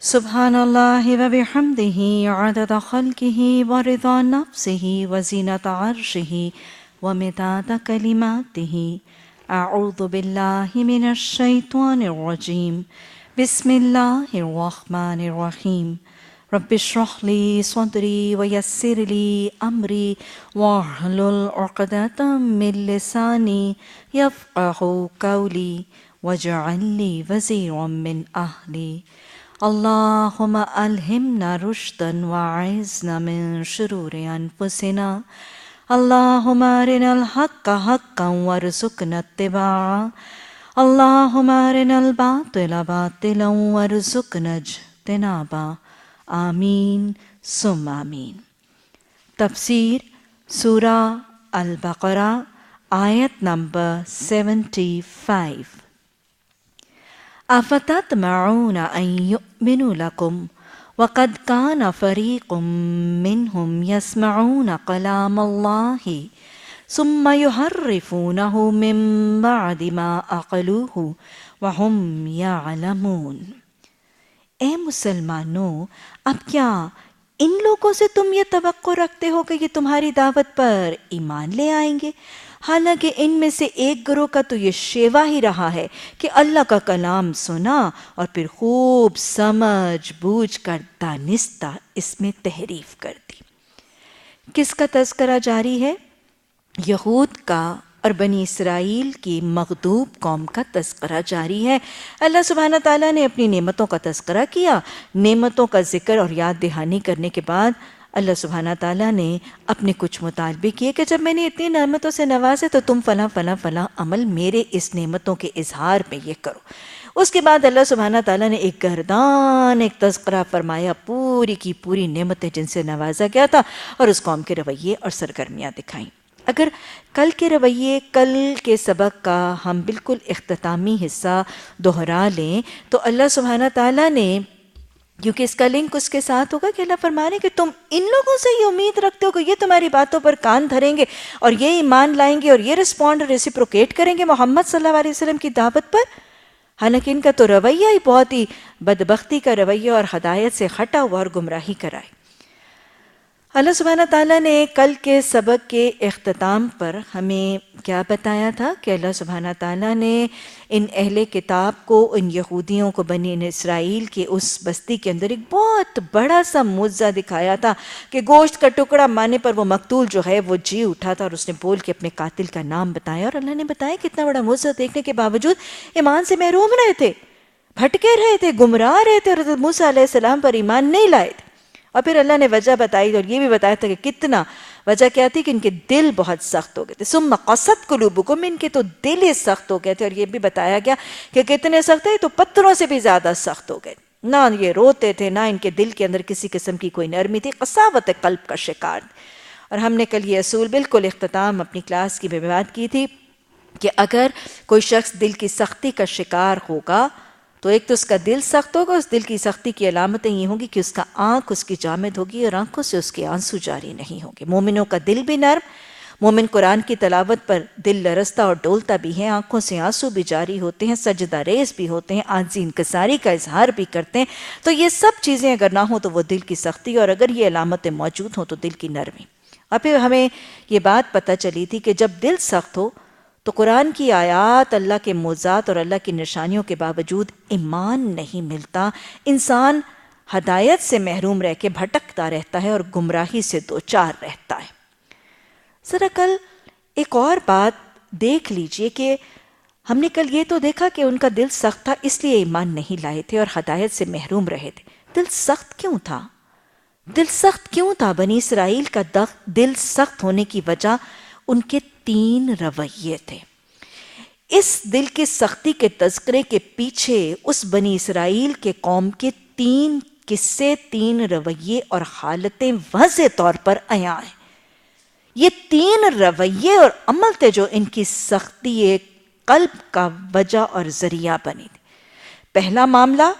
سبحاناللہ و بحمدہ عدد خلقہ ورضا نفسہ وزینت عرشہ ومداد کلماتہ۔ اعوذ باللہ من الشیطان الرجیم، بسم اللہ الرحمن الرحیم۔ رب اشرح لی صدری ویسر لی امری واحلل عقدۃ من لسانی یفقہوا قولی واجعل لی وزیرا من اہلی۔ اللہم الہمنا رشدا واعذنا من شرور انفسنا۔ اللہم ارنا الحق حقا وارزقنا اتباعہ۔ اللہم ارنا الباطل باطلا وارزقنا اجتنابہ۔ آمین ثم آمین۔ تفسیر سورہ البقرہ آیت نمبر 75۔ افتطمعون ان یؤمنوا لکم وقد کان فریق منہم یسمعون کلام اللہ ثم یحرفونہ من بعد ما عقلوہ وہم یعلمون۔ اے مسلمانوں، اب کیا ان لوگوں سے تم یہ توقع رکھتے ہو کہ یہ تمہاری دعوت پر ایمان لے آئیں گے؟ حالانکہ ان میں سے ایک گروہ کا تو یہ شیوا ہی رہا ہے کہ اللہ کا کلام سنا اور پھر خوب سمجھ بوجھ کر دانستہ اس میں تحریف کر دی۔ کس کا تذکرہ جاری ہے؟ یہود کا اور بنی اسرائیل کی مغضوب قوم کا تذکرہ جاری ہے۔ اللہ سبحانہ تعالیٰ نے اپنی نعمتوں کا تذکرہ کیا۔ نعمتوں کا ذکر اور یاد دہانی کرنے کے بعد اللہ سبحانہ تعالیٰ نے اپنے کچھ مطالبے کیے کہ جب میں نے اتنی نعمتوں سے نوازے تو تم فلاں فلاں فلاں عمل میرے اس نعمتوں کے اظہار میں یہ کرو۔ اس کے بعد اللہ سبحانہ تعالیٰ نے ایک تذکرہ فرمایا پوری کی پوری نعمتیں جن سے نوازا گیا تھا اور اس قوم کے رویے اور سرگرمیاں دکھائیں۔ اگر کل کے سبق کا ہم بالکل اختتامی حصہ دہرا لیں تو اللہ سبحانہ تعالیٰ نے، کیونکہ اس کا لنک اس کے ساتھ ہوگا کہ اللہ فرما رہے ہیں کہ تم ان لوگوں سے یہ امید رکھتے ہو کہ یہ تمہاری باتوں پر کان دھریں گے اور یہ ایمان لائیں گے اور یہ رسپونڈ ریسیپروکیٹ کریں گے محمد صلی اللہ علیہ وسلم کی دعوت پر، حالانکہ ان کا تو رویہ ہی بہت ہی بدبختی کا رویہ اور ہدایت سے ہٹا ہوا اور گمراہی کرائے۔ اللہ سبحانہ تعالیٰ نے کل کے سبق کے اختتام پر ہمیں کیا بتایا تھا کہ اللہ سبحانہ تعالیٰ نے ان اہل کتاب کو، ان یہودیوں کو، بنی اسرائیل کے اس بستی کے اندر ایک بہت بڑا سا معجزہ دکھایا تھا کہ گوشت کا ٹکڑا مارنے پر وہ مقتول جو ہے وہ جی اٹھا تھا اور اس نے بول کے اپنے قاتل کا نام بتایا، اور اللہ نے بتایا کہ اتنا بڑا معجزہ دیکھنے کے باوجود ایمان سے محروم رہے تھے، بھٹکے رہے تھے، گمراہ رہے تھے اور حضرت موسیٰ علیہ السلام پر ایمان نہیں لائے تھے۔ اور پھر اللہ نے وجہ بتائی اور یہ بھی بتایا تھا کہ کتنا وجہ کیا تھی کہ ان کے دل بہت سخت ہو گئے تھے۔ ثم قست قلوبکم، ان کے تو دل ہی سخت ہو گئے تھے، اور یہ بھی بتایا گیا کہ کتنے سخت ہیں، تو پتھروں سے بھی زیادہ سخت ہو گئے، نہ یہ روتے تھے نہ ان کے دل کے اندر کسی قسم کی کوئی نرمی تھی، قساوت قلب کا شکار۔ اور ہم نے کل یہ اصول بالکل اختتام اپنی کلاس کی بات کی تھی کہ اگر کوئی شخص دل کی سختی کا شکار ہوگا تو ایک تو اس کا دل سخت ہوگا، اس دل کی سختی کی علامتیں یہ ہوں گی کہ اس کا آنکھ اس کی جامد ہوگی اور آنکھوں سے اس کے آنسو جاری نہیں ہوں گے۔ مومنوں کا دل بھی نرم، مومن قرآن کی تلاوت پر دل لرزتا اور ڈولتا بھی ہے، آنکھوں سے آنسو بھی جاری ہوتے ہیں، سجدہ ریز بھی ہوتے ہیں، عاجزی انکساری کا اظہار بھی کرتے ہیں۔ تو یہ سب چیزیں اگر نہ ہوں تو وہ دل کی سختی، اور اگر یہ علامتیں موجود ہوں تو دل کی نرمی۔ اور پھر ہمیں یہ بات پتہ چلی تھی کہ جب دل سخت ہو تو قرآن کی آیات، اللہ کے معجزات اور اللہ کی نشانیوں کے باوجود ایمان نہیں ملتا، انسان ہدایت سے محروم رہ کے بھٹکتا رہتا ہے اور گمراہی سے دوچار رہتا ہے۔ ذرا کل ایک اور بات دیکھ لیجئے کہ ہم نے کل یہ تو دیکھا کہ ان کا دل سخت تھا اس لیے ایمان نہیں لائے تھے اور ہدایت سے محروم رہے تھے۔ دل سخت کیوں تھا؟ دل سخت کیوں تھا؟ بنی اسرائیل کا دل سخت ہونے کی وجہ ان کے 3 رویے تھے۔ اس دل کی سختی کے تذکرے کے پیچھے اس بنی اسرائیل کے قوم کے 3 قصے، 3 رویے اور حالتیں واضح طور پر عیاں ہیں۔ یہ 3 رویے اور عمل تھے جو ان کی سختی قلب کا وجہ اور ذریعہ بنی تھی۔ پہلا معاملہ،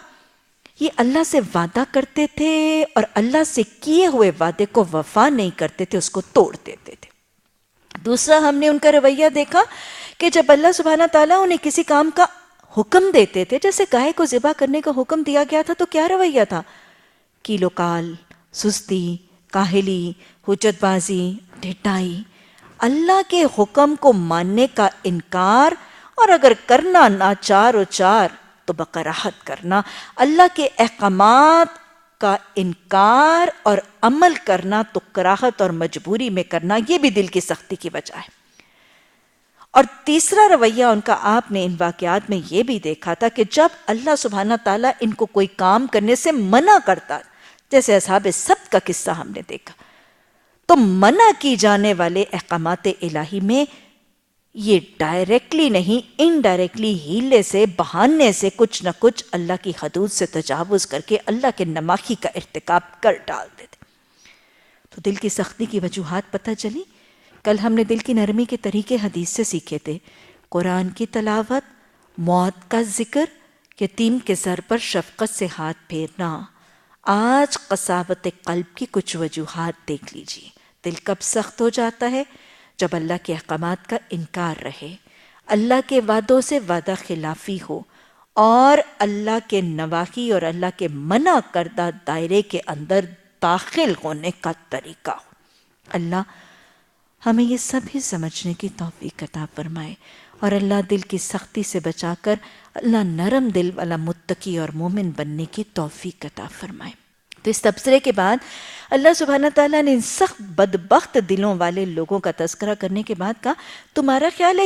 یہ اللہ سے وعدہ کرتے تھے اور اللہ سے کیے ہوئے وعدے کو وفا نہیں کرتے تھے، اس کو توڑ دیتے تھے۔ دوسرا، ہم نے ان کا رویہ دیکھا کہ جب اللہ سبحانہ تعالیٰ انہیں کسی کام کا حکم دیتے تھے، جیسے گائے کو ذبح کرنے کا حکم دیا گیا تھا تو کیا رویہ تھا؟ کیلو کال، سستی، کاہلی، حجت بازی، ڈھٹائی، اللہ کے حکم کو ماننے کا انکار، اور اگر کرنا ناچار و چار تو بقراہت کرنا، اللہ کے احکامات کا انکار اور عمل کرنا تو کراہت اور مجبوری میں کرنا، یہ بھی دل کی سختی کی وجہ ہے۔ اور تیسرا رویہ ان کا آپ نے ان واقعات میں یہ بھی دیکھا تھا کہ جب اللہ سبحانہ تعالیٰ ان کو کوئی کام کرنے سے منع کرتا، جیسے اصحاب سبت کا قصہ ہم نے دیکھا، تو منع کی جانے والے احکامات الہی میں یہ ڈائریکٹلی نہیں، انڈائریکٹلی ہیلے سے، بہانے سے کچھ نہ کچھ اللہ کی حدود سے تجاوز کر کے اللہ کے نماخی کا ارتکاب کر ڈال دیتے۔ تو دل کی سختی کی وجوہات پتہ چلی۔ کل ہم نے دل کی نرمی کے طریقے حدیث سے سیکھے تھے، قرآن کی تلاوت، موت کا ذکر، یتیم کے سر پر شفقت سے ہاتھ پھیرنا۔ آج قساوت قلب کی کچھ وجوہات دیکھ لیجیے۔ دل کب سخت ہو جاتا ہے؟ جب اللہ کے احکامات کا انکار رہے، اللہ کے وعدوں سے وعدہ خلافی ہو، اور اللہ کے نواہی اور اللہ کے منع کردہ دائرے کے اندر داخل ہونے کا طریقہ ہو۔ اللہ ہمیں یہ سب ہی سمجھنے کی توفیق عطا فرمائے، اور اللہ دل کی سختی سے بچا کر اللہ نرم دل والا متقی اور مومن بننے کی توفیق عطا فرمائے۔ تو اس تبصرے کے بعد اللہ سبحانہ تعالیٰ نے ان سخت بدبخت دلوں والے لوگوں کا تذکرہ کرنے کے بعد کہا، تمہارا خیال ہے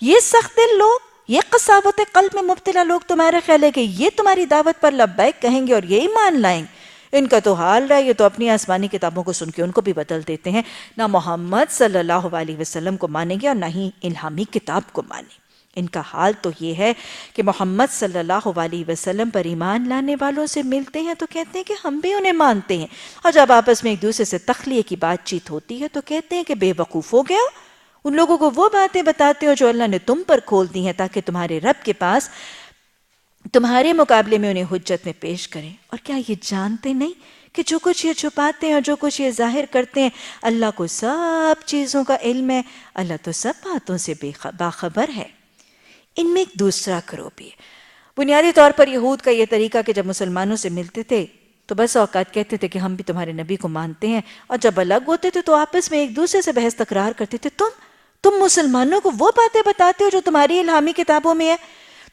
یہ سخت دل لوگ، یہ قساوت قلب میں مبتلا لوگ، تمہارا خیال ہے کہ یہ تمہاری دعوت پر لبیک کہیں گے اور یہ ایمان لائیں گے؟ ان کا تو حال رہا، یہ تو اپنی آسمانی کتابوں کو سن کے ان کو بھی بدل دیتے ہیں، نہ محمد صلی اللہ علیہ وسلم کو مانیں گے اور نہ ہی الہامی کتاب کو مانیں۔ ان کا حال تو یہ ہے کہ محمد صلی اللہ علیہ وسلم پر ایمان لانے والوں سے ملتے ہیں تو کہتے ہیں کہ ہم بھی انہیں مانتے ہیں، اور جب آپس میں ایک دوسرے سے تخلیہ کی بات چیت ہوتی ہے تو کہتے ہیں کہ بے وقوف ہو گیا، ان لوگوں کو وہ باتیں بتاتے ہو جو اللہ نے تم پر کھول دی ہیں تاکہ تمہارے رب کے پاس تمہارے مقابلے میں انہیں حجت میں پیش کریں۔ اور کیا یہ جانتے نہیں کہ جو کچھ یہ چھپاتے ہیں اور جو کچھ یہ ظاہر کرتے ہیں، اللہ کو سب چیزوں کا علم ہے، اللہ تو سب باتوں سے باخبر ہے۔ ان میں ایک دوسرا گروہ بھی ہے۔ بنیادی طور پر یہود کا یہ طریقہ کہ جب مسلمانوں سے ملتے تھے تو بس اوقات کہتے تھے کہ ہم بھی تمہارے نبی کو مانتے ہیں، اور جب الگ ہوتے تھے تو آپس میں ایک دوسرے سے بحث تکرار کرتے تھے، تم مسلمانوں کو وہ باتیں بتاتے ہو جو تمہاری الہامی کتابوں میں ہے،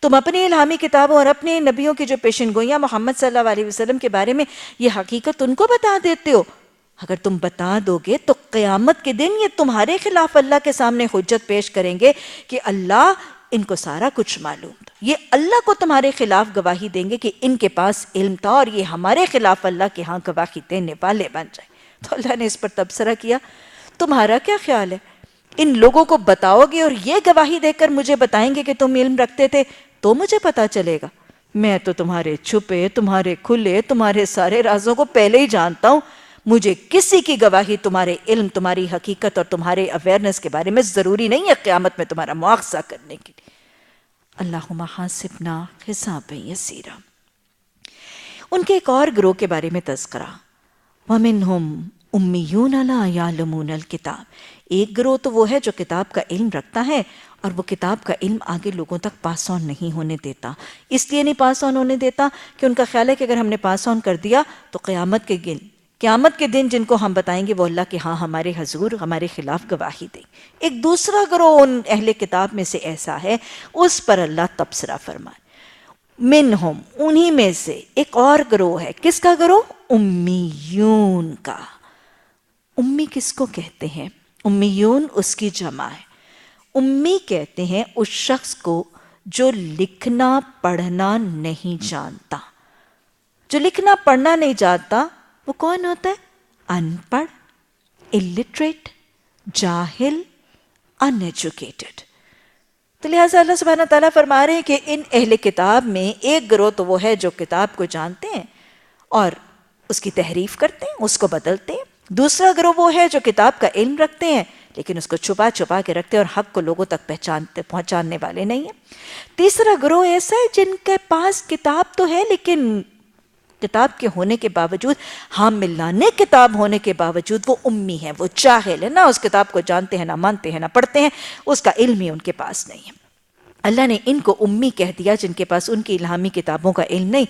تم اپنی الہامی کتابوں اور اپنے نبیوں کی جو پیشن گوئیاں محمد صلی اللہ علیہ وسلم کے بارے میں یہ حقیقت ان کو بتا دیتے ہو۔ اگر تم بتا دو گے تو قیامت کے دن یہ تمہارے خلاف اللہ کے سامنے حجت پیش کریں گے کہ اللہ ان کو سارا کچھ معلوم تھا، یہ اللہ کو تمہارے خلاف گواہی دیں گے کہ ان کے پاس علم تھا اور یہ ہمارے خلاف اللہ کے ہاں گواہی دینے والے بن جائیں۔ تو اللہ نے اس پر تبصرہ کیا، تمہارا کیا خیال ہے؟ ان لوگوں کو بتاؤ گے اور یہ گواہی دے کر مجھے بتائیں گے کہ تم علم رکھتے تھے تو مجھے پتا چلے گا؟ میں تو تمہارے چھپے، تمہارے کھلے، تمہارے سارے رازوں کو پہلے ہی جانتا ہوں، مجھے کسی کی گواہی تمہارے علم، تمہاری حقیقت اور تمہارے اویئرنس کے بارے میں ضروری نہیں ہے قیامت میں تمہارا مواخذہ کرنے کے لیے۔ اللہم حاسبنا حسابا یسیرا۔ ان کے ایک اور گروہ کے بارے میں تذکرہ، وَمِنْهُمْ أُمِّيُّونَ لَا يَعْلَمُونَ الْكِتَابَ۔ ایک گروہ تو وہ ہے جو کتاب کا علم رکھتا ہے اور وہ کتاب کا علم آگے لوگوں تک پاس آن نہیں ہونے دیتا۔ اس لیے نہیں پاس آن ہونے دیتا کہ ان کا خیال ہے کہ اگر ہم نے پاس آن کر دیا تو قیامت کے دن جن کو ہم بتائیں گے وہ اللہ کے ہاں ہمارے حضور ہمارے خلاف گواہی دیں۔ ایک دوسرا گروہ ان اہل کتاب میں سے ایسا ہے، اس پر اللہ تبصرہ فرمائے۔ منہم، انہی میں سے ایک اور گروہ ہے، کس کا گروہ؟ امیون کا۔ امی کس کو کہتے ہیں؟ امیون اس کی جمع ہے۔ امی کہتے ہیں اس شخص کو جو لکھنا پڑھنا نہیں جانتا۔ جو لکھنا پڑھنا نہیں جانتا وہ کون ہوتا ہے؟ ان پڑھ، illiterate، جاہل، uneducated۔ تو لہٰذا اللہ سبحانہ تعالیٰ فرما رہے ہیں کہ ان اہل کتاب میں ایک گروہ تو وہ ہے جو کتاب کو جانتے ہیں اور اس کی تحریف کرتے ہیں، اس کو بدلتے ہیں۔ دوسرا گروہ وہ ہے جو کتاب کا علم رکھتے ہیں لیکن اس کو چھپا چھپا کے رکھتے ہیں اور حق کو لوگوں تک پہنچانے والے نہیں ہیں۔ تیسرا گروہ ایسا ہے جن کے پاس کتاب تو ہے لیکن کتاب کے ہونے کے باوجود، حاملانِ کتاب ہونے کے باوجود وہ امی ہیں، وہ جاہل ہے، نہ اس کتاب کو جانتے ہیں، نہ مانتے ہیں، نہ پڑھتے ہیں، اس کا علم ہی ان کے پاس نہیں ہے۔ اللہ نے ان کو امی کہہ دیا جن کے پاس ان کی الہامی کتابوں کا علم نہیں۔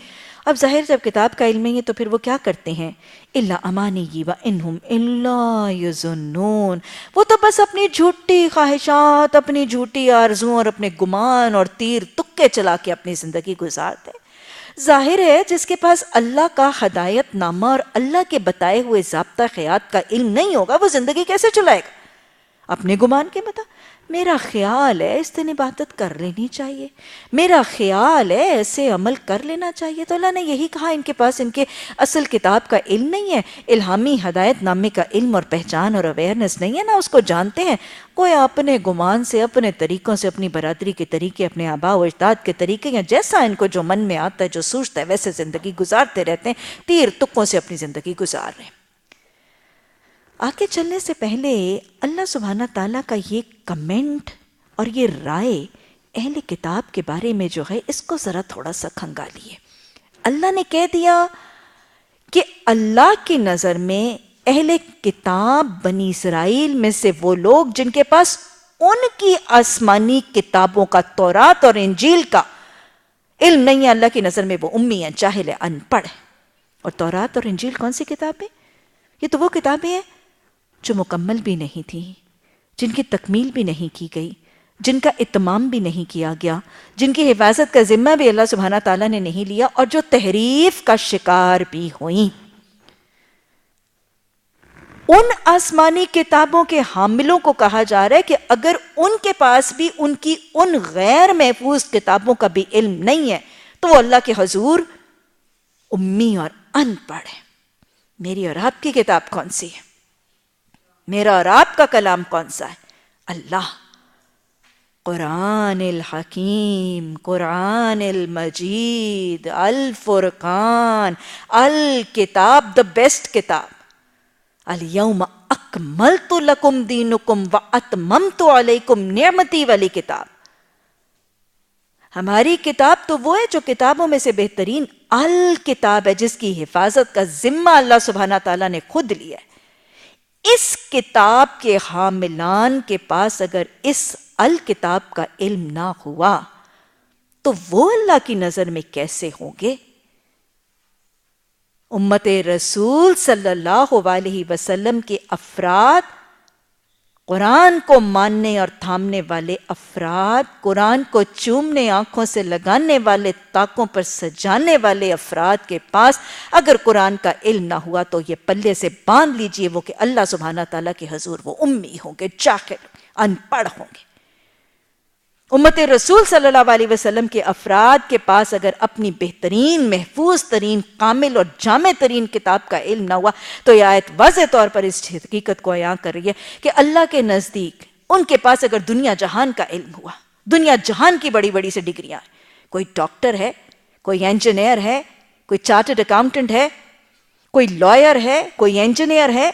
اب ظاہر جب کتاب کا علم نہیں ہے تو پھر وہ کیا کرتے ہیں؟ الا امانی وانہم الا یظنون، وہ تو بس اپنی جھوٹی خواہشات، اپنی جھوٹی آرزوں اور اپنے گمان اور تیر تکے چلا کے اپنی زندگی گزارتے ہیں۔ ظاہر ہے جس کے پاس اللہ کا ہدایت نامہ اور اللہ کے بتائے ہوئے ضابطہ خیات کا علم نہیں ہوگا، وہ زندگی کیسے چلائے گا؟ اپنے گمان کے مطابق میرا خیال ہے اس دن عبادت کر لینی چاہیے، میرا خیال ہے ایسے عمل کر لینا چاہیے۔ تو اللہ نے یہی کہا ان کے پاس ان کے اصل کتاب کا علم نہیں ہے، الہامی ہدایت نامے کا علم اور پہچان اور اویئرنس نہیں ہے، نہ اس کو جانتے ہیں۔ کوئی اپنے گمان سے، اپنے طریقوں سے، اپنی برادری کے طریقے، اپنے آباء و اجداد کے طریقے، یا جیسا ان کو جو من میں آتا ہے، جو سوچتا ہے، ویسے زندگی گزارتے رہتے ہیں، تیر تکوں سے اپنی زندگی گزار رہے ہیں۔ آگے چلنے سے پہلے اللہ سبحانہ تعالیٰ کا یہ کمنٹ اور یہ رائے اہل کتاب کے بارے میں جو ہے اس کو ذرا تھوڑا سا کھنگالیے۔ اللہ نے کہہ دیا کہ اللہ کی نظر میں اہل کتاب بنی اسرائیل میں سے وہ لوگ جن کے پاس ان کی آسمانی کتابوں کا، تورات اور انجیل کا علم نہیں ہے، اللہ کی نظر میں وہ امی ہیں، جاہل ہیں، ان پڑھ ہیں۔ اور تورات اور انجیل کون سی کتابیں؟ یہ تو وہ کتابیں ہیں جو مکمل بھی نہیں تھی، جن کی تکمیل بھی نہیں کی گئی، جن کا اتمام بھی نہیں کیا گیا، جن کی حفاظت کا ذمہ بھی اللہ سبحانہ تعالیٰ نے نہیں لیا، اور جو تحریف کا شکار بھی ہوئیں۔ ان آسمانی کتابوں کے حاملوں کو کہا جا رہا ہے کہ اگر ان کے پاس بھی ان کی ان غیر محفوظ کتابوں کا بھی علم نہیں ہے تو وہ اللہ کے حضور امی اور ان پڑھ ہے۔ میری اور آپ کی کتاب کون سی ہے؟ میرا اور آپ کا کلام کون سا ہے؟ اللہ، قرآن الحکیم، قرآن المجید، الفرقان، الکتاب، the بیسٹ کتاب۔ الیوم اکملت لکم دینکم واتممت علیکم نعمتی والی کتاب۔ ہماری کتاب تو وہ ہے جو کتابوں میں سے بہترین الکتاب ہے، جس کی حفاظت کا ذمہ اللہ سبحانہ تعالیٰ نے خود لیا ہے۔ اس کتاب کے حاملان کے پاس اگر اس الکتاب کا علم نہ ہوا تو وہ اللہ کی نظر میں کیسے ہوں گے؟ امت رسول صلی اللہ علیہ وسلم کے افراد، قرآن کو ماننے اور تھامنے والے افراد، قرآن کو چومنے، آنکھوں سے لگانے والے، طاقوں پر سجانے والے افراد کے پاس اگر قرآن کا علم نہ ہوا تو یہ پلے سے باندھ لیجئے وہ کہ اللہ سبحانہ تعالیٰ کے حضور وہ امی ہوں گے، جاہل، ان پڑھ ہوں گے۔ امت رسول صلی اللہ علیہ وسلم کے افراد کے پاس اگر اپنی بہترین، محفوظ ترین، کامل اور جامع ترین کتاب کا علم نہ ہوا تو یہ آیت واضح طور پر اس حقیقت کو بیان کر رہی ہے کہ اللہ کے نزدیک ان کے پاس اگر دنیا جہان کا علم ہوا، دنیا جہان کی بڑی بڑی سے ڈگریاں، کوئی ڈاکٹر ہے، کوئی انجینئر ہے، کوئی چارٹرڈ اکاؤنٹنٹ ہے، کوئی لائر ہے، کوئی انجینئر ہے،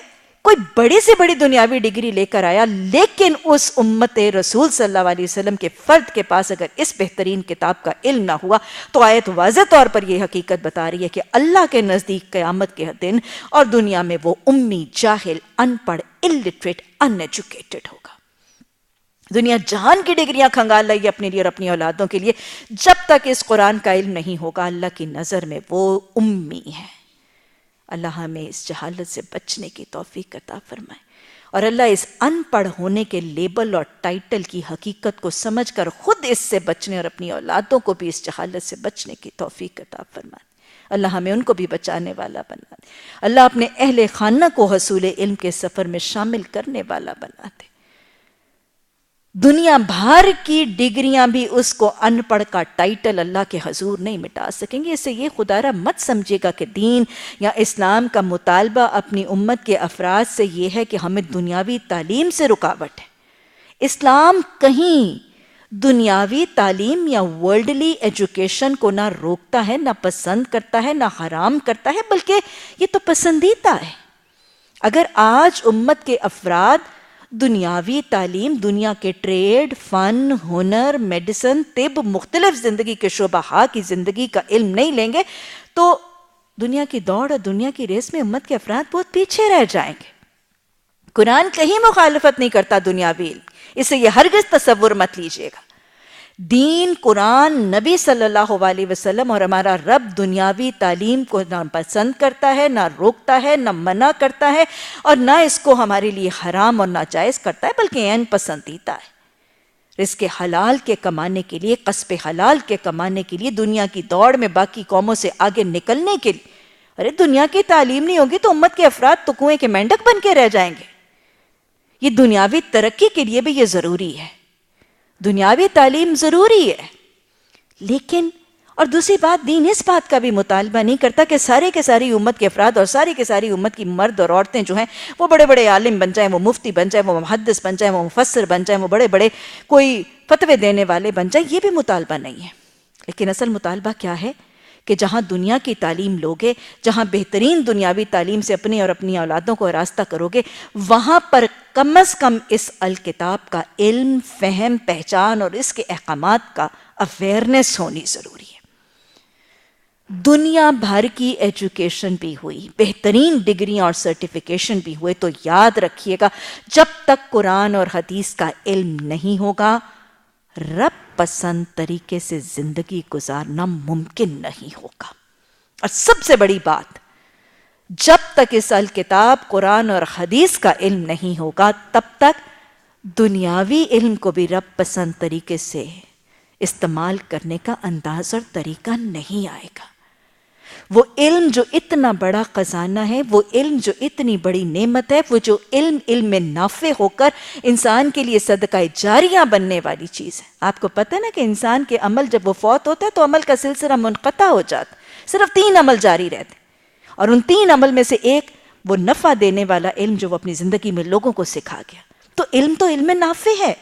کوئی بڑی سے بڑی دنیاوی ڈگری لے کر آیا، لیکن اس امت رسول صلی اللہ علیہ وسلم کے فرد کے پاس اگر اس بہترین کتاب کا علم نہ ہوا تو آیت واضح طور پر یہ حقیقت بتا رہی ہے کہ اللہ کے نزدیک قیامت کے دن اور دنیا میں وہ امی، جاہل، ان پڑھ، illiterate، ان ایجوکیٹڈ ہوگا۔ دنیا جہان کی ڈگریاں کھنگال رہی ہے اپنے لیے اور اپنی اولادوں کے لیے، جب تک اس قرآن کا علم نہیں ہوگا اللہ کی نظر میں وہ امی ہے۔ اللہ ہمیں اس جہالت سے بچنے کی توفیق عطا فرمائے، اور اللہ اس ان پڑھ ہونے کے لیبل اور ٹائٹل کی حقیقت کو سمجھ کر خود اس سے بچنے اور اپنی اولادوں کو بھی اس جہالت سے بچنے کی توفیق عطا فرمائے۔ اللہ ہمیں ان کو بھی بچانے والا بنا دے، اللہ اپنے اہل خانہ کو حصول علم کے سفر میں شامل کرنے والا بنا دے۔ دنیا بھر کی ڈگریاں بھی اس کو ان پڑھ کا ٹائٹل اللہ کے حضور نہیں مٹا سکیں گے۔ اسے یہ خدا را مت سمجھے گا کہ دین یا اسلام کا مطالبہ اپنی امت کے افراد سے یہ ہے کہ ہمیں دنیاوی تعلیم سے رکاوٹ ہے۔ اسلام کہیں دنیاوی تعلیم یا ورلڈلی ایجوکیشن کو نہ روکتا ہے، نہ پسند کرتا ہے، نہ حرام کرتا ہے، بلکہ یہ تو پسندیدہ ہے۔ اگر آج امت کے افراد دنیاوی تعلیم، دنیا کے ٹریڈ، فن، ہنر، میڈیسن، طب، مختلف زندگی کے شعبہ کی زندگی کا علم نہیں لیں گے تو دنیا کی دوڑ اور دنیا کی ریس میں امت کے افراد بہت پیچھے رہ جائیں گے۔ قرآن کہیں مخالفت نہیں کرتا دنیاوی علم، اسے یہ ہرگز تصور مت لیجئے گا، دین، قرآن، نبی صلی اللہ علیہ وسلم اور ہمارا رب دنیاوی تعلیم کو نہ پسند کرتا ہے، نہ روکتا ہے، نہ منع کرتا ہے، اور نہ اس کو ہمارے لیے حرام اور ناجائز کرتا ہے، بلکہ عین پسندیدہ ہے۔ رزق حلال کے کمانے کے لیے، قصب حلال کے کمانے کے لیے، دنیا کی دوڑ میں باقی قوموں سے آگے نکلنے کے لیے، ارے دنیا کی تعلیم نہیں ہوگی تو امت کے افراد تو کنویں کے مینڈک بن کے رہ جائیں گے۔ یہ دنیاوی ترقی کے لیے بھی یہ ضروری ہے، دنیاوی تعلیم ضروری ہے، لیکن اور دوسری بات، دین اس بات کا بھی مطالبہ نہیں کرتا کہ سارے کے ساری امت کے افراد اور ساری کے ساری امت کی مرد اور عورتیں جو ہیں وہ بڑے بڑے عالم بن جائیں، وہ مفتی بن جائیں، وہ محدث بن جائیں، وہ مفسر بن جائیں، وہ بڑے بڑے کوئی فتوے دینے والے بن جائیں۔ یہ بھی مطالبہ نہیں ہے، لیکن اصل مطالبہ کیا ہے کہ جہاں دنیا کی تعلیم لوگے، جہاں بہترین دنیاوی تعلیم سے اپنی اور اپنی اولادوں کو راستہ کرو گے، وہاں پر کم از کم اس الکتاب کا علم، فہم، پہچان اور اس کے احکامات کا اویئرنس ہونی ضروری ہے۔ دنیا بھر کی ایجوکیشن بھی ہوئی، بہترین ڈگریاں اور سرٹیفیکیشن بھی ہوئے، تو یاد رکھیے گا جب تک قرآن اور حدیث کا علم نہیں ہوگا، رب پسند طریقے سے زندگی گزارنا ممکن نہیں ہوگا۔ اور سب سے بڑی بات، جب تک اس الکتاب قرآن اور حدیث کا علم نہیں ہوگا، تب تک دنیاوی علم کو بھی رب پسند طریقے سے استعمال کرنے کا انداز اور طریقہ نہیں آئے گا۔ وہ علم جو اتنا بڑا خزانہ ہے، وہ علم جو اتنی بڑی نعمت ہے، وہ جو علم نافع ہو کر انسان کے لیے صدقہ جاریہ بننے والی چیز ہے۔ آپ کو پتہ ہے نا کہ انسان کے عمل جب وہ فوت ہوتا ہے تو عمل کا سلسلہ منقطع ہو جاتا، صرف 3 عمل جاری رہتے، اور ان 3 عمل میں سے ایک وہ نفع دینے والا علم جو وہ اپنی زندگی میں لوگوں کو سکھا گیا۔ تو علم نافع ہے،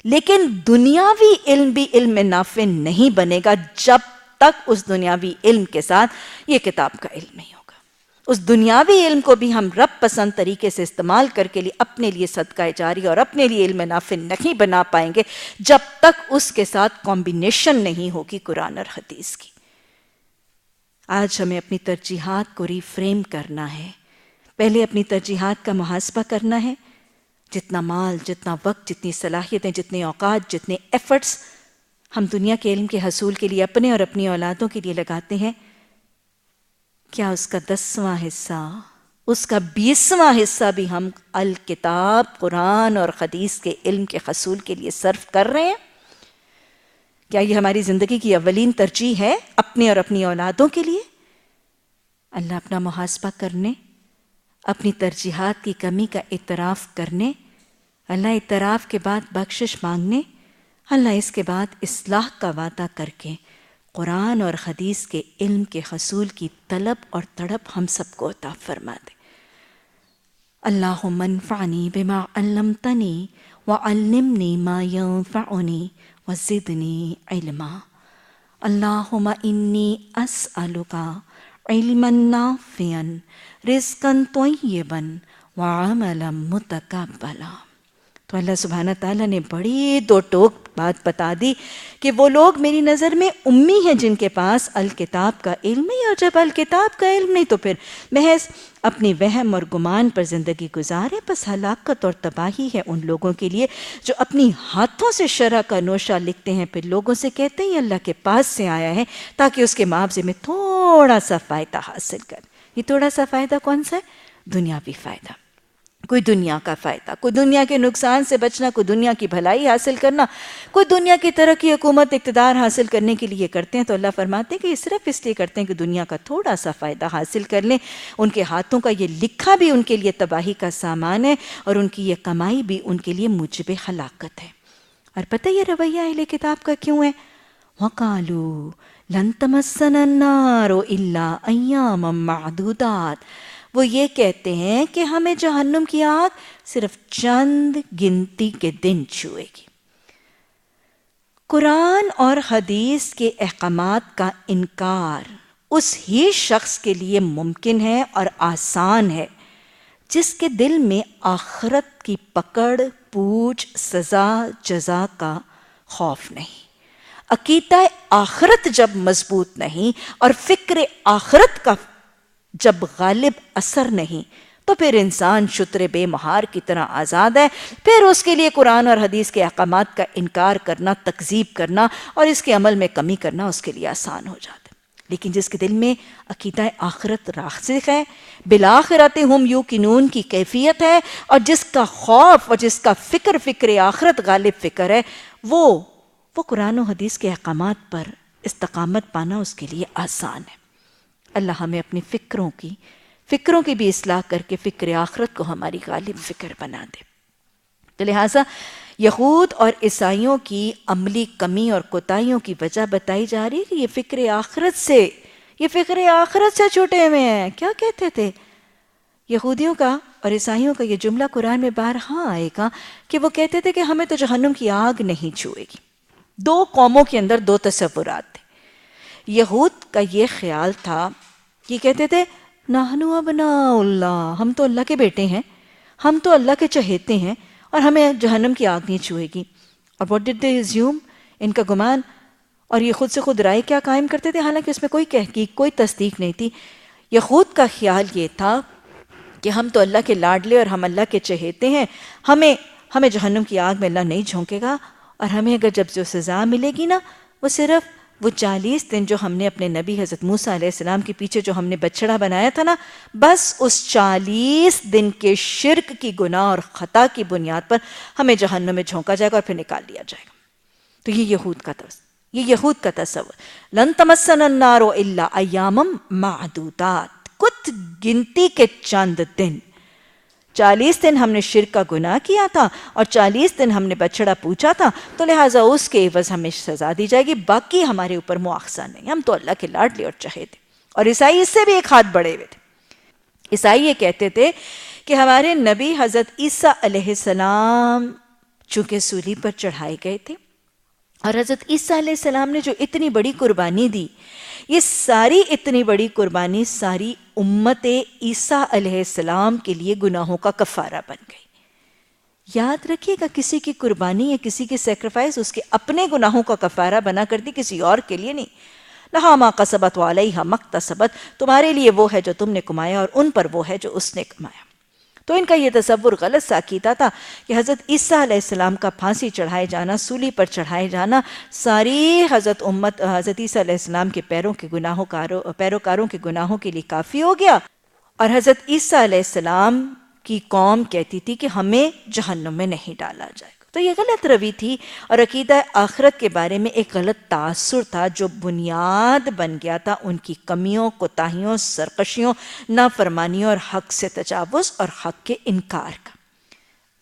لیکن دنیاوی علم بھی علم نافع نہیں بنے گا جب تک اس دنیاوی علم کے ساتھ یہ کتاب کا علم نہیں ہوگا۔ اس دنیاوی علم کو بھی ہم رب پسند طریقے سے استعمال کر کے اپنے لیے صدقہ جاری اور اپنے لیے علم نافع نہیں بنا پائیں گے جب تک اس کے ساتھ کمبینیشن نہیں ہوگی قرآن اور حدیث کی۔ آج ہمیں اپنی ترجیحات کو ری فریم کرنا ہے، پہلے اپنی ترجیحات کا محاسبہ کرنا ہے، جتنا مال، جتنا وقت، جتنی صلاحیتیں، جتنے اوقات، جتنے ایفرٹس ہم دنیا کے علم کے حصول کے لیے اپنے اور اپنی اولادوں کے لیے لگاتے ہیں، کیا اس کا 10واں حصہ، اس کا 20واں حصہ بھی ہم الکتاب، قرآن اور حدیث کے علم کے حصول کے لیے صرف کر رہے ہیں؟ کیا یہ ہماری زندگی کی اولین ترجیح ہے اپنے اور اپنی اولادوں کے لیے؟ اللہ اپنا محاسبہ کرنے، اپنی ترجیحات کی کمی کا اعتراف کرنے، اللہ اعتراف کے بعد بخشش مانگنے، اللہ اس کے بعد اصلاح کا وعدہ کر کے قرآن اور حدیث کے علم کے حصول کی طلب اور تڑپ ہم سب کو عطا فرما دے۔ اللہم انفعنی بما علمتنی وعلمنی ما ینفعنی وزدنی علما۔ اللہم انی اسألک علما نافعا رزقا طیبا وعملا متقبلا۔ تو اللہ سبحانہ تعالیٰ نے بڑی 2 ٹوک بات بتا دی کہ وہ لوگ میری نظر میں امی ہیں جن کے پاس الکتاب کا علم نہیں، اور جب الکتاب کا علم نہیں تو پھر محض اپنی وہم اور گمان پر زندگی گزارے۔ بس ہلاکت اور تباہی ہے ان لوگوں کے لیے جو اپنی ہاتھوں سے شرع کا نوشہ لکھتے ہیں، پھر لوگوں سے کہتے ہیں یہ اللہ کے پاس سے آیا ہے تاکہ اس کے معاوضے میں تھوڑا سا فائدہ حاصل کریں۔ یہ تھوڑا سا فائدہ کون سا ہے؟ دنیاوی فائدہ، کوئی دنیا کا فائدہ، کوئی دنیا کے نقصان سے بچنا، کوئی دنیا کی بھلائی حاصل کرنا، کوئی دنیا کی ترقی، حکومت، اقتدار حاصل کرنے کے لیے کرتے ہیں۔ تو اللہ فرماتے ہیں کہ یہ صرف اس لیے کرتے ہیں کہ دنیا کا تھوڑا سا فائدہ حاصل کر لیں۔ ان کے ہاتھوں کا یہ لکھا بھی ان کے لیے تباہی کا سامان ہے، اور ان کی یہ کمائی بھی ان کے لیے موجب ہلاکت ہے۔ اور پتہ یہ رویہ اہل کتاب کا کیوں ہے؟ وَقَالُوا لَن تَمَسَّنَا النَّارُ إِلَّا أَيَّامًا مَّعْدُودَاتٍ، وہ یہ کہتے ہیں کہ ہمیں جہنم کی آگ صرف چند گنتی کے دن چھوئے گی۔ قرآن اور حدیث کے احکامات کا انکار اس ہی شخص کے لیے ممکن ہے اور آسان ہے جس کے دل میں آخرت کی پکڑ، پوچھ، سزا، جزا کا خوف نہیں۔ عقیدہ آخرت جب مضبوط نہیں اور فکر آخرت کا جب غالب اثر نہیں، تو پھر انسان شتر بے مہار کی طرح آزاد ہے. پھر اس کے لیے قرآن اور حدیث کے احکامات کا انکار کرنا، تکذیب کرنا اور اس کے عمل میں کمی کرنا اس کے لیے آسان ہو جاتا ہے. لیکن جس کے دل میں عقیدہ آخرت راسخ ہے، بالآخرۃ ہم یوقنون کی کیفیت ہے، اور جس کا خوف اور جس کا فکر آخرت غالب فکر ہے، وہ قرآن و حدیث کے احکامات پر استقامت پانا اس کے لیے آسان ہے. اللہ ہمیں اپنی فکروں کی بھی اصلاح کر کے فکر آخرت کو ہماری غالب فکر بنا دے. تو لہٰذا یہود اور عیسائیوں کی عملی کمی اور کوتاہیوں کی وجہ بتائی جا رہی ہے کہ یہ فکر آخرت سے چھوٹے ہوئے ہیں. کیا کہتے تھے یہودیوں کا اور عیسائیوں کا؟ یہ جملہ قرآن میں بارہا آئے گا کہ وہ کہتے تھے کہ ہمیں تو جہنم کی آگ نہیں چھوئے گی. دو قوموں کے اندر دو تصورات تھے. یہود کا یہ خیال تھا، یہ کہتے تھے نحنو ابناء اللہ، ہم تو اللہ کے بیٹے ہیں، ہم تو اللہ کے چہیتے ہیں، اور ہمیں جہنم کی آگ نہیں چھوئے گی. اور what did they assume؟ ان کا گمان اور یہ خود سے خود رائے کیا قائم کرتے تھے، حالانکہ اس میں کوئی تحقیق، کوئی تصدیق نہیں تھی. یہود کا خیال یہ تھا کہ ہم تو اللہ کے لاڈلے اور ہم اللہ کے چہیتے ہیں، ہمیں جہنم کی آگ میں اللہ نہیں جھونکے گا، اور ہمیں اگر جب جو سزا ملے گی نا، وہ صرف وہ 40 دن جو ہم نے اپنے نبی حضرت موسیٰ علیہ السلام کے پیچھے جو ہم نے بچڑا بنایا تھا نا، بس اس 40 دن کے شرک کی گناہ اور خطا کی بنیاد پر ہمیں جہنم میں جھونکا جائے گا اور پھر نکال لیا جائے گا. تو یہ یہود کا تصور. لن تمسنا النار الا ایاما معدودات، کچھ گنتی کے چند دن. 40 دن ہم نے شرک کا گناہ کیا تھا اور 40 دن ہم نے بچڑا پوچھا تھا، تو لہٰذا اس کے عوض ہمیں سزا دی جائے گی، باقی ہمارے اوپر مواخذہ نہیں، ہم تو اللہ کے لاڈلے اور چہیتے. اور عیسائی اس سے بھی ایک ہاتھ بڑھے ہوئے تھے. عیسائی یہ کہتے تھے کہ ہمارے نبی حضرت عیسیٰ علیہ السلام چونکہ سولی پر چڑھائے گئے تھے، اور حضرت عیسیٰ علیہ السلام نے جو اتنی بڑی قربانی دی، یہ ساری اتنی بڑی قربانی ساری امت عیسیٰ علیہ السلام کے لیے گناہوں کا کفارہ بن گئی. یاد رکھیے گا، کسی کی قربانی یا کسی کی سیکریفائس اس کے اپنے گناہوں کا کفارہ بنا کرتی، کسی اور کے لیے نہیں. لہا ما کسبت وعلیہا ما اکتسبت، تمہارے لیے وہ ہے جو تم نے کمایا اور ان پر وہ ہے جو اس نے کمایا. تو ان کا یہ تصور غلط سا عقیدہ تھا کہ حضرت عیسیٰ علیہ السلام کا پھانسی چڑھائے جانا، سولی پر چڑھائے جانا، ساری حضرت عیسیٰ علیہ السلام کے پیروکاروں کے گناہوں کے لیے کافی ہو گیا. اور حضرت عیسیٰ علیہ السلام کی قوم کہتی تھی کہ ہمیں جہنم میں نہیں ڈالا جائے گا. تو یہ غلط روی تھی اور عقیدہ آخرت کے بارے میں ایک غلط تاثر تھا جو بنیاد بن گیا تھا ان کی کمیوں، کوتاہیوں، سرکشیوں، نافرمانیوں اور حق سے تجاوز اور حق کے انکار کا.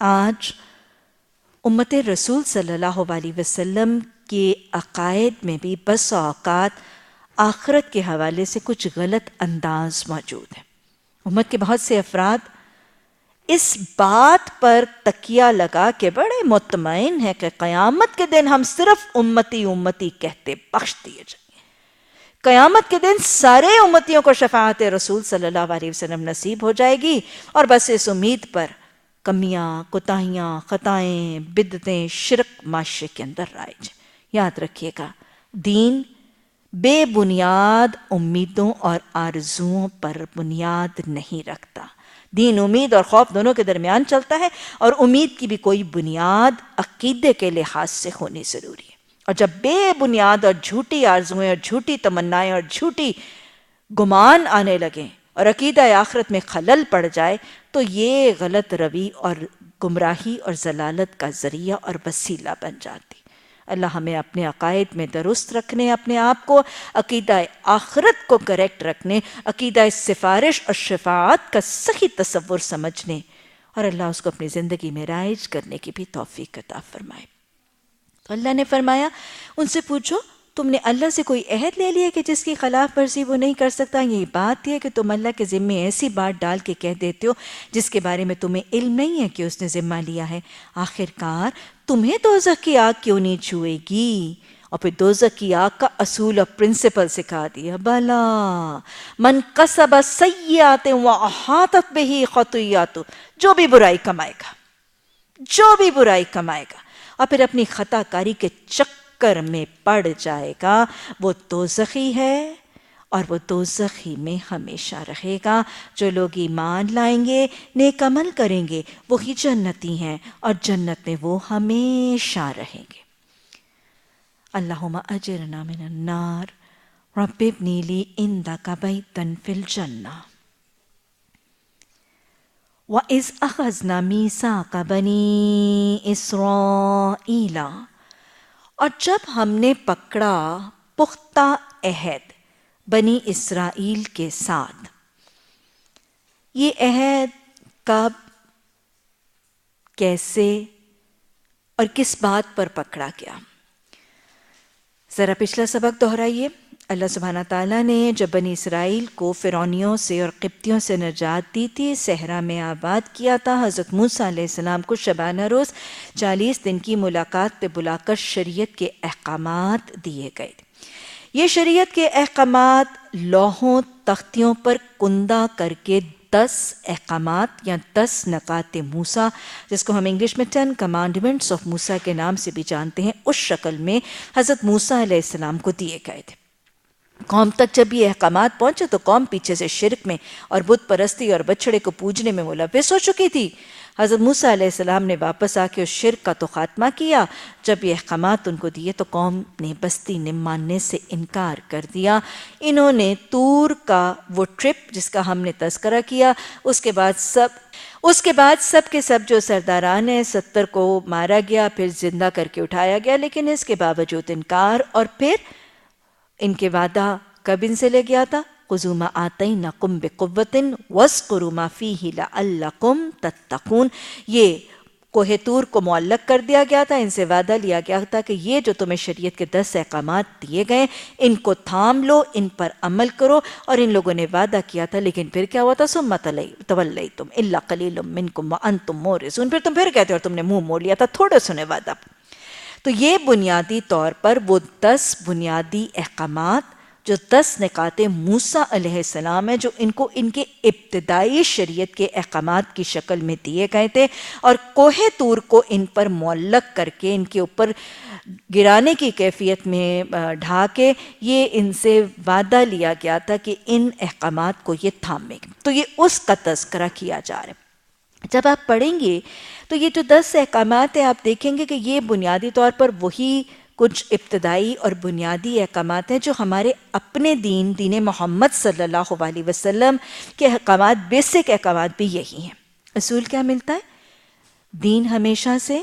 آج امت رسول صلی اللہ علیہ وسلم کے عقائد میں بھی بس اوقات آخرت کے حوالے سے کچھ غلط انداز موجود ہیں. امت کے بہت سے افراد اس بات پر تکیہ لگا کے بڑے مطمئن ہیں کہ قیامت کے دن ہم صرف امتی امتی کہتے بخش دیے جائیں گے. قیامت کے دن سارے امتیوں کو شفاعت رسول صلی اللہ علیہ وسلم نصیب ہو جائے گی، اور بس اس امید پر کمیاں، کوتاہیاں، خطائیں، بدعتیں، شرک معاشرے کے اندر رائج ہیں. یاد رکھیے گا، دین بے بنیاد امیدوں اور آرزوؤں پر بنیاد نہیں رکھتا. دین امید اور خوف دونوں کے درمیان چلتا ہے، اور امید کی بھی کوئی بنیاد عقیدے کے لحاظ سے ہونی ضروری ہے. اور جب بے بنیاد اور جھوٹی آرزویں اور جھوٹی تمنائیں اور جھوٹی گمان آنے لگیں اور عقیدہ آخرت میں خلل پڑ جائے، تو یہ غلط روی اور گمراہی اور ضلالت کا ذریعہ اور وسیلہ بن جاتی. اللہ ہمیں اپنے عقائد میں درست رکھنے، اپنے آپ کو عقیدہ آخرت کو کریکٹ رکھنے، عقیدہ سفارش اور شفاعت کا صحیح تصور سمجھنے، اور اللہ اس کو اپنی زندگی میں رائج کرنے کی بھی توفیق عطا فرمائے. تو اللہ نے فرمایا ان سے پوچھو تم نے اللہ سے کوئی عہد لے لیا کہ جس کی خلاف ورزی وہ نہیں کر سکتا؟ یہی بات ہے کہ تم اللہ کے ذمے ایسی بات ڈال کے کہہ دیتے ہو جس کے بارے میں تمہیں علم نہیں ہے کہ اس نے ذمہ لیا ہے. آخرکار تمہیں دوزخ کی آگ کیوں نہیں چھوئے گی؟ اور پھر دوزخ کی آگ کا اصول اور پرنسپل سکھا دیا. بلا من کسب سیئات واحاطت بہ خطیئات، جو بھی برائی کمائے گا اور پھر اپنی خطا کاری کے چکر میں پڑ جائے گا، وہ دوزخی ہے اور وہ دوزخ ہی میں ہمیشہ رہے گا۔ جو لوگ ایمان لائیں گے، نیک عمل کریں گے، وہی جنتی ہیں اور جنت میں وہ ہمیشہ رہیں گے۔ اللہم اجرنا من النار رب ابنی لی عندک بیتا فی الجنہ وَإِذْ أَخَذْنَا مِيثَاقَ بَنِي إِسْرَائِيلَ، اور جب ہم نے پکڑا پختہ عہد بنی اسرائیل کے ساتھ۔ یہ عہد کب، کیسے اور کس بات پر پکڑا گیا؟ ذرا پچھلا سبق دہرائیے۔ اللہ سبحانہ تعالیٰ نے جب بنی اسرائیل کو فرعونیوں سے اور قبطیوں سے نجات دی تھی، صحرا میں آباد کیا تھا، حضرت موسیٰ علیہ السلام کو شبانہ روز 40 دن کی ملاقات پہ بلا کر شریعت کے احکامات دیے گئے تھے۔ یہ شریعت کے احکامات لوحوں تختیوں پر کندہ کر کے 10 احکامات یا 10 نکات موسیٰ، جس کو ہم انگلش میں 10 کمانڈمنٹس آف موسیٰ کے نام سے بھی جانتے ہیں، اس شکل میں حضرت موسیٰ علیہ السلام کو دیے گئے تھے۔ قوم تک جب یہ احکامات پہنچے تو قوم پیچھے سے شرک میں اور بت پرستی اور بچڑے کو پوجنے میں ملوث ہو چکی تھی۔ حضرت موسیٰ علیہ السلام نے واپس آ کے اس شرک کا تو خاتمہ کیا۔ جب یہ احکامات ان کو دیے تو قوم نے بستی نے ماننے سے انکار کر دیا۔ انہوں نے طور کا وہ ٹرپ جس کا ہم نے تذکرہ کیا، اس کے بعد سب کے سب جو سرداران ہیں 70 کو مارا گیا، پھر زندہ کر کے اٹھایا گیا، لیکن اس کے باوجود انکار، اور پھر ان کے وعدہ کب ان سے لے گیا تھا؟ خُذُوا مَا آتَيْنَاكُمْ بِقُوَّةٍ وَاذْكُرُوا مَا فِيهِ لَعَلَّكُمْ تَتَّقُونَ۔ یہ کوہ طور کو معلق کر دیا گیا تھا، ان سے وعدہ لیا گیا تھا کہ یہ جو تمہیں شریعت کے 10 احکامات دیے گئے ان کو تھام لو، ان پر عمل کرو، اور ان لوگوں نے وعدہ کیا تھا، لیکن پھر کیا ہوا تھا؟ ثُمَّ تَوَلَّيْتُمْ إِلَّا قَلِيلٌ مِّنكُمْ وَأَنتُم مُعْرِضُونَ۔ پھر تم پھر کہتے ہو اور تم نے منہ موڑ لیا تھا، تھوڑے سنے وعدہ۔ تو یہ بنیادی طور پر وہ 10 بنیادی احکامات جو 10 نکات موسیٰ علیہ السلام ہیں، جو ان کو ان کے ابتدائی شریعت کے احکامات کی شکل میں دیے گئے تھے، اور کوہ طور کو ان پر معلق کر کے ان کے اوپر گرانے کی کیفیت میں ڈھا کے یہ ان سے وعدہ لیا گیا تھا کہ ان احکامات کو یہ تھامے گا۔ تو یہ اس کا تذکرہ کیا جا رہا ہے۔ جب آپ پڑھیں گے تو یہ جو 10 احکامات ہیں، آپ دیکھیں گے کہ یہ بنیادی طور پر وہی کچھ ابتدائی اور بنیادی احکامات ہیں جو ہمارے اپنے دین محمد صلی اللہ علیہ وسلم کے احکامات، بیسک احکامات بھی یہی ہیں۔ اصول کیا ملتا ہے؟ دین ہمیشہ سے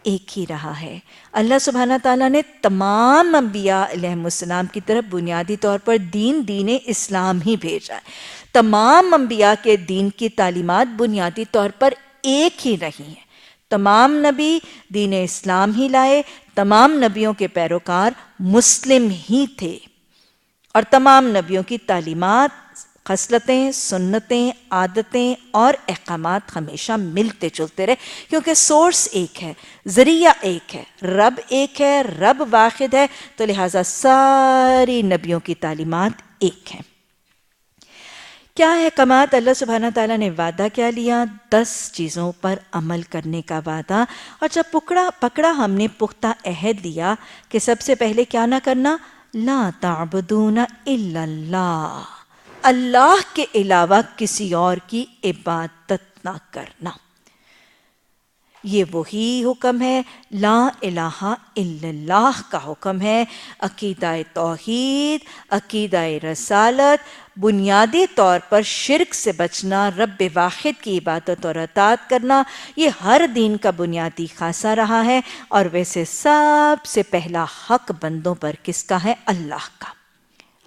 ایک ہی رہا ہے۔ اللہ سبحانہ تعالیٰ نے تمام انبیاء علیہ السلام کی طرف بنیادی طور پر دین اسلام ہی بھیجا ہے۔ تمام انبیاء کے دین کی تعلیمات بنیادی طور پر ایک ہی رہی ہیں۔ تمام نبی دین اسلام ہی لائے، تمام نبیوں کے پیروکار مسلم ہی تھے، اور تمام نبیوں کی تعلیمات، خصلتیں، سنتیں، عادتیں اور احکامات ہمیشہ ملتے جلتے رہے، کیونکہ سورس ایک ہے، ذریعہ ایک ہے، رب ایک ہے، رب واحد ہے، تو لہٰذا ساری نبیوں کی تعلیمات ایک ہیں۔ کیا احکامات اللہ سبحانہ تعالیٰ نے وعدہ کیا لیا؟ 10 چیزوں پر عمل کرنے کا وعدہ۔ اور جب پکڑا ہم نے پختہ عہد لیا کہ سب سے پہلے کیا نہ کرنا؟ لا تعبدون الا اللہ، اللہ کے علاوہ کسی اور کی عبادت نہ کرنا۔ یہ وہی حکم ہے، لا الہ الا اللہ کا حکم ہے۔ عقیدہ توحید، عقیدہ رسالت، بنیادی طور پر شرک سے بچنا، رب واحد کی عبادت اور اطاعت کرنا، یہ ہر دین کا بنیادی خاصہ رہا ہے۔ اور ویسے سب سے پہلا حق بندوں پر کس کا ہے؟ اللہ کا۔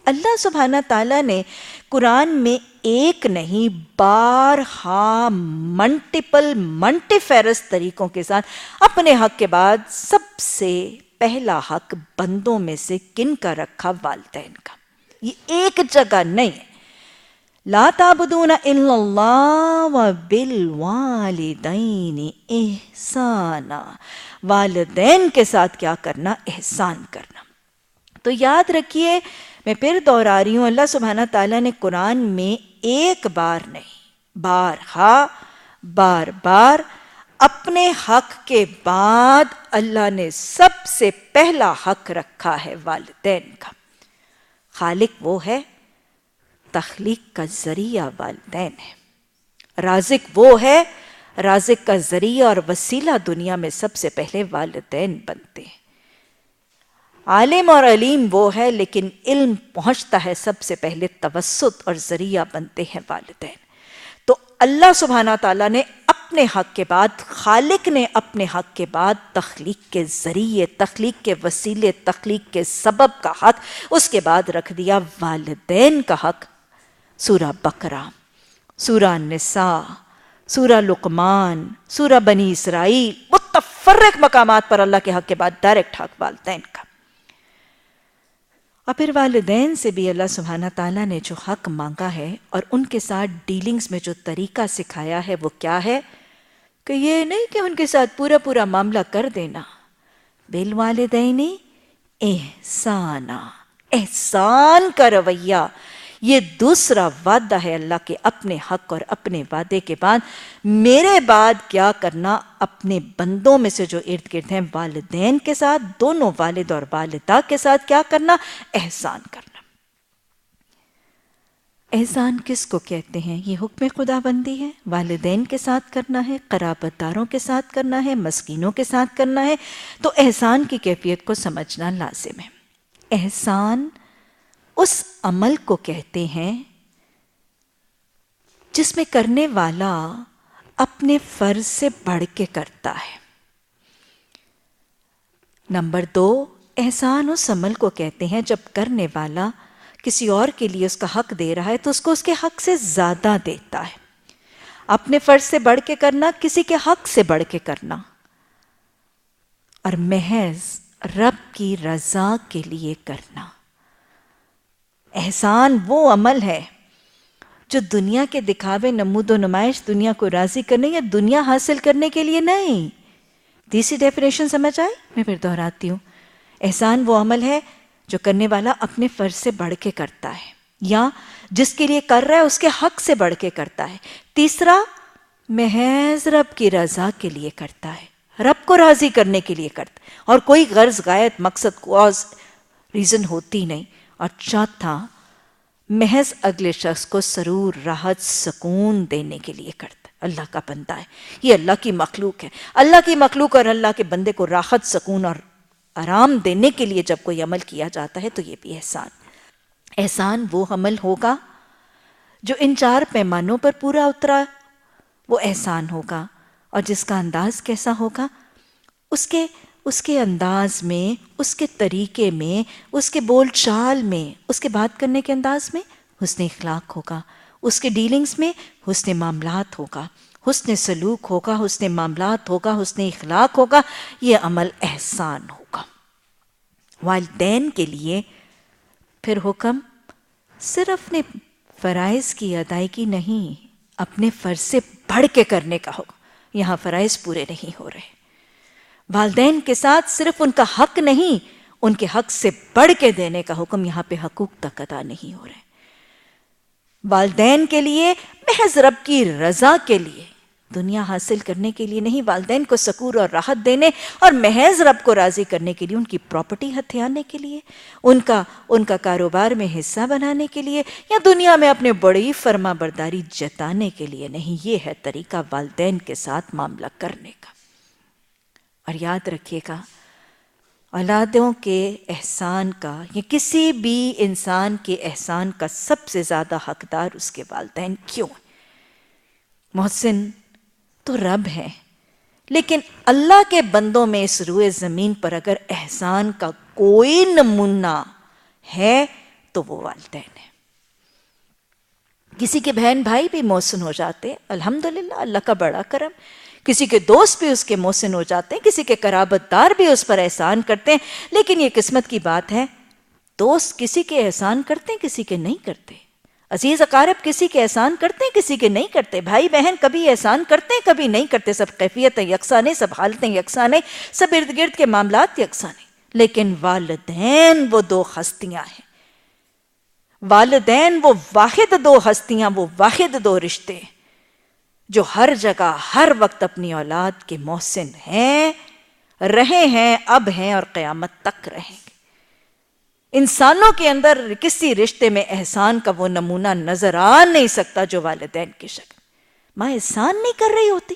اللہ سبحانہ تعالیٰ نے قرآن میں ایک نہیں بارہا منٹیفیرس طریقوں کے ساتھ اپنے حق کے بعد سب سے پہلا حق بندوں میں سے کن کا رکھا؟ والدین کا۔ یہ ایک جگہ نہیں ہے۔ لا تعبدون الا اللہ وبالوالدین احسانا، والدین کے ساتھ کیا کرنا؟ احسان کرنا۔ تو یاد رکھیے، میں پھر دوہرا رہی ہوں، اللہ سبحانہ تعالیٰ نے قرآن میں ایک بار نہیں، بار بار اپنے حق کے بعد اللہ نے سب سے پہلا حق رکھا ہے والدین کا۔ خالق وہ ہے تخلیق کا ذریعہ والدین ہے۔ رازق وہ ہے، رازق کا ذریعہ اور وسیلہ دنیا میں سب سے پہلے والدین بنتے ہیں۔ عالم اور علیم وہ ہے، لیکن علم پہنچتا ہے سب سے پہلے توسط اور ذریعہ بنتے ہیں والدین۔ تو اللہ سبحانہ تعالیٰ نے اپنے حق کے بعد، خالق نے اپنے حق کے بعد تخلیق کے ذریعے، تخلیق کے وسیلے، تخلیق کے سبب کا حق اس کے بعد رکھ دیا والدین کا حق۔ سورہ بقرہ، سورہ نساء، سورہ لقمان، سورہ بنی اسرائیل، متفرق مقامات پر اللہ کے حق کے بعد ڈائریکٹ حق والدین کا۔ اور پھر والدین سے بھی اللہ سبحانہ تعالیٰ نے جو حق مانگا ہے اور ان کے ساتھ ڈیلنگز میں جو طریقہ سکھایا ہے وہ کیا ہے کہ یہ نہیں کہ ان کے ساتھ پورا معاملہ کر دینا، بالوالدین احسانا، احسان کا رویہ، یہ دوسرا وعدہ ہے اللہ کے اپنے حق اور اپنے وعدے کے بعد۔ میرے بعد کیا کرنا؟ اپنے بندوں میں سے جو ارد گرد ہیں والدین کے ساتھ، دونوں والد اور والدہ کے ساتھ کیا کرنا؟ احسان کرنا۔ احسان کس کو کہتے ہیں؟ یہ حکم خدا بندی ہے، والدین کے ساتھ کرنا ہے، قرابت داروں کے ساتھ کرنا ہے، مسکینوں کے ساتھ کرنا ہے۔ تو احسان کی کیفیت کو سمجھنا لازم ہے۔ احسان اس عمل کو کہتے ہیں جس میں کرنے والا اپنے فرض سے بڑھ کے کرتا ہے۔ نمبر 2، احسان اس عمل کو کہتے ہیں جب کرنے والا کسی اور کے لیے اس کا حق دے رہا ہے تو اس کو اس کے حق سے زیادہ دیتا ہے۔ اپنے فرض سے بڑھ کے کرنا، کسی کے حق سے بڑھ کے کرنا، اور محض رب کی رضا کے لیے کرنا۔ احسان وہ عمل ہے جو دنیا کے دکھاوے، نمود و نمائش، دنیا کو راضی کرنے یا دنیا حاصل کرنے کے لیے نہیں۔ تیسری ڈیفینیشن سمجھ آئی؟ میں پھر دہراتی ہوں۔ احسان وہ عمل ہے جو کرنے والا اپنے فرض سے بڑھ کے کرتا ہے، یا جس کے لیے کر رہا ہے اس کے حق سے بڑھ کے کرتا ہے۔ تیسرا، محض رب کی رضا کے لیے کرتا ہے، رب کو راضی کرنے کے لیے کرتا ہے، اور کوئی غرض، غایت، مقصد، کاز، ریزن ہوتی نہیں۔ اور چوتھا، محض اگلے شخص کو سرور، راحت، سکون دینے کے لیے کرتا ہے۔ اللہ کا بندہ ہے، یہ اللہ کی مخلوق ہے۔ اللہ کی مخلوق اور اللہ کے بندے کو راحت، سکون اور آرام دینے کے لیے جب کوئی عمل کیا جاتا ہے تو یہ بھی احسان۔ احسان وہ عمل ہوگا جو ان 4 پیمانوں پر پورا اترا، وہ احسان ہوگا۔ اور جس کا انداز کیسا ہوگا؟ اس کے انداز میں، اس کے طریقے میں، اس کے بول چال میں، اس کے بات کرنے کے انداز میں حسن اخلاق ہوگا، اس کے ڈیلنگز میں حسن معاملات ہوگا، حسن سلوک ہوگا، حسن معاملات ہوگا، حسن اخلاق ہوگا۔ یہ عمل احسان ہوگا۔ والدین کے لیے پھر حکم صرف اپنے فرائض کی ادائیگی نہیں، اپنے فرض سے بڑھ کے کرنے کا حکم۔ یہاں فرائض پورے نہیں ہو رہے۔ والدین کے ساتھ صرف ان کا حق نہیں، ان کے حق سے بڑھ کے دینے کا حکم۔ یہاں پہ حقوق تک ادا نہیں ہو رہے۔ والدین کے لیے محض رب کی رضا کے لیے، دنیا حاصل کرنے کے لیے نہیں، والدین کو سکون اور راحت دینے اور محض رب کو راضی کرنے کے لیے، ان کی پراپرٹی ہتھیانے کے لیے، ان کا کاروبار میں حصہ بنانے کے لیے، یا دنیا میں اپنے بڑی فرما برداری جتانے کے لیے نہیں۔ یہ ہے طریقہ والدین کے ساتھ معاملہ کرنے کا۔ اور یاد رکھیے گا، اولادوں کے احسان کا یا کسی بھی انسان کے احسان کا سب سے زیادہ حقدار اس کے والدین کیوں ہیں؟ محسن تو رب ہے، لیکن اللہ کے بندوں میں اس روئے زمین پر اگر احسان کا کوئی نمونہ ہے تو وہ والدین ہے۔ کسی کے بہن بھائی بھی محسن ہو جاتے، الحمدللہ، اللہ کا بڑا کرم۔ کسی کے دوست بھی اس کے محسن ہو جاتے ہیں، کسی کے قرابت دار بھی اس پر احسان کرتے ہیں، لیکن یہ قسمت کی بات ہے، دوست کسی کے احسان کرتے ہیں، کسی کے نہیں کرتے۔ عزیز اقارب کسی کے احسان کرتے ہیں، کسی کے نہیں کرتے۔ بھائی بہن کبھی احسان کرتے ہیں، کبھی نہیں کرتے۔ سب کیفیتیں یکساں نہیں، سب حالتیں یکساں نہیں، سب ارد گرد کے معاملات یکساں نہیں۔ لیکن والدین وہ 2 ہستیاں ہیں، والدین وہ واحد 2 ہستیاں، وہ واحد 2 رشتے جو ہر جگہ ہر وقت اپنی اولاد کے محسن ہیں، رہے ہیں، اب ہیں اور قیامت تک رہیں گے۔ انسانوں کے اندر کسی رشتے میں احسان کا وہ نمونہ نظر آ نہیں سکتا جو والدین کی شکل. ماں احسان نہیں کر رہی ہوتی.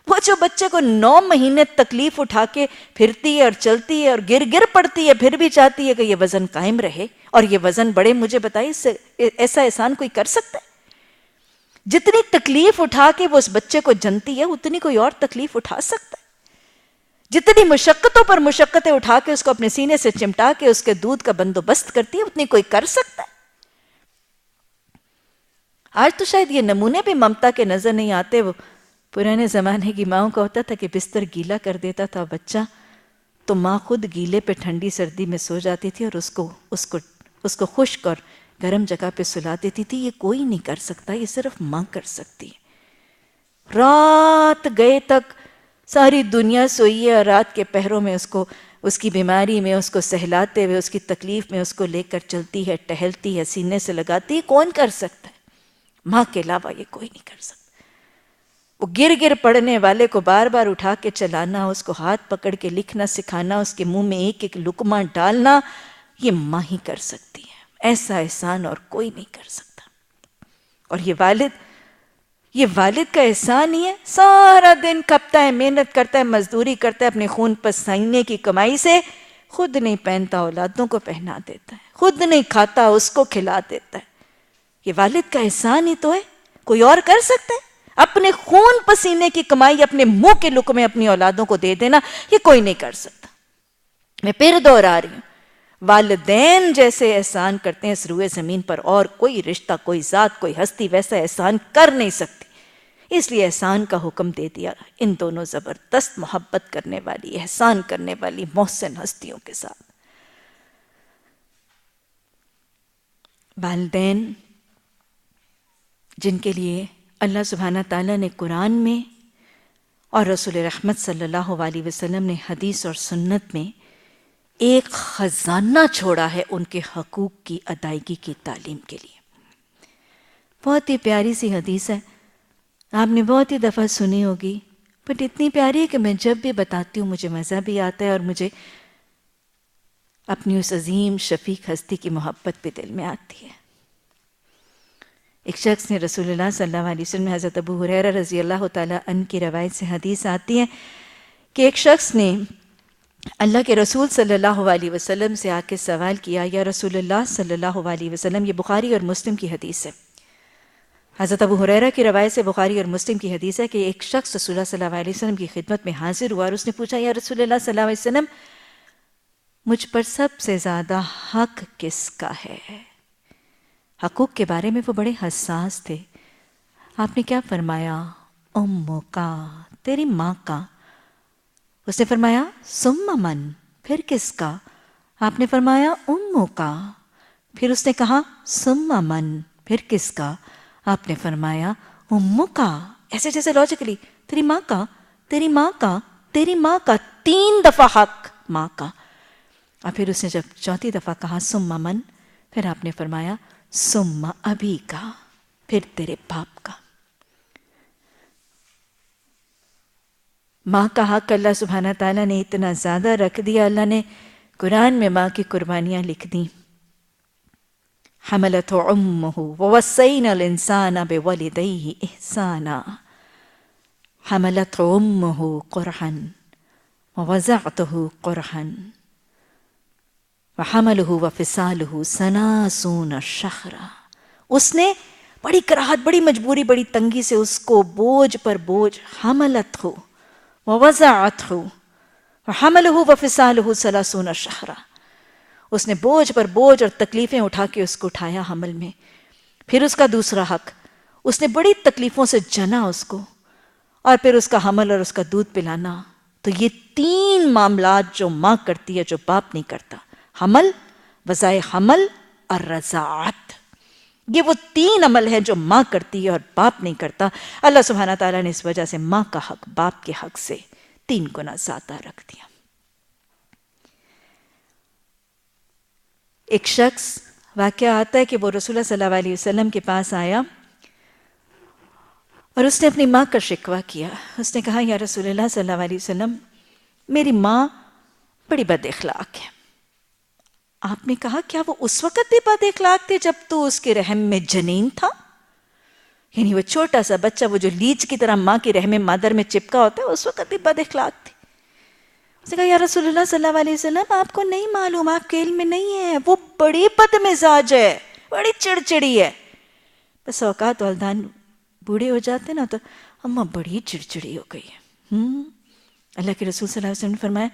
وہ جو بچے کو 9 مہینے تکلیف اٹھا کے پھرتی ہے اور چلتی ہے اور گر گر پڑتی ہے، پھر بھی چاہتی ہے کہ یہ وزن قائم رہے اور یہ وزن بڑھے. مجھے بتائیے اس سے ایسا احسان کوئی کر سکتا ہے؟ جتنی تکلیف اٹھا کے وہ اس بچے کو جنتی ہے اتنی کوئی اور تکلیف اٹھا سکتا ہے؟ جتنی مشقتوں پر مشقتیں اٹھا کے اس کو اپنے سینے سے چمٹا کے اس کے دودھ کا بندوبست کرتی ہے اتنی کوئی کر سکتا ہے؟ آج تو شاید یہ نمونے بھی ممتا کے نظر نہیں آتے. وہ پرانے زمانے کی ماؤں کا ہوتا تھا کہ بستر گیلا کر دیتا تھا بچہ تو ماں خود گیلے پہ ٹھنڈی سردی میں سو جاتی تھی اور اس کو خشک اور گرم جگہ پہ سلا دیتی تھی. یہ کوئی نہیں کر سکتا، یہ صرف ماں کر سکتی ہے. رات گئے تک ساری دنیا سوئی ہے اور رات کے پہروں میں اس کی بیماری میں اس کو سہلاتے ہوئے اس کی تکلیف میں اس کو لے کر چلتی ہے، ٹہلتی ہے، سینے سے لگاتی ہے. کون کر سکتا ہے؟ ماں کے علاوہ یہ کوئی نہیں کر سکتا. وہ گر گر پڑنے والے کو بار بار اٹھا کے چلانا، اس کو ہاتھ پکڑ کے لکھنا سکھانا، اس کے منہ میں ایک ایک لقمہ ڈالنا، یہ ماں ہی کر سکتی ہے. ایسا احسان اور کوئی نہیں کر سکتا. اور یہ والد کا احسان ہی ہے. سارا دن کھپتا ہے، محنت کرتا ہے، مزدوری کرتا ہے اپنے خون پسینے کی کمائی سے، خود نہیں پہنتا اولادوں کو پہنا دیتا ہے، خود نہیں کھاتا اس کو کھلا دیتا ہے. یہ والد کا احسان ہی تو ہے. کوئی اور کر سکتا ہے؟ اپنے خون پسینے کی کمائی اپنے منہ کے لقمے اپنی اولادوں کو دے دینا، یہ کوئی نہیں کر سکتا. میں پھر دوہرا رہی ہوں، والدین جیسے احسان کرتے ہیں اس روئے زمین پر اور کوئی رشتہ، کوئی ذات، کوئی ہستی ویسا احسان کر نہیں سکتی. اس لیے احسان کا حکم دے دیا ان دونوں زبردست محبت کرنے والی، احسان کرنے والی محسن ہستیوں کے ساتھ. والدین جن کے لیے اللہ سبحانہ تعالیٰ نے قرآن میں اور رسول رحمت صلی اللہ علیہ وسلم نے حدیث اور سنت میں ایک خزانہ چھوڑا ہے ان کے حقوق کی ادائیگی کی تعلیم کے لیے. بہت ہی پیاری سی حدیث ہے، آپ نے بہت ہی دفعہ سنی ہوگی، بٹ اتنی پیاری ہے کہ میں جب بھی بتاتی ہوں مجھے مزہ بھی آتا ہے اور مجھے اپنی اس عظیم شفیق ہستی کی محبت بھی دل میں آتی ہے. ایک شخص نے رسول اللہ صلی اللہ علیہ وسلم، حضرت ابو ہریرہ رضی اللہ تعالیٰ عنہ کی روایت سے حدیث آتی ہے کہ ایک شخص نے اللہ کے رسول صلی اللہ علیہ وسلم سے آ کے سوال کیا، یا رسول اللہ صلی اللہ علیہ وسلم، یہ بخاری اور مسلم کی حدیث ہے. حضرت ابو ہریرہ کی روایت سے بخاری اور مسلم کی حدیث ہے کہ ایک شخص رسول اللہ صلی اللہ علیہ وسلم کی خدمت میں حاضر ہوا اور اس نے پوچھا، یا رسول اللہ صلی اللہ علیہ وسلم، مجھ پر سب سے زیادہ حق کس کا ہے؟ حقوق کے بارے میں وہ بڑے حساس تھے. آپ نے کیا فرمایا؟ امو کا، تیری ماں کا. اس نے فرمایا ثم من، پھر کس کا؟ آپ نے فرمایا امو کا. پھر اس نے کہا ثم من، پھر کس کا؟ آپ نے فرمایا امو کا. ایسے جیسے لاجیکلی، تیری ماں کا، تیری ماں کا، تیری ماں کا، 3 دفعہ حق ماں کا. اور پھر اس نے جب 4تھی دفعہ کہا ثم من، پھر آپ نے فرمایا ثم ابی کا، پھر تیرے باپ کا. ماں کا حق اللہ سبحانہ تعالیٰ نے اتنا زیادہ رکھ دیا، اللہ نے قرآن میں ماں کی قربانیاں لکھ دیں. حملته امه ووصينا الانسان بوالديه احسانا حملته امه قرحا ووضعته قرحا وحمله وفصاله 30 شهرا. اس نے بڑی کراہت، بڑی مجبوری، بڑی تنگی سے اس کو بوجھ پر بوجھ، حملته ووضعته وحمله وفصاله 30 شهرا، اس نے بوجھ پر بوجھ اور تکلیفیں اٹھا کے اس کو اٹھایا حمل میں. پھر اس کا دوسرا حق، اس نے بڑی تکلیفوں سے جنا اس کو، اور پھر اس کا حمل اور اس کا دودھ پلانا. تو یہ 3 معاملات جو ماں کرتی ہے جو باپ نہیں کرتا، حمل، وضع حمل اور رضاعت، یہ وہ 3 عمل ہیں جو ماں کرتی ہے اور باپ نہیں کرتا. اللہ سبحانہ تعالیٰ نے اس وجہ سے ماں کا حق باپ کے حق سے 3 گنا زیادہ رکھ دیا. ایک شخص، واقعہ آتا ہے کہ وہ رسول اللہ صلی اللہ علیہ وسلم کے پاس آیا اور اس نے اپنی ماں کا شکوہ کیا. اس نے کہا، یا رسول اللہ صلی اللہ علیہ وسلم، میری ماں بڑی بد اخلاق ہے، آپ نے کہا کیا وہ اس وقت بھی بد اخلاق تھے جب تو اس کے رحم میں جنین تھا؟ یعنی وہ چھوٹا سا بچہ، وہ جو لیچ کی طرح ماں کے رحم مادر میں چپکا ہوتا ہے، اس وقت بھی بد اخلاق تھی؟ اس نے کہا یا رسول اللہ صلی اللہ علیہ وسلم آپ کو نہیں معلوم، آپ کے علم میں نہیں ہے، وہ بڑی بد مزاج ہے، بڑی چڑچڑی ہے۔ بس اوقات والدان بوڑھے ہو جاتے نا تو اماں بڑی چڑچڑی ہو گئی ہے۔ اللہ کے رسول صلی اللہ علیہ وسلم نے فرمایا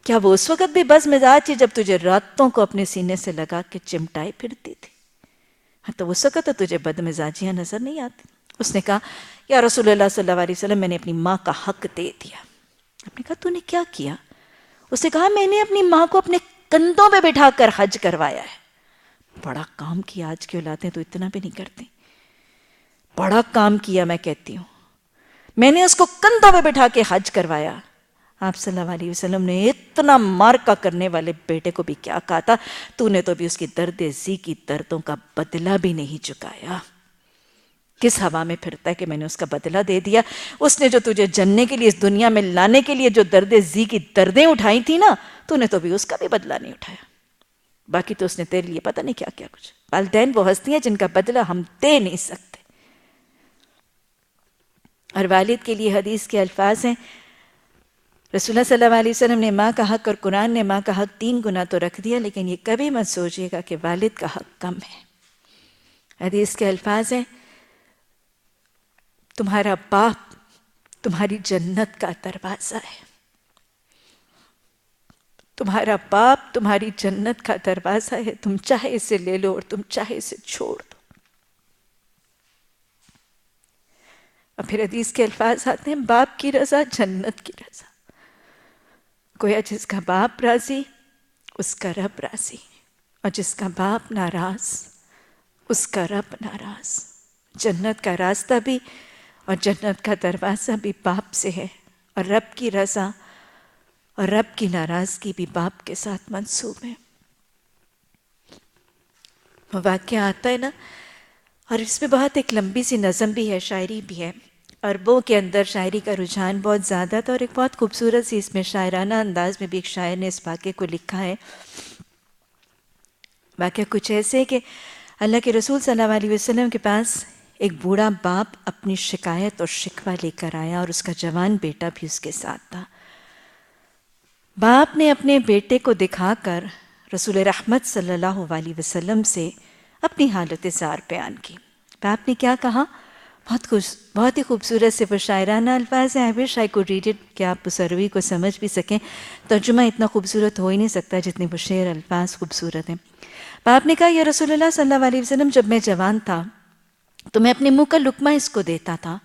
کیا وہ اس وقت بھی بد مزاج تھی جب تجھے راتوں کو اپنے سینے سے لگا کے چمٹائے پھرتی تھی؟ تو اس وقت تو تجھے بد مزاجیاں نظر نہیں آتی۔ اس نے کہا یا رسول اللہ صلی اللہ علیہ وسلم میں نے اپنی ماں کا حق دے دیا۔ آپ نے کہا تو نے کیا کیا؟ اس نے کہا میں نے اپنی ماں کو اپنے کندھوں پہ بٹھا کر حج کروایا ہے۔ بڑا کام کیا، آج کی اولادیں تو اتنا بھی نہیں کرتی۔ بڑا کام کیا میں کہتی ہوں، میں نے اس کو کندھوں پہ بٹھا کے حج کروایا۔ آپ صلی اللہ علیہ وسلم نے اتنا مارکا کرنے والے بیٹے کو بھی کیا کہا تھا، تو نے تو بھی اس کی درد زی کی دردوں کا بدلہ بھی نہیں چکایا۔ کس ہوا میں پھرتا ہے کہ میں نے اس کا بدلہ دے دیا؟ اس نے جو تجھے جننے کے لیے، اس دنیا میں لانے کے لیے جو درد زی کی دردیں اٹھائی تھی نا، تو نے تو بھی اس کا بھی بدلہ نہیں اٹھایا۔ باقی تو اس نے تیرے لیے پتہ نہیں کیا کیا کچھ۔ والدین وہ ہستیاں جن کا بدلہ ہم دے نہیں سکتے۔ اور والد کے لیے حدیث کے الفاظ ہیں، رسول اللہ صلی اللہ علیہ وسلم نے ماں کا حق اور قرآن نے ماں کا حق 3 گنا تو رکھ دیا، لیکن یہ کبھی مت سوچیے گا کہ والد کا حق کم ہے۔ حدیث کے الفاظ ہیں، تمہارا باپ تمہاری جنت کا دروازہ ہے، تمہارا باپ تمہاری جنت کا دروازہ ہے، تم چاہے اسے لے لو اور تم چاہے اسے چھوڑ دو۔ اور پھر حدیث کے الفاظ آتے ہیں، باپ کی رضا جنت کی رضا۔ گویا جس کا باپ راضی اس کا رب راضی، اور جس کا باپ ناراض اس کا رب ناراض۔ جنت کا راستہ بھی اور جنت کا دروازہ بھی باپ سے ہے، اور رب کی رضا اور رب کی ناراضگی بھی باپ کے ساتھ منسوب ہے۔ وہ واقعہ آتا ہے نا، اور اس میں بہت ایک لمبی سی نظم بھی ہے، شاعری بھی ہے۔ عربوں کے اندر شاعری کا رجحان بہت زیادہ تھا، اور ایک بہت خوبصورت سی اس میں شاعرانہ انداز میں بھی ایک شاعر نے اس واقعے کو لکھا ہے۔ واقعہ کچھ ایسے ہے کہ اللہ کے رسول صلی اللہ علیہ وسلم کے پاس ایک بوڑھا باپ اپنی شکایت اور شکوہ لے کر آیا، اور اس کا جوان بیٹا بھی اس کے ساتھ تھا۔ باپ نے اپنے بیٹے کو دکھا کر رسول رحمت صلی اللہ علیہ وسلم سے اپنی حالت زار بیان کی۔ باپ نے کیا کہا؟ بہت ہی خوبصورت سے وہ شاعرانہ الفاظ ہیں۔ I wish I could read it کہ آپ اس عربی کو سمجھ بھی سکیں۔ ترجمہ اتنا خوبصورت ہو ہی نہیں سکتا جتنے وہ شعر الفاظ خوبصورت ہیں۔ باپ نے کہا یا رسول اللہ صلی اللہ علیہ وسلم، جب میں جوان تھا تو میں اپنے منہ کا لقمہ اس کو دیتا تھا،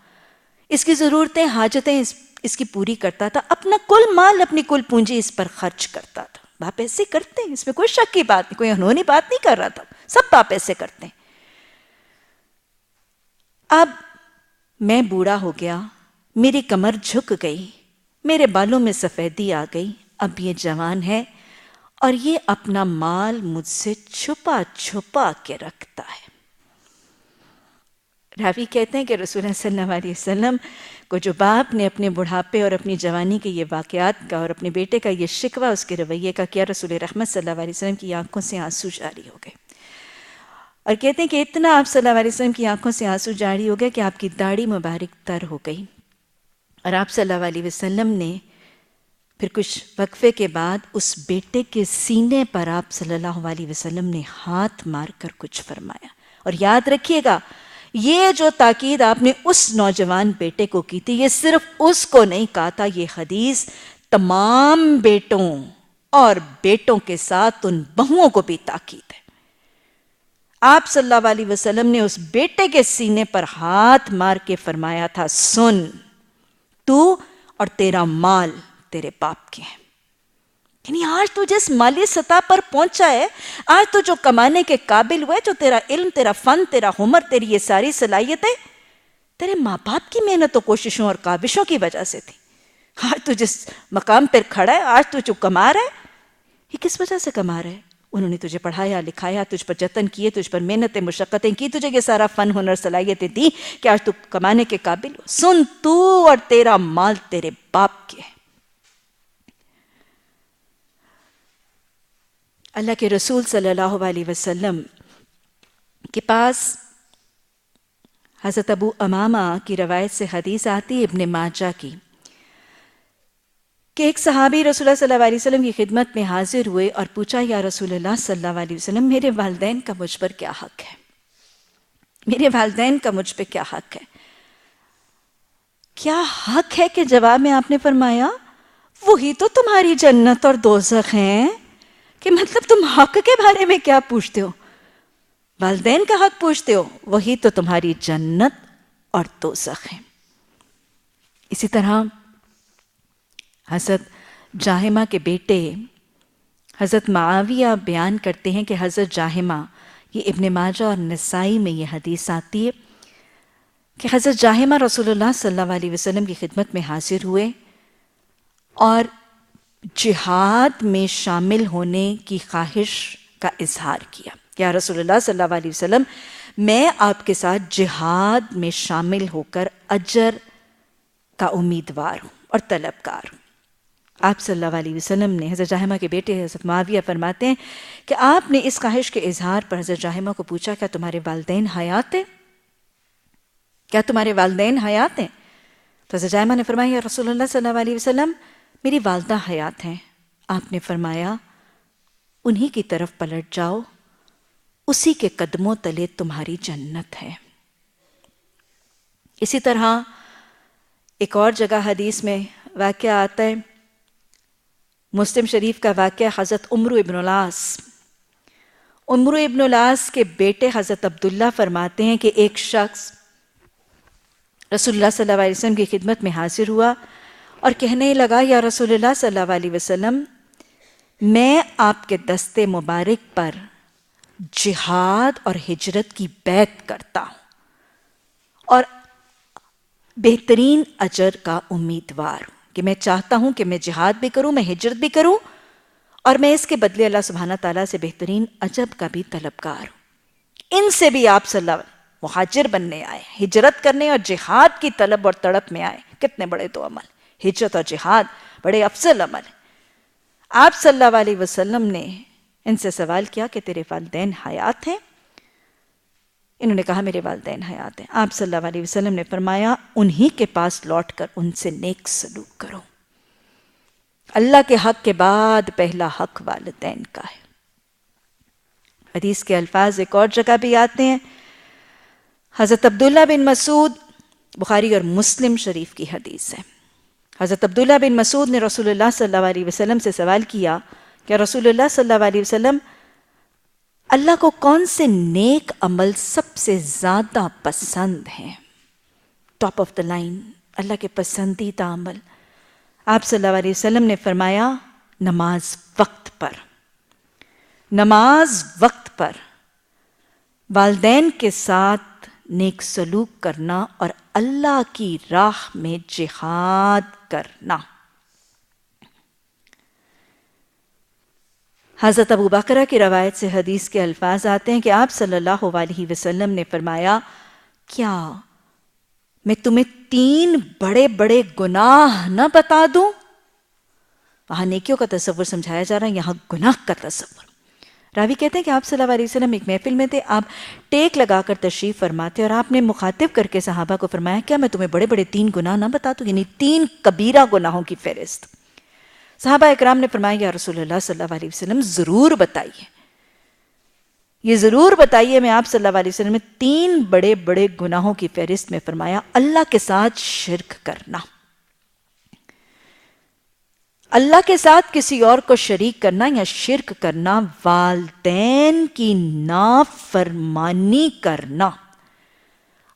اس کی ضرورتیں حاجتیں اس کی پوری کرتا تھا، اپنا کل مال اپنی کل پونجی اس پر خرچ کرتا تھا۔ باپ ایسے کرتے ہیں، اس میں کوئی شک کی بات نہیں، کوئی انہونی بات نہیں کر رہا تھا، سب باپ ایسے کرتے ہیں۔ اب میں بوڑھا ہو گیا، میری کمر جھک گئی، میرے بالوں میں سفیدی آ گئی، اب یہ جوان ہے اور یہ اپنا مال مجھ سے چھپا چھپا کے رکھتا ہے۔ راوی کہتے ہیں کہ رسول اللہ صلی اللہ علیہ وسلم کو جو باپ نے اپنے بڑھاپے اور اپنی جوانی کے یہ واقعات کا اور اپنے بیٹے کا یہ شکوہ اس کے رویے کا کیا، رسول رحمت صلی اللہ علیہ وسلم کی آنکھوں سے آنسو جاری ہو گئے، اور کہتے ہیں کہ اتنا آپ صلی اللہ علیہ وسلم کی آنکھوں سے آنسو جاری ہو گئے کہ آپ کی داڑھی مبارک تر ہو گئی، اور آپ صلی اللہ علیہ وسلم نے پھر کچھ وقفے کے بعد اس بیٹے کے سینے پر آپ صلی اللہ علیہ وسلم نے ہاتھ مار کر کچھ فرمایا۔ اور یاد رکھیے گا، یہ جو تاکید آپ نے اس نوجوان بیٹے کو کی تھی، یہ صرف اس کو نہیں کہا تھا، یہ حدیث تمام بیٹوں اور بیٹوں کے ساتھ ان بہوؤں کو بھی تاکید ہے۔ آپ صلی اللہ علیہ وسلم نے اس بیٹے کے سینے پر ہاتھ مار کے فرمایا تھا، سن، تو اور تیرا مال تیرے باپ کے ہیں۔ یعنی آج تو جس مالی سطح پر پہنچا ہے، آج تو جو کمانے کے قابل ہوئے، جو تیرا علم، تیرا فن، تیرا ہنر، تیری یہ ساری صلاحیتیں تیرے ماں باپ کی محنت و کوششوں اور کاوشوں کی وجہ سے تھی۔ آج تو جس مقام پر کھڑا ہے، آج تو جو کما رہا ہے، یہ کس وجہ سے کما رہا ہے؟ انہوں نے تجھے پڑھایا لکھایا، تجھ پر جتن کیے، تجھ پر محنتیں مشقتیں کی، تجھے یہ سارا فن ہنر صلاحیتیں دی کہ آج تو کمانے کے قابل ہو۔ سن، تو اور تیرا مال تیرے باپ کے ہے۔ اللہ کے رسول صلی اللہ علیہ وسلم کے پاس حضرت ابو امامہ کی روایت سے حدیث آتی ابن ماجہ کی کہ ایک صحابی رسول اللہ صلی اللہ علیہ وسلم کی خدمت میں حاضر ہوئے اور پوچھا یا رسول اللہ صلی اللہ علیہ وسلم میرے والدین کا مجھ پر کیا حق ہے؟ میرے والدین کا مجھ پہ کیا حق ہے؟ کیا حق ہے کہ جواب میں آپ نے فرمایا وہی تو تمہاری جنت اور دوزخ ہیں، کہ مطلب تم حق کے بارے میں کیا پوچھتے ہو؟ والدین کا حق پوچھتے ہو، وہی تو تمہاری جنت اور دوزخ ہیں۔ اسی طرح حضرت جاہمہ کے بیٹے حضرت معاویہ بیان کرتے ہیں کہ حضرت جاہمہ، یہ ابن ماجہ اور نسائی میں یہ حدیث آتی ہے کہ حضرت جاہمہ رسول اللہ صلی اللہ علیہ وسلم کی خدمت میں حاضر ہوئے اور جہاد میں شامل ہونے کی خواہش کا اظہار کیا۔ یا رسول اللہ صلی اللہ علیہ وسلم، میں آپ کے ساتھ جہاد میں شامل ہو کر اجر کا امیدوار ہوں اور طلبگار ہوں۔ آپ صلی اللہ علیہ وسلم نے حضرت جاہمہ کے بیٹے حضرت معاویہ فرماتے ہیں کہ آپ نے اس خواہش کے اظہار پر حضرت جاہمہ کو پوچھا کیا تمہارے والدین حیات ہیں؟ کیا تمہارے والدین حیات ہیں؟ تو حضرت جاہمہ نے فرمایا یا رسول اللہ صلی اللہ علیہ وسلم میری والدہ حیات ہیں۔ آپ نے فرمایا انہی کی طرف پلٹ جاؤ، اسی کے قدموں تلے تمہاری جنت ہے۔ اسی طرح ایک اور جگہ حدیث میں واقعہ آتا ہے، مسلم شریف کا واقعہ حضرت عمرو ابن العاص۔ عمرو ابن العاص کے بیٹے حضرت عبداللہ فرماتے ہیں کہ ایک شخص رسول اللہ صلی اللہ علیہ وسلم کی خدمت میں حاضر ہوا اور کہنے لگا یا رسول اللہ صلی اللہ علیہ وسلم میں آپ کے دست مبارک پر جہاد اور ہجرت کی بیعت کرتا ہوں اور بہترین اجر کا امیدوار ہوں، کہ میں چاہتا ہوں کہ میں جہاد بھی کروں، میں ہجرت بھی کروں اور میں اس کے بدلے اللہ سبحانہ تعالیٰ سے بہترین اجر کا بھی طلبگار ہوں۔ ان سے بھی آپ صلی اللہ علیہ وسلم مہاجر بننے آئے، ہجرت کرنے اور جہاد کی طلب اور تڑپ میں آئے۔ کتنے بڑے دو عمل، ہجرت اور جہاد بڑے افضل عمل ہیں۔ آپ صلی اللہ علیہ وسلم نے ان سے سوال کیا کہ تیرے والدین حیات ہیں؟ انہوں نے کہا میرے والدین حیات ہیں۔ آپ صلی اللہ علیہ وسلم نے فرمایا انہی کے پاس لوٹ کر ان سے نیک سلوک کرو۔ اللہ کے حق کے بعد پہلا حق والدین کا ہے۔ حدیث کے الفاظ ایک اور جگہ بھی آتے ہیں، حضرت عبداللہ بن مسعود، بخاری اور مسلم شریف کی حدیث ہے۔ حضرت عبداللہ بن مسعود نے رسول اللہ صلی اللہ علیہ وسلم سے سوال کیا کہ رسول اللہ صلی اللہ علیہ وسلم اللہ کو کون سے نیک عمل سب سے زیادہ پسند ہیں؟ ٹاپ آف دا لائن، اللہ کے پسندیدہ عمل۔ آپ صلی اللہ علیہ وسلم نے فرمایا نماز وقت پر، نماز وقت پر، والدین کے ساتھ نیک سلوک کرنا اور اللہ کی راہ میں جہاد کرنا۔ حضرت ابو بکرہ کی روایت سے حدیث کے الفاظ آتے ہیں کہ آپ صلی اللہ علیہ وسلم نے فرمایا کیا میں تمہیں 3 بڑے بڑے گناہ نہ بتا دوں؟ وہاں نیکیوں کا تصور سمجھایا جا رہا ہے، یہاں گناہ کا تصور۔ راوی کہتے ہیں کہ آپ صلی اللہ علیہ وسلم ایک محفل میں تھے، آپ ٹیک لگا کر تشریف فرماتے اور آپ نے مخاطب کر کے صحابہ کو فرمایا کیا میں تمہیں بڑے بڑے 3 گناہ نہ بتا دوں، یعنی 3 کبیرہ گناہوں کی فہرست۔ صحابہ اکرام نے فرمایا یا رسول اللہ صلی اللہ علیہ وسلم ضرور بتائیے، یہ ضرور بتائیے۔ میں آپ صلی اللہ علیہ وسلم نے 3 بڑے بڑے گناہوں کی فہرست میں فرمایا اللہ کے ساتھ شرک کرنا، اللہ کے ساتھ کسی اور کو شریک کرنا یا شرک کرنا، والدین کی نافرمانی کرنا۔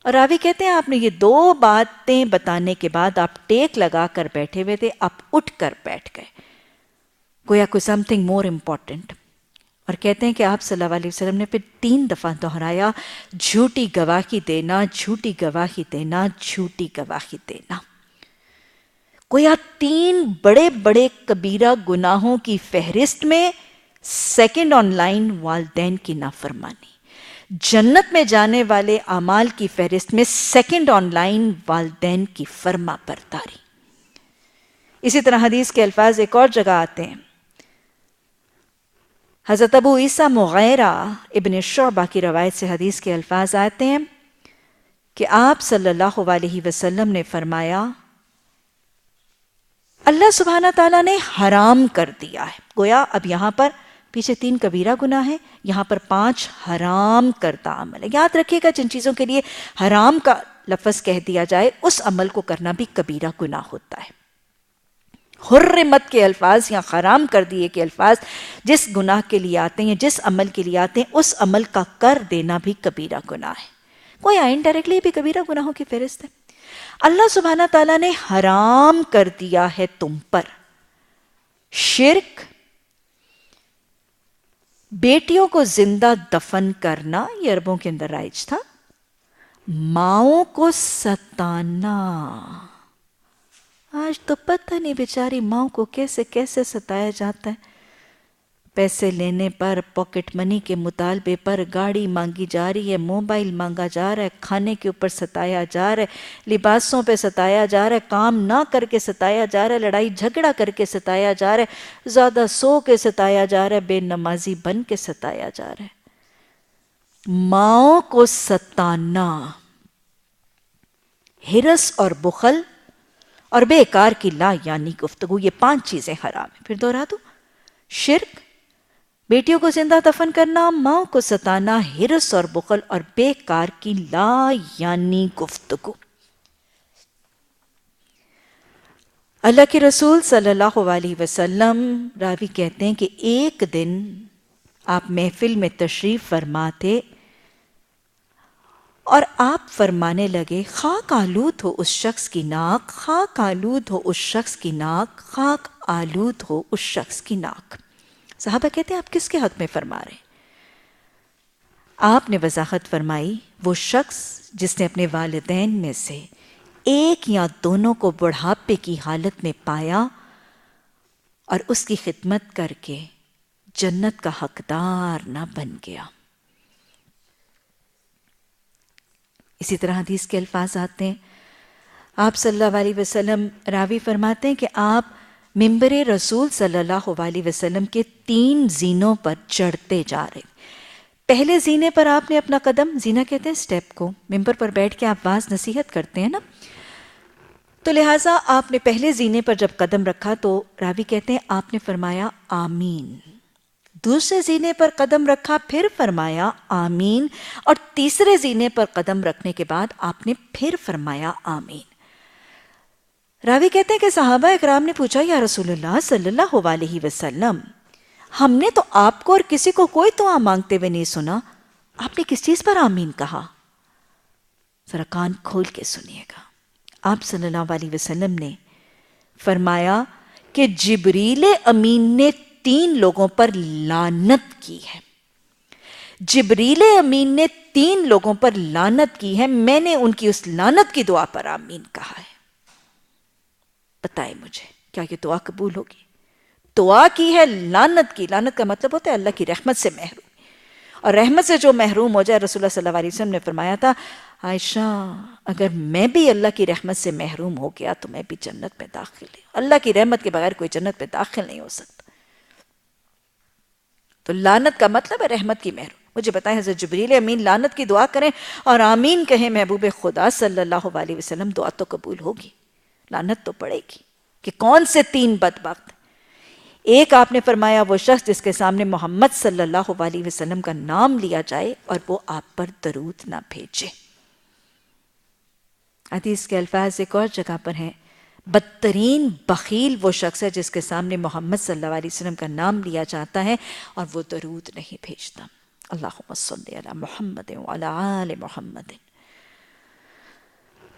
اور راوی کہتے ہیں آپ نے یہ 2 باتیں بتانے کے بعد آپ ٹیک لگا کر بیٹھے ہوئے تھے، آپ اٹھ کر بیٹھ گئے، گویا کوئی سم تھنگ مور امپورٹنٹ۔ اور کہتے ہیں کہ آپ صلی اللہ علیہ وسلم نے پھر 3 دفعہ دہرایا جھوٹی گواہی دینا، جھوٹی گواہی دینا، جھوٹی گواہی دینا۔ گویا 3 بڑے بڑے کبیرہ گناہوں کی فہرست میں سیکنڈ آن لائن والدین کی نافرمانی، جنت میں جانے والے اعمال کی فہرست میں سیکنڈ آن لائن والدین کی فرما برداری۔ اسی طرح حدیث کے الفاظ ایک اور جگہ آتے ہیں، حضرت ابو عیسیٰ مغیرہ ابن شعبہ کی روایت سے حدیث کے الفاظ آتے ہیں کہ آپ صلی اللہ علیہ وسلم نے فرمایا اللہ سبحانہ تعالیٰ نے حرام کر دیا ہے. گویا اب یہاں پر پیچھے 3 کبیرہ گناہ ہیں، یہاں پر 5 حرام کردہ عمل ہے. یاد رکھیے گا جن چیزوں کے لیے حرام کا لفظ کہہ دیا جائے اس عمل کو کرنا بھی کبیرہ گناہ ہوتا ہے. حرمت کے الفاظ یا حرام کر دیے کے الفاظ جس گناہ کے لیے آتے ہیں، جس عمل کے لیے آتے ہیں، اس عمل کا کر دینا بھی کبیرہ گناہ ہے. کوئی انڈائریکٹلی بھی کبیرہ گناہوں کی فہرست ہے. اللہ سبحانہ تعالیٰ نے حرام کر دیا ہے تم پر شرک، بیٹیوں کو زندہ دفن کرنا، یہ عربوں کے اندر رائج تھا، ماؤں کو ستانا. آج تو پتہ نہیں بیچاری ماؤں کو کیسے کیسے ستایا جاتا ہے. پیسے لینے پر، پاکٹ منی کے مطالبے پر گاڑی مانگی جا رہی ہے، موبائل مانگا جا رہا ہے، کھانے کے اوپر ستایا جا رہا ہے، لباسوں پہ ستایا جا رہا ہے، کام نہ کر کے ستایا جا رہا ہے، لڑائی جھگڑا کر کے ستایا جا رہا ہے، زیادہ سو کے ستایا جا رہا ہے، بے نمازی بن کے ستایا جا رہا ہے. ماؤں کو ستانا، ہرس اور بخل اور بیکار کی لا یعنی گفتگو، یہ 5 چیزیں حرام ہیں. پھر دوہرا دوں، شرک، بیٹیوں کو زندہ دفن کرنا، ماں کو ستانا، ہرس اور بخل اور بیکار کی لا یعنی گفتگو. اللہ کے رسول صلی اللہ علیہ وسلم، راوی کہتے ہیں کہ ایک دن آپ محفل میں تشریف فرما تھے اور آپ فرمانے لگے خاک آلود ہو اس شخص کی ناک، خاک آلود ہو اس شخص کی ناک، خاک آلود ہو اس شخص کی ناک. صحابہ کہتے ہیں آپ کس کے حق میں فرما رہے ہیں؟ آپ نے وضاحت فرمائی وہ شخص جس نے اپنے والدین میں سے ایک یا دونوں کو بڑھاپے کی حالت میں پایا اور اس کی خدمت کر کے جنت کا حقدار نہ بن گیا. اسی طرح حدیث کے الفاظ آتے ہیں، آپ صلی اللہ علیہ وسلم، راوی فرماتے ہیں کہ آپ ممبر رسول صلی اللہ علیہ وسلم کے 3 زینوں پر چڑھتے جا رہے. پہلے زینے پر آپ نے اپنا قدم، زینہ کہتے ہیں سٹیپ کو، ممبر پر بیٹھ کے آپ واعظ نصیحت کرتے ہیں نا، تو لہٰذا آپ نے پہلے زینے پر جب قدم رکھا تو راوی کہتے ہیں آپ نے فرمایا آمین. دوسرے زینے پر قدم رکھا، پھر فرمایا آمین، اور تیسرے زینے پر قدم رکھنے کے بعد آپ نے پھر فرمایا آمین. راوی کہتے ہیں کہ صحابہ اکرام نے پوچھا یا رسول اللہ صلی اللہ علیہ وسلم، ہم نے تو آپ کو اور کسی کو کوئی دعا مانگتے ہوئے نہیں سنا، آپ نے کس چیز پر آمین کہا؟ ذرا کان کھول کے سنیے گا. آپ صلی اللہ علیہ وسلم نے فرمایا کہ جبریل امین نے 3 لوگوں پر لعنت کی ہے. جبریل امین نے 3 لوگوں پر لعنت کی ہے، میں نے ان کی اس لعنت کی دعا پر آمین کہا ہے. بتائیں مجھے کیا یہ دعا قبول ہوگی؟ دعا کی ہے لعنت کی. لعنت کا مطلب ہوتا ہے اللہ کی رحمت سے محروم، اور رحمت سے جو محروم ہو جائے، رسول اللہ صلی اللہ علیہ وسلم نے فرمایا تھا عائشہ اگر میں بھی اللہ کی رحمت سے محروم ہو گیا تو میں بھی جنت میں داخل ہوں. اللہ کی رحمت کے بغیر کوئی جنت میں داخل نہیں ہو سکتا. تو لعنت کا مطلب ہے رحمت کی محروم. مجھے بتائیں حضرت جبریل امین لعنت کی دعا کریں اور آمین کہیں محبوب خدا صلی اللہ علیہ وسلم، دعا تو قبول ہوگی، لعنت تو پڑے گی. کہ کون سے 3 بدبخت؟ ایک آپ نے فرمایا وہ شخص جس کے سامنے محمد صلی اللہ علیہ وسلم کا نام لیا جائے اور وہ آپ پر درود نہ بھیجے. حدیث کے الفاظ ایک اور جگہ پر ہیں، بدترین بخیل وہ شخص ہے جس کے سامنے محمد صلی اللہ علیہ وسلم کا نام لیا جاتا ہے اور وہ درود نہیں بھیجتا. اللہم صلی علی محمد وعلی آل محمد.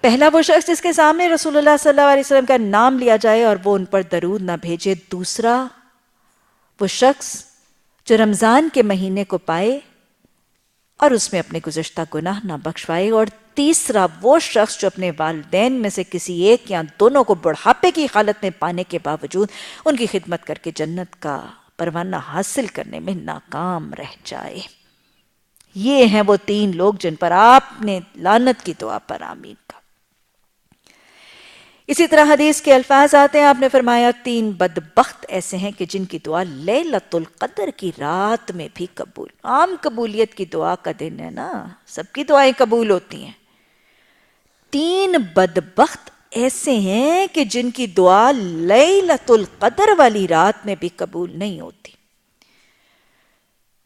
پہلا وہ شخص جس کے سامنے رسول اللہ صلی اللہ علیہ وسلم کا نام لیا جائے اور وہ ان پر درود نہ بھیجے. دوسرا وہ شخص جو رمضان کے مہینے کو پائے اور اس میں اپنے گزشتہ گناہ نہ بخشوائے. اور تیسرا وہ شخص جو اپنے والدین میں سے کسی ایک یا دونوں کو بڑھاپے کی حالت میں پانے کے باوجود ان کی خدمت کر کے جنت کا پروانہ حاصل کرنے میں ناکام رہ جائے. یہ ہیں وہ 3 لوگ جن پر آپ نے لعنت کی دعا پر آمین کہا. اسی طرح حدیث کے الفاظ آتے ہیں، آپ نے فرمایا 3 بدبخت ایسے ہیں کہ جن کی دعا لیلۃ القدر کی رات میں بھی قبول، عام قبولیت کی دعا کا دن ہے نا، سب کی دعائیں قبول ہوتی ہیں، 3 بدبخت ایسے ہیں کہ جن کی دعا لیلۃ القدر والی رات میں بھی قبول نہیں ہوتی،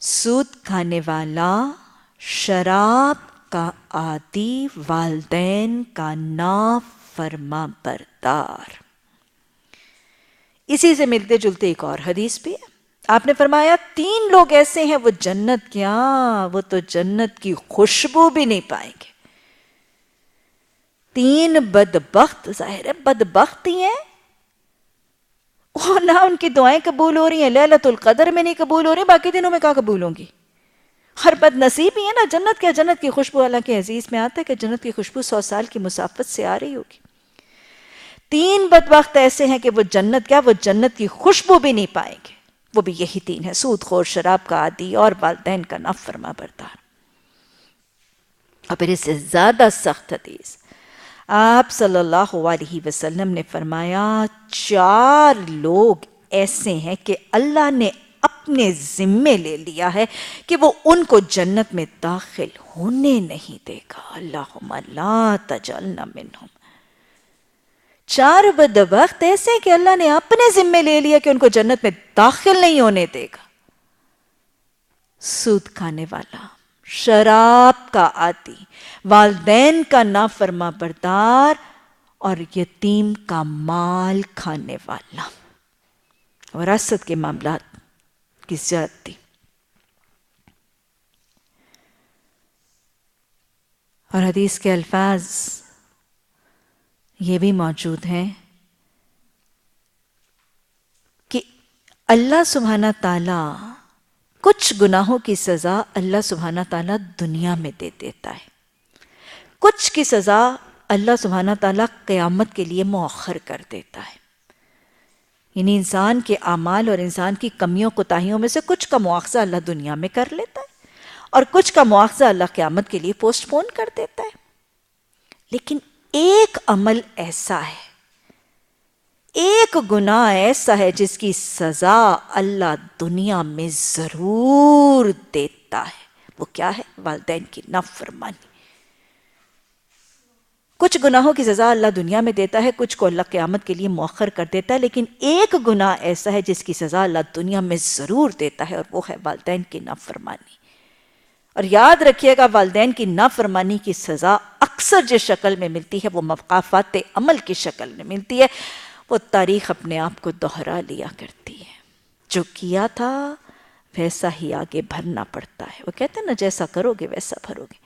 سود کھانے والا، شراب کا عادی، والدین کا نافرما بردار۔ اسی سے ملتے جلتے ایک اور حدیث بھی ہے، آپ نے فرمایا 3 لوگ ایسے ہیں وہ جنت کیا، وہ تو جنت کی خوشبو بھی نہیں پائیں گے۔ 3 بدبخت، ظاہر ہے بدبخت ہی ہیں، اور نہ ان کی دعائیں قبول ہو رہی ہیں، لیلۃ القدر میں نہیں قبول ہو رہی، باقی دنوں میں کہاں قبول ہوں گی؟ ہر بد نصیب ہی ہے نا۔ جنت کیا، جنت کی خوشبو، اللہ کے عزیز میں آتا ہے کہ جنت کی خوشبو 100 سال کی مسافت سے آ رہی ہوگی۔ 3 بدبخت ایسے ہیں کہ وہ جنت کیا، وہ جنت کی خوشبو بھی نہیں پائیں گے، وہ بھی یہی 3 ہیں، سود خور، شراب کا عادی اور والدین کا نافرما بردار۔ اور پھر اس سے زیادہ سخت حدیث، آپ صلی اللہ علیہ وسلم نے فرمایا 4 لوگ ایسے ہیں کہ اللہ نے اپنے ذمے لے لیا ہے کہ وہ ان کو جنت میں داخل ہونے نہیں دے گا، اللہم لا تجعلنا منہم۔ 4 بدبخت ایسے ہیں کہ اللہ نے اپنے ذمے لے لیا کہ ان کو جنت میں داخل نہیں ہونے دے گا، سود کھانے والا، شراب کا عادی، والدین کا نافرما بردار اور یتیم کا مال کھانے والا، وراثت کے معاملات کی زیادتی۔ اور حدیث کے الفاظ یہ بھی موجود ہیں کہ اللہ سبحانہ تعالی کچھ گناہوں کی سزا اللہ سبحانہ تعالی دنیا میں دے دیتا ہے، کچھ کی سزا اللہ سبحانہ تعالی قیامت کے لیے مؤخر کر دیتا ہے، یعنی انسان کے اعمال اور انسان کی کمیوں کوتاہیوں میں سے کچھ کا مواخذہ اللہ دنیا میں کر لیتا ہے اور کچھ کا مواخذہ اللہ قیامت کے لیے پوسٹ پون کر دیتا ہے۔ لیکن ایک عمل ایسا ہے، ایک گناہ ایسا ہے جس کی سزا اللہ دنیا میں ضرور دیتا ہے، وہ کیا ہے؟ والدین کی نافرمانی۔ کچھ گناہوں کی سزا اللہ دنیا میں دیتا ہے، کچھ کو اللہ قیامت کے لیے مؤخر کر دیتا ہے، لیکن ایک گناہ ایسا ہے جس کی سزا اللہ دنیا میں ضرور دیتا ہے، اور وہ ہے والدین کی نافرمانی۔ اور یاد رکھیے گا، والدین کی نافرمانی کی سزا اکثر جس شکل میں ملتی ہے وہ مقافات عمل کی شکل میں ملتی ہے، وہ تاریخ اپنے آپ کو دوہرا لیا کرتی ہے، جو کیا تھا ویسا ہی آگے بھرنا پڑتا ہے۔ وہ کہتے ہیں نا، جیسا کرو گے ویسا بھرو گے،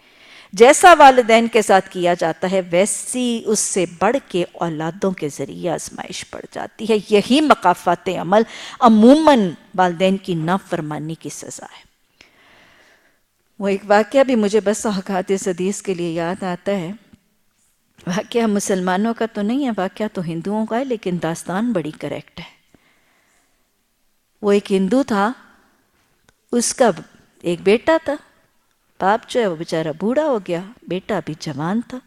جیسا والدین کے ساتھ کیا جاتا ہے ویسی اس سے بڑھ کے اولادوں کے ذریعے آزمائش پڑ جاتی ہے۔ یہی مقافات عمل عموماً والدین کی نافرمانی کی سزا ہے۔ وہ ایک واقعہ بھی مجھے بس اوقات اس حدیث کے لیے یاد آتا ہے، واقعہ مسلمانوں کا تو نہیں ہے، واقعہ تو ہندوؤں کا ہے، لیکن داستان بڑی کریکٹ ہے۔ وہ ایک ہندو تھا، اس کا ایک بیٹا تھا، باپ جو ہے وہ بیچارہ بوڑھا ہو گیا، بیٹا بھی جوان تھا،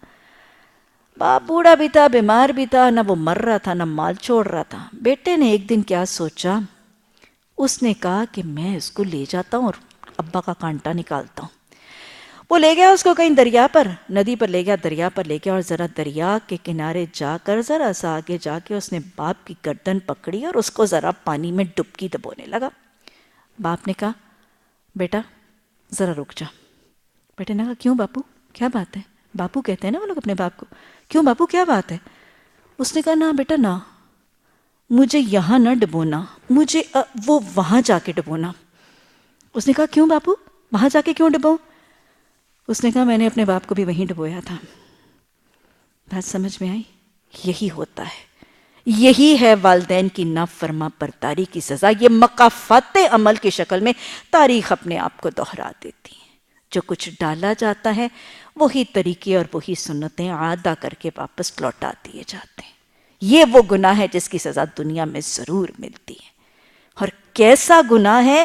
باپ بوڑھا بھی تھا، بیمار بھی تھا، نہ وہ مر رہا تھا نہ مال چھوڑ رہا تھا۔ بیٹے نے ایک دن کیا سوچا، اس نے کہا کہ میں اس کو لے جاتا ہوں اور ابا کا کانٹا نکالتا ہوں۔ وہ لے گیا اس کو کہیں دریا پر، ندی پر لے گیا، دریا پر لے گیا، اور ذرا دریا کے کنارے جا کر ذرا سا آگے جا کے اس نے باپ کی گردن پکڑی اور اس کو ذرا پانی میں ڈبکی دبونے لگا۔ باپ نے کہا بیٹا ذرا رک جا۔ بیٹے نے کہا کیوں باپو، کیا بات ہے؟ باپو کہتے ہیں نا وہ لوگ اپنے باپ کو، کیوں باپو کیا بات ہے؟ اس نے کہا نہ بیٹا نہ، مجھے یہاں نہ ڈبونا، مجھے وہ وہاں جا کے ڈبونا۔ اس نے کہا کیوں باپو، وہاں جا کے کیوں ڈبو؟ اس نے کہا میں نے اپنے باپ کو بھی وہیں ڈبویا تھا۔ بات سمجھ میں آئی؟ یہی ہوتا ہے، یہی ہے والدین کی نافرما برداری کی سزا۔ یہ مقافات عمل کی شکل میں تاریخ اپنے آپ کو دہرا دیتی ہے۔ جو کچھ ڈالا جاتا ہے وہی طریقے اور وہی سنتیں عادہ کر کے واپس لوٹا دیے جاتے ہیں۔ یہ وہ گناہ ہے جس کی سزا دنیا میں ضرور ملتی ہے۔ اور کیسا گناہ ہے،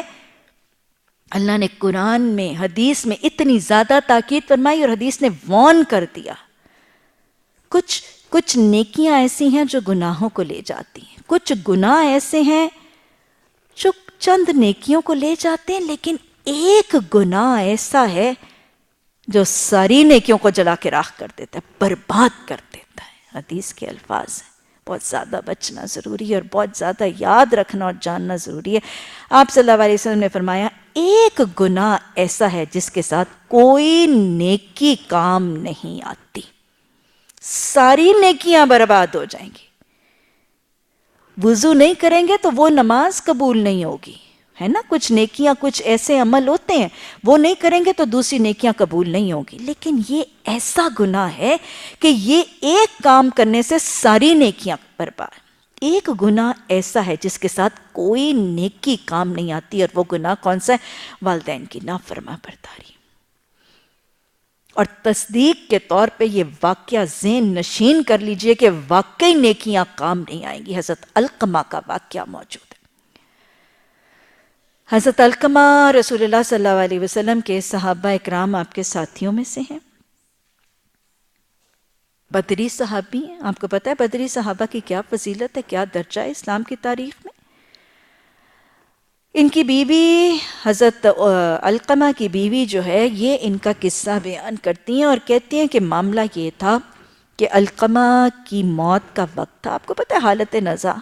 اللہ نے قرآن میں، حدیث میں اتنی زیادہ تاکید فرمائی اور حدیث نے وارن کر دیا۔ کچھ کچھ نیکیاں ایسی ہیں جو گناہوں کو لے جاتی ہیں، کچھ گناہ ایسے ہیں جو چند نیکیوں کو لے جاتے ہیں، لیکن ایک گناہ ایسا ہے جو ساری نیکیوں کو جلا کے راکھ کر دیتا ہے، برباد کر دیتا ہے۔ حدیث کے الفاظ ہیں، بہت زیادہ بچنا ضروری ہے اور بہت زیادہ یاد رکھنا اور جاننا ضروری ہے۔ آپ صلی اللہ علیہ وسلم نے فرمایا ایک گناہ ایسا ہے جس کے ساتھ کوئی نیکی کام نہیں آتی، ساری نیکیاں برباد ہو جائیں گی۔ وضو نہیں کریں گے تو وہ نماز قبول نہیں ہوگی، ہے نا؟ کچھ نیکیاں، کچھ ایسے عمل ہوتے ہیں وہ نہیں کریں گے تو دوسری نیکیاں قبول نہیں ہوگی، لیکن یہ ایسا گناہ ہے کہ یہ ایک کام کرنے سے ساری نیکیاں برباد۔ ایک گناہ ایسا ہے جس کے ساتھ کوئی نیکی کام نہیں آتی، اور وہ گناہ کون سا ہے؟ والدین کی نافرما برداری۔ اور تصدیق کے طور پہ یہ واقعہ ذہن نشین کر لیجئے کہ واقعی نیکیاں کام نہیں آئیں گی۔ حضرت علقمہ کا واقعہ موجود ہے۔ حضرت علقمہ رسول اللہ صلی اللہ علیہ وسلم کے صحابہ اکرام، آپ کے ساتھیوں میں سے ہیں، بدری صحابی ہیں۔ آپ کو پتہ ہے بدری صحابہ کی کیا فضیلت ہے، کیا درجہ ہے اسلام کی تاریخ میں؟ ان کی بیوی، حضرت علقمہ کی بیوی جو ہے، یہ ان کا قصہ بیان کرتی ہیں اور کہتی ہیں کہ معاملہ یہ تھا کہ علقمہ کی موت کا وقت تھا، آپ کو پتہ ہے حالت نزا۔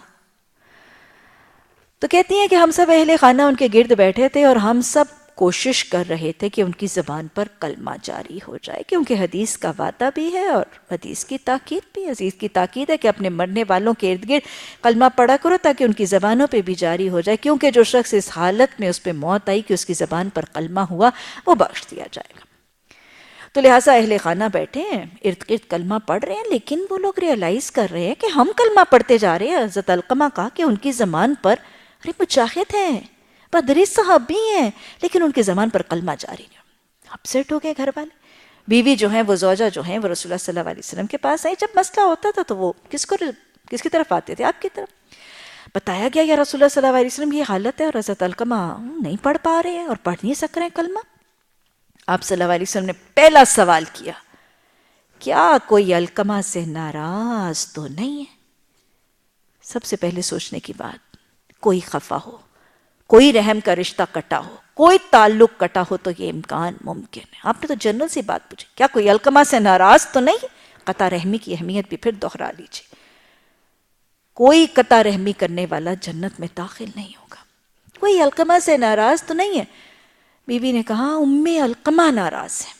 تو کہتی ہیں کہ ہم سب اہل خانہ ان کے گرد بیٹھے تھے اور ہم سب کوشش کر رہے تھے کہ ان کی زبان پر کلمہ جاری ہو جائے، کیونکہ حدیث کا وعدہ بھی ہے اور حدیث کی تاکید بھی۔ حدیث کی تاکید ہے کہ اپنے مرنے والوں کے ارد گرد کلمہ پڑھا کرو تاکہ ان کی زبانوں پہ بھی جاری ہو جائے، کیونکہ جو شخص اس حالت میں اس پہ موت آئی کہ اس کی زبان پر کلمہ ہوا، وہ بخش دیا جائے گا۔ تو لہٰذا اہل خانہ بیٹھے ہیں، ارد گرد کلمہ پڑھ رہے ہیں، لیکن وہ لوگ ریئلائز کر رہے ہیں کہ ہم کلمہ پڑھتے جا رہے ہیں، حضرت علقمہ کا کہ ان کی زبان پر، ارے مجاہد ہیں، بدری صحابی ہیں، لیکن ان کی زبان پر کلمہ جاری نہیں۔ اپسیٹ ہو گئے گھر والے۔ بیوی جو ہیں، وہ زوجہ جو ہیں، وہ رسول اللہ صلی اللہ علیہ وسلم کے پاس آئی۔ جب مسئلہ ہوتا تھا تو وہ کس کی طرف آتے تھے؟ آپ کی طرف۔ بتایا گیا یا رسول اللہ صلی اللہ علیہ وسلم یہ حالت ہے اور حضرت علقمہ نہیں پڑھ پا رہے ہیں اور پڑھ نہیں سک رہے ہیں کلمہ۔ آپ صلی اللہ علیہ وسلم نے پہلا سوال کیا، کیا کوئی علقمہ سے ناراض تو نہیں ہے؟ سب سے پہلے سوچنے کی بات، کوئی خفا ہو، کوئی رحم کا رشتہ کٹا ہو، کوئی تعلق کٹا ہو تو یہ امکان ممکن ہے۔ آپ نے تو جنرل سی بات پوچھی، کیا کوئی علقمہ سے ناراض تو نہیں؟ قطع رحمی کی اہمیت بھی پھر دوہرا لیجیے۔ کوئی قطع رحمی کرنے والا جنت میں داخل نہیں ہوگا۔ کوئی علقمہ سے ناراض تو نہیں ہے؟ بیوی نے کہا ام علقمہ ناراض ہے،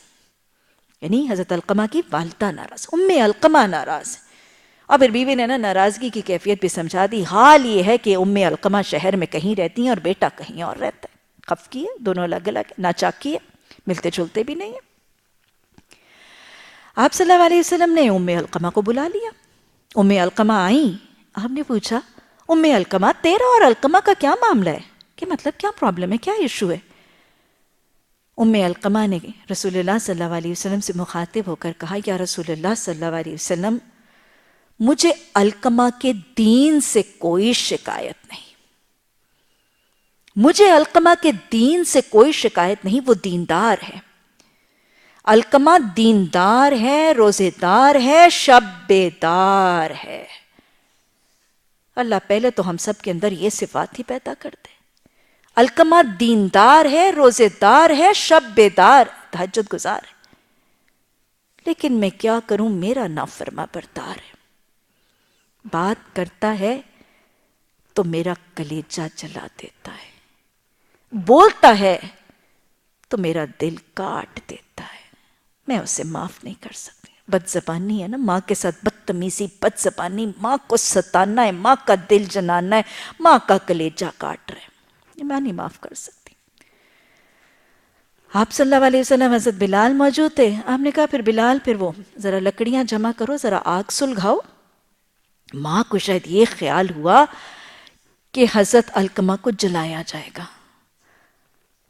یعنی حضرت علقمہ کی والدہ ناراض، ام علقمہ ناراض ہے۔ اور پھر بیوی نے ناراضگی کی کیفیت بھی سمجھا دی۔ حال یہ ہے کہ ام علقمہ شہر میں کہیں رہتی ہیں اور بیٹا کہیں اور رہتا ہے، خفقی ہے، دونوں الگ الگ ناچاکی ہے، ملتے جلتے بھی نہیں ہیں۔ آپ صلی اللہ علیہ وسلم نے ام علقمہ کو بلا لیا۔ ام علقمہ آئیں، آپ نے پوچھا ام علقمہ تیرا اور علقمہ کا کیا معاملہ ہے؟ کہ مطلب کیا پرابلم ہے، کیا ایشو ہے؟ ام علقمہ نے رسول اللہ صلی اللہ علیہ وسلم سے مخاطب ہو کر کہا، یا رسول اللہ صلی اللہ علیہ وسلم، مجھے علقمہ کے دین سے کوئی شکایت نہیں، مجھے علقمہ کے دین سے کوئی شکایت نہیں، وہ دیندار ہے، علقمہ دیندار ہے، روزے دار ہے، شب بیدار ہے۔ اللہ پہلے تو ہم سب کے اندر یہ صفات ہی پیدا کر دے۔ علقمہ دیندار ہے، روزے دار ہے، شب بیدار، تہجد گزار ہے، لیکن میں کیا کروں، میرا نافرما بردار ہے، بات کرتا ہے تو میرا کلیجہ جلا دیتا ہے، بولتا ہے تو میرا دل کاٹ دیتا ہے، میں اسے معاف نہیں کر سکتی۔ بد زبانی ہے نا، ماں کے ساتھ بدتمیزی، بد زبانی، ماں کو ستانا ہے، ماں کا دل جلانا ہے، ماں کا کلیجہ کاٹ رہے ہیں، یہ میں نہیں معاف کر سکتی۔ آپ صلی اللہ علیہ وسلم، حضرت بلال موجود تھے۔ آپ نے کہا پھر بلال، پھر وہ ذرا لکڑیاں جمع کرو، ذرا آگ سلگھاؤ۔ ماں کو شاید یہ خیال ہوا کہ حضرت علقمہ کو جلایا جائے گا،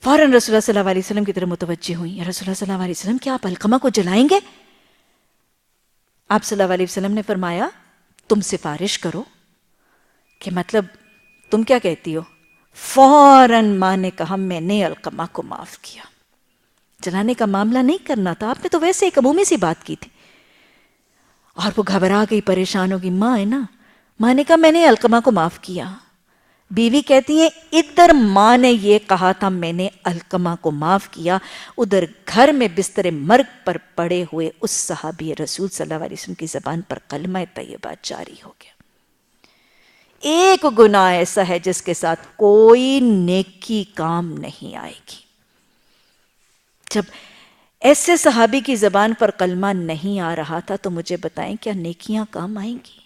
فوراً رسول اللہ صلی اللہ علیہ وسلم کی طرف متوجہ ہوئی، یا رسول اللہ صلی اللہ علیہ وسلم، کیا آپ علقمہ کو جلائیں گے؟ آپ صلی اللہ علیہ وسلم نے فرمایا، تم سفارش کرو، کہ مطلب تم کیا کہتی ہو؟ فوراً ماں نے کہا، میں نے علقمہ کو معاف کیا، جلانے کا معاملہ نہیں کرنا تھا، آپ نے تو ویسے ایک عمومی سی بات کی تھی۔ اور وہ گھبرا گئی، پریشان ہوگی، ماں ہے نا، ماں نے کہا میں نے علقمہ کو معاف کیا۔ بیوی کہتی ہیں ادھر ماں نے یہ کہا تھا میں نے علقمہ کو معاف کیا، ادھر گھر میں بستر مرگ پر پڑے ہوئے اس صحابی رسول صلی اللہ علیہ وسلم کی زبان پر کلمہ طیبہ جاری ہو گیا۔ ایک گناہ ایسا ہے جس کے ساتھ کوئی نیکی کام نہیں آئے گی۔ جب ایسے صحابی کی زبان پر کلمہ نہیں آ رہا تھا تو مجھے بتائیں کیا نیکیاں کام آئیں گی؟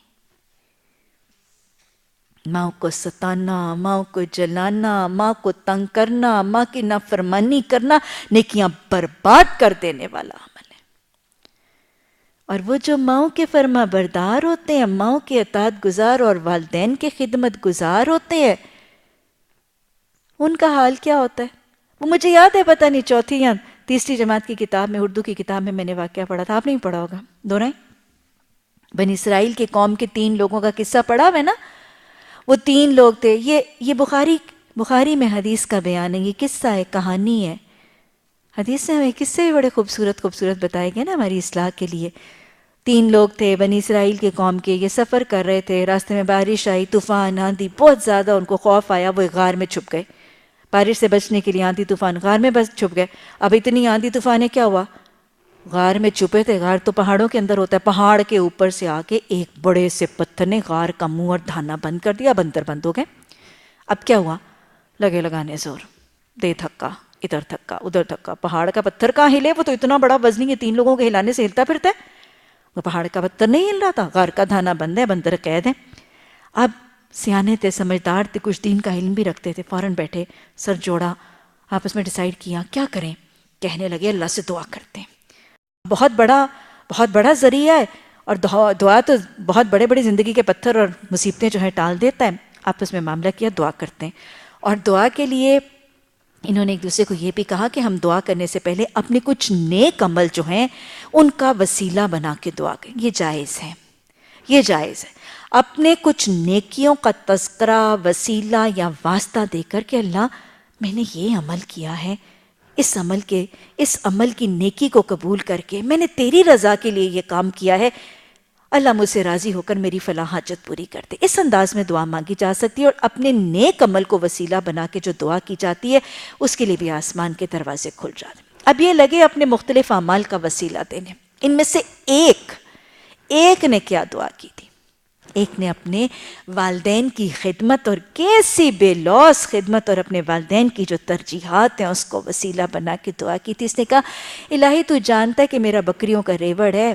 ماں کو ستانا، ماں کو جلانا، ماں کو تنگ کرنا، ماں کی نافرمانی کرنا نیکیاں برباد کر دینے والا عمل ہے۔ اور وہ جو ماؤں کے فرما بردار ہوتے ہیں، ماؤں کے اطاعت گزار اور والدین کے خدمت گزار ہوتے ہیں، ان کا حال کیا ہوتا ہے؟ وہ مجھے یاد ہے، پتہ نہیں چوتھی یا تیسری جماعت کی کتاب میں، اردو کی کتاب میں نے واقعہ پڑھا تھا، آپ نے بھی پڑھا ہوگا، دونوں بنی اسرائیل کے قوم کے 3 لوگوں کا قصہ پڑھا ہے نا۔ وہ 3 لوگ تھے، یہ بخاری میں حدیث کا بیان ہے، یہ قصہ ہے، کہانی ہے۔ حدیث میں ہمیں قصے بھی بڑے خوبصورت بتائے گئے نا ہماری اصلاح کے لیے۔ 3 لوگ تھے بنی اسرائیل کے قوم کے، یہ سفر کر رہے تھے، راستے میں بارش آئی، طوفان، آندھی، بہت زیادہ ان کو خوف آیا، وہ ایک غار میں چھپ گئے۔ بارش سے بچنے کے لیے آندھی طوفان، غار میں بس چھپ گئے۔ اب اتنی آندھی طوفان ہے، کیا ہوا؟ غار میں چھپے تھے، غار تو پہاڑوں کے اندر ہوتا ہے، پہاڑ کے اوپر سے آ کے ایک بڑے سے پتھر نے غار کا منہ اور دھانا بند کر دیا، بندر بند ہو گئے۔ اب کیا ہوا؟ لگے لگانے زور، دے دھکا، ادھر دھکا ادھر دھکا، پہاڑ کا پتھر کہاں ہلے؟ وہ تو اتنا بڑا وزنی ہے، 3 لوگوں کے ہلانے سے ہلتا پھرتا ہے، وہ پہاڑ کا پتھر نہیں ہل رہا تھا، غار کا دھانا بند ہے، بندر قید ہے۔ اب سیانے تھے، سمجھدار تھے، کچھ دین کا علم بھی رکھتے تھے، فوراً بیٹھے، سر جوڑا، آپس میں ڈیسائیڈ کیا کیا کریں۔ کہنے لگے اللہ سے دعا کرتے ہیں، بہت بڑا ذریعہ ہے، اور دعا تو بہت بڑے زندگی کے پتھر اور مصیبتیں جو ہیں ٹال دیتا ہے۔ آپس میں معاملہ کیا، دعا کرتے ہیں، اور دعا کے لیے انہوں نے ایک دوسرے کو یہ بھی کہا کہ ہم دعا کرنے سے پہلے اپنے کچھ نیک عمل جو ہیں ان کا وسیلہ بنا کے دعا کریں، یہ جائز ہے، یہ جائز ہے۔ اپنے کچھ نیکیوں کا تذکرہ، وسیلہ یا واسطہ دے کر کہ اللہ میں نے یہ عمل کیا ہے، اس عمل کی نیکی کو قبول کر کے میں نے تیری رضا کے لیے یہ کام کیا ہے، اللہ مجھ سے راضی ہو کر میری فلاں حاجت پوری کر دے۔ اس انداز میں دعا مانگی جا سکتی ہے، اور اپنے نیک عمل کو وسیلہ بنا کے جو دعا کی جاتی ہے اس کے لیے بھی آسمان کے دروازے کھل جاتے ہیں۔ اب یہ لگے اپنے مختلف اعمال کا وسیلہ دینے۔ ان میں سے ایک نے کیا دعا کی تھی؟ ایک نے اپنے والدین کی خدمت، اور کیسی بے لوث خدمت، اور اپنے والدین کی جو ترجیحات ہیں اس کو وسیلہ بنا کے دعا کی تھی۔ اس نے کہا الہی تو جانتا ہے کہ میرا بکریوں کا ریوڑ ہے،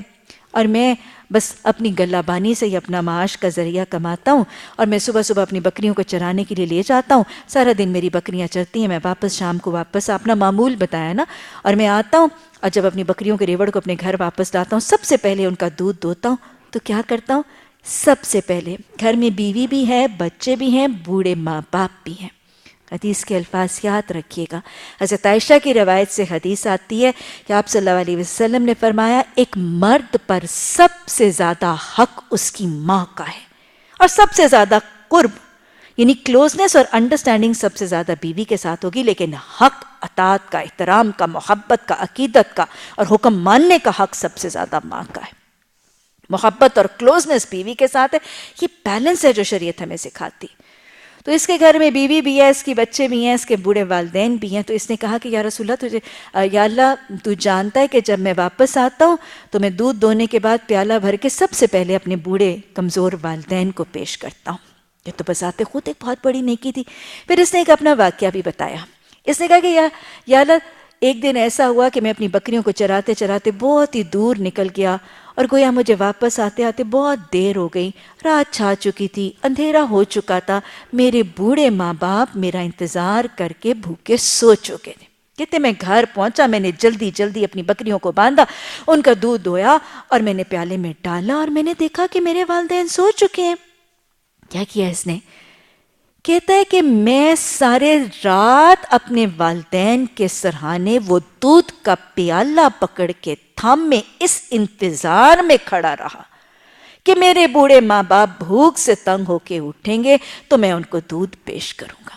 اور میں بس اپنی گلہ بانی سے ہی اپنا معاش کا ذریعہ کماتا ہوں، اور میں صبح صبح اپنی بکریوں کو چرانے کے لیے لے جاتا ہوں، سارا دن میری بکریاں چرتی ہیں، میں واپس شام کو واپس اپنا معمول بتایا نا، اور میں آتا ہوں، اور جب اپنی بکریوں کے ریوڑ کو اپنے گھر واپس لاتا ہوں سب سے پہلے ان کا دودھ دوہتا ہوں، تو کیا کرتا ہوں؟ سب سے پہلے گھر میں بیوی بھی ہے، بچے بھی ہیں، بوڑھے ماں باپ بھی ہیں۔ حدیث کے الفاظ یاد رکھیے گا۔ حضرت عائشہ کی روایت سے حدیث آتی ہے کہ آپ صلی اللہ علیہ وسلم نے فرمایا ایک مرد پر سب سے زیادہ حق اس کی ماں کا ہے، اور سب سے زیادہ قرب یعنی کلوزنس اور انڈرسٹینڈنگ سب سے زیادہ بیوی کے ساتھ ہوگی، لیکن حق اطاعت کا، احترام کا، محبت کا، عقیدت کا اور حکم ماننے کا حق سب سے زیادہ ماں کا ہے۔ محبت اور کلوزنس بیوی کے ساتھ ہے، یہ بیلنس ہے جو شریعت ہمیں سکھاتی۔ تو اس کے گھر میں بیوی بھی ہے، اس کے بچے بھی ہیں، اس کے بوڑھے والدین بھی ہیں، تو اس نے کہا کہ یا رسول اللہ یا اللہ تو جانتا ہے کہ جب میں واپس آتا ہوں تو میں دودھ دونے کے بعد پیالہ بھر کے سب سے پہلے اپنے بوڑھے کمزور والدین کو پیش کرتا ہوں۔ یہ تو بذات خود ایک بہت بڑی نیکی تھی۔ پھر اس نے ایک اپنا واقعہ بھی بتایا۔ اس نے کہا کہ یا اللہ ایک دن ایسا ہوا کہ میں اپنی بکریوں کو چراتے چراتے بہت ہی دور نکل گیا، اور گویا مجھے واپس آتے آتے بہت دیر ہو گئی، رات چھا چکی تھی، اندھیرا ہو چکا تھا، میرے بوڑھے ماں باپ میرا انتظار کر کے بھوکے سو چکے تھے۔ کہتے میں گھر پہنچا، میں نے جلدی جلدی اپنی بکریوں کو باندھا، ان کا دودھ دویا اور میں نے پیالے میں ڈالا، اور میں نے دیکھا کہ میرے والدین سو چکے ہیں۔ کیا کیا اس نے؟ کہتا ہے کہ میں سارے رات اپنے والدین کے سرہانے وہ دودھ کا پیالہ پکڑ کے تھام میں اس انتظار میں کھڑا رہا کہ میرے بوڑھے ماں باپ بھوک سے تنگ ہو کے اٹھیں گے تو میں ان کو دودھ پیش کروں گا۔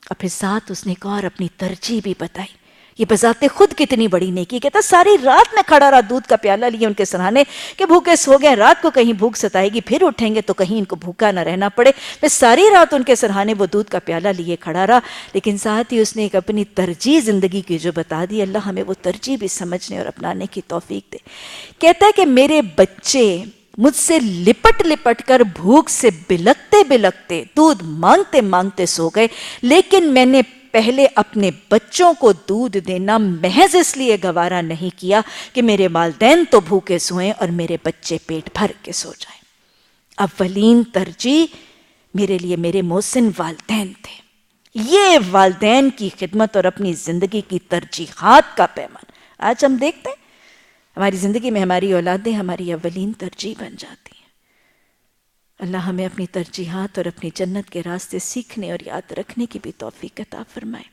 اور پھر ساتھ اس نے ایک اور اپنی ترجیح بھی بتائی یہ بذات خود کتنی بڑی نیکی. کہتا ساری رات میں کھڑا رہا, دودھ کا پیالہ لیے ان کے سرہانے کہ بھوکے سو گئے, رات کو کہیں بھوک ستائے گی, پھر اٹھیں گے تو کہیں ان کو بھوکا نہ رہنا پڑے. میں ساری رات ان کے سرہانے وہ دودھ کا پیالہ لیے کھڑا رہا. لیکن ساتھ ہی اس نے ایک اپنی ترجیح زندگی کی جو بتا دی, اللہ ہمیں وہ ترجیح بھی سمجھنے اور اپنانے کی توفیق دے. کہتا ہے کہ میرے بچے مجھ سے لپٹ لپٹ کر بھوک سے بلکتے بلکتے دودھ مانگتے مانگتے سو گئے, لیکن میں نے پہلے اپنے بچوں کو دودھ دینا محض اس لیے گوارا نہیں کیا کہ میرے والدین تو بھوکے سوئیں اور میرے بچے پیٹ بھر کے سو جائیں. اولین ترجیح میرے لیے میرے محسن والدین تھے. یہ والدین کی خدمت اور اپنی زندگی کی ترجیحات کا پیمان. آج ہم دیکھتے ہیں ہماری زندگی میں ہماری اولادیں ہماری اولین ترجیح بن جاتی ہیں. اللہ ہمیں اپنی ترجیحات اور اپنی جنت کے راستے سیکھنے اور یاد رکھنے کی بھی توفیق عطا فرمائے.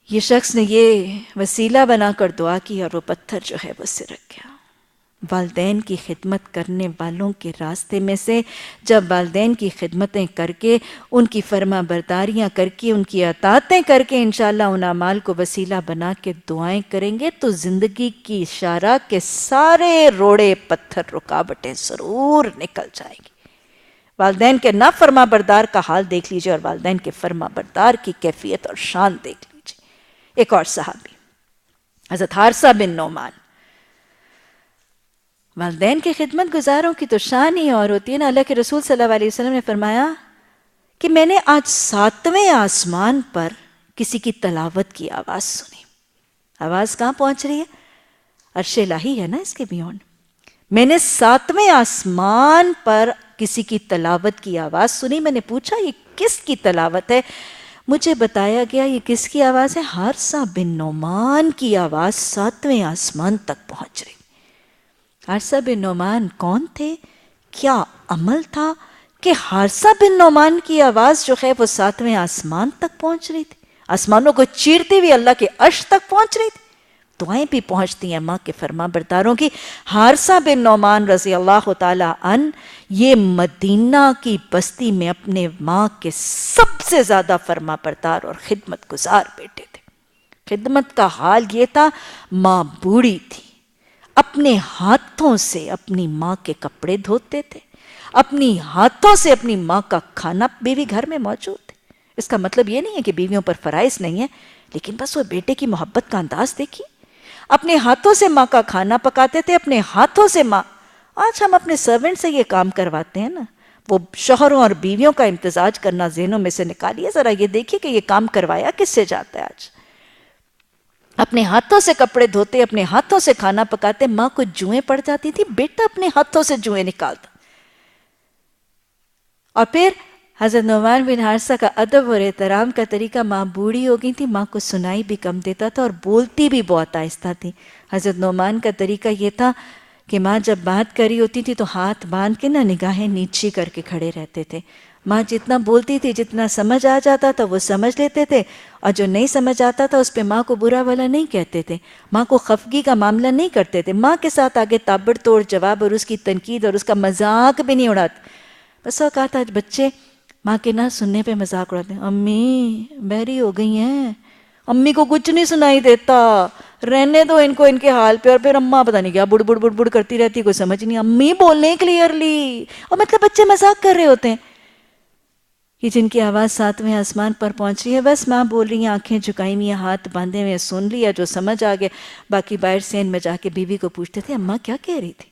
یہ شخص نے یہ وسیلہ بنا کر دعا کی اور وہ پتھر جو ہے وہ سرک گیا. والدین کی خدمت کرنے والوں کے راستے میں سے جب والدین کی خدمتیں کر کے, ان کی فرما برداریاں کر کے, ان کی اطاعتیں کر کے انشاءاللہ ان اعمال کو وسیلہ بنا کے دعائیں کریں گے تو زندگی کی شارع کے سارے روڑے پتھر رکاوٹیں ضرور نکل جائیں گی. والدین کے نا فرما بردار کا حال دیکھ لیجئے اور والدین کے فرما بردار کی کیفیت اور شان دیکھ لیجئے. ایک اور صحابی حضرت حارثہ بن نعمان. والدین کی خدمت گزاروں کی تو شان ہی اور ہوتی ہے نا. اللہ کے رسول صلی اللہ علیہ وسلم نے فرمایا کہ میں نے آج 7ویں آسمان پر کسی کی تلاوت کی آواز سنی. آواز کہاں پہنچ رہی ہے؟ عرش الہی ہے نا اس کے بیونڈ. میں نے 7ویں آسمان پر کسی کی تلاوت کی آواز سنی. میں نے پوچھا یہ کس کی تلاوت ہے؟ مجھے بتایا گیا یہ کس کی آواز ہے؟ حارثہ بن نعمان کی آواز 7ویں آسمان تک پہنچ رہی. حارثہ بن نعمان کون تھے؟ کیا عمل تھا کہ حارثہ بن نعمان کی آواز جو ہے وہ 7ویں آسمان تک پہنچ رہی تھی؟ آسمانوں کو چیرتی ہوئی اللہ کے عرش تک پہنچ رہی تھی. دعائیں بھی پہنچتی ہیں ماں کے فرما برداروں کی. حارثہ بن نعمان رضی اللہ تعالی عنہ یہ مدینہ کی بستی میں اپنے ماں کے سب سے زیادہ فرما بردار اور خدمت گزار بیٹے تھے. خدمت کا حال یہ تھا, ماں بوڑھی تھی, اپنے ہاتھوں سے اپنی ماں کے کپڑے دھوتے تھے, اپنی ہاتھوں سے اپنی ماں کا کھانا بیوی گھر میں موجود تھے. اس کا مطلب یہ نہیں ہے کہ بیویوں پر فرائض نہیں ہے, لیکن بس وہ بیٹے کی محبت کا انداز دیکھیے. اپنے ہاتھوں سے ماں کا کھانا پکاتے تھے, اپنے ہاتھوں سے ماں. آج ہم اپنے سرونٹ سے یہ کام کرواتے ہیں نا, وہ شوہروں اور بیویوں کا امتزاج کرنا ذہنوں میں سے نکالیے ذرا, یہ دیکھیے کہ یہ کام کروایا کس سے جاتا ہے. آج اپنے ہاتھوں سے کپڑے دھوتے, اپنے ہاتھوں سے کھانا پکاتے. ماں کو جوئیں پڑ جاتی تھی, بیٹا اپنے ہاتھوں سے جوئیں نکالتا. اور پھر حضرت نعمان بن حارثہ کا ادب اور احترام کا طریقہ, ماں بوڑھی ہو گئی تھی, ماں کو سنائی بھی کم دیتا تھا اور بولتی بھی بہت آہستہ تھی. حضرت نعمان کا طریقہ یہ تھا کہ ماں جب بات کری ہوتی تھی تو ہاتھ باندھ کے نگاہیں نیچی کر کے کھڑے رہتے تھے. ماں جتنا بولتی تھی, جتنا سمجھ آ جاتا تھا وہ سمجھ لیتے تھے, اور جو نہیں سمجھ آتا تھا اس پہ ماں کو برا بھلا نہیں کہتے تھے, ماں کو خفگی کا معاملہ نہیں کرتے تھے. ماں کے ساتھ آگے تابڑ توڑ جواب اور اس کی تنقید اور اس کا مذاق بھی نہیں اڑاتے. بس اوقات آج بچے ماں کے نہ سننے پہ مذاق اڑاتے ہیں. امی بہری ہو گئی ہیں, امی کو کچھ نہیں سنائی دیتا, رہنے دو ان کو ان کے حال پہ. اور پھر اماں پتہ نہیں کیا بڑ بڑ بڑ بڑ کرتی رہتی, کوئی سمجھ نہیں. امی بولنے کلیئرلی, اور مطلب بچے مذاق کر رہے ہوتے ہیں. یہ جن کی آواز 7ویں آسمان پر پہنچ رہی ہے, بس ماں بول رہی ہیں, آنکھیں جھکائی ہوئی ہیں, ہاتھ باندھے ہوئے, سن لیا, جو سمجھ آ گیا. باقی باہر سین میں جا کے بیوی کو پوچھتے تھے اماں کیا کہہ رہی تھی.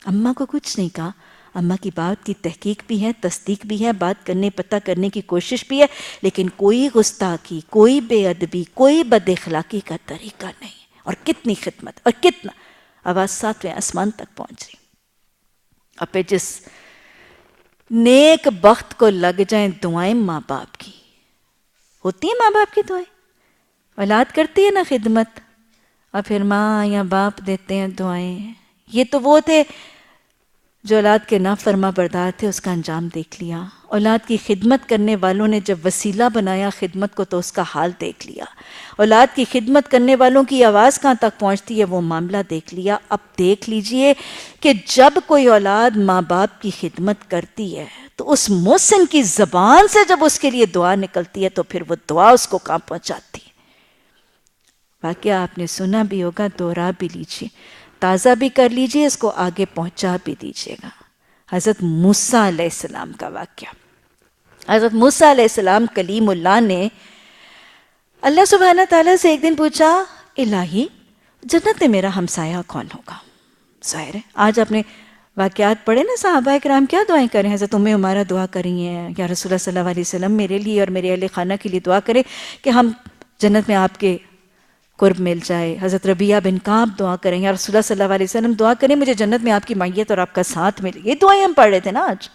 اماں کو کچھ نہیں کہا. اماں کی بات کی تحقیق بھی ہے, تصدیق بھی ہے, بات کرنے پتہ کرنے کی کوشش بھی ہے, لیکن کوئی گستاخی, کوئی بے ادبی, کوئی بد اخلاقی کا طریقہ نہیں. اور کتنی خدمت اور کتنا. آواز 7ویں آسمان تک پہنچ رہی. اور پھر جس نیک بخت کو لگ جائیں دعائیں ماں باپ کی, ہوتی ہیں ماں باپ کی دعائیں, اولاد کرتی ہے نا خدمت, اور پھر ماں یا باپ دیتے ہیں دعائیں. یہ تو وہ تھے جو اولاد کے نافرما بردار تھے, اس کا انجام دیکھ لیا. اولاد کی خدمت کرنے والوں نے جب وسیلہ بنایا خدمت کو تو اس کا حال دیکھ لیا. اولاد کی خدمت کرنے والوں کی آواز کہاں تک پہنچتی ہے وہ معاملہ دیکھ لیا. اب دیکھ لیجئے کہ جب کوئی اولاد ماں باپ کی خدمت کرتی ہے تو اس محسن کی زبان سے جب اس کے لیے دعا نکلتی ہے تو پھر وہ دعا اس کو کہاں پہنچاتی ہے. واقعہ آپ نے سنا بھی ہوگا، دوہرا بھی لیجئے، تازہ بھی کر لیجئے، اس کو آگے پہنچا بھی دیجئے گا. حضرت موسیٰ علیہ السلام کا واقعہ. حضرت موسیٰ علیہ السلام کلیم اللہ نے اللہ سبحانہ تعالیٰ سے ایک دن پوچھا، الہی جنت میں میرا ہمسایہ کون ہوگا؟ ظاہر ہے آج آپ نے واقعات پڑھے نا، صحابہ کرام کیا دعائیں کریں. حضرت ہمارا دعا کری ہیں، یا رسول اللہ صلی اللہ علیہ وسلم میرے لیے اور میرے اہل خانہ کے لیے دعا کرے کہ ہم جنت میں آپ کے قرب مل جائے. حضرت ربیعہ بن کعب دعا کریں، یا رسول اللہ صلی اللہ علیہ وسلم دعا کریں مجھے جنت میں آپ کی معیت اور آپ کا ساتھ ملے. یہ دعائیں ہم پڑھ رہے تھے نا آج.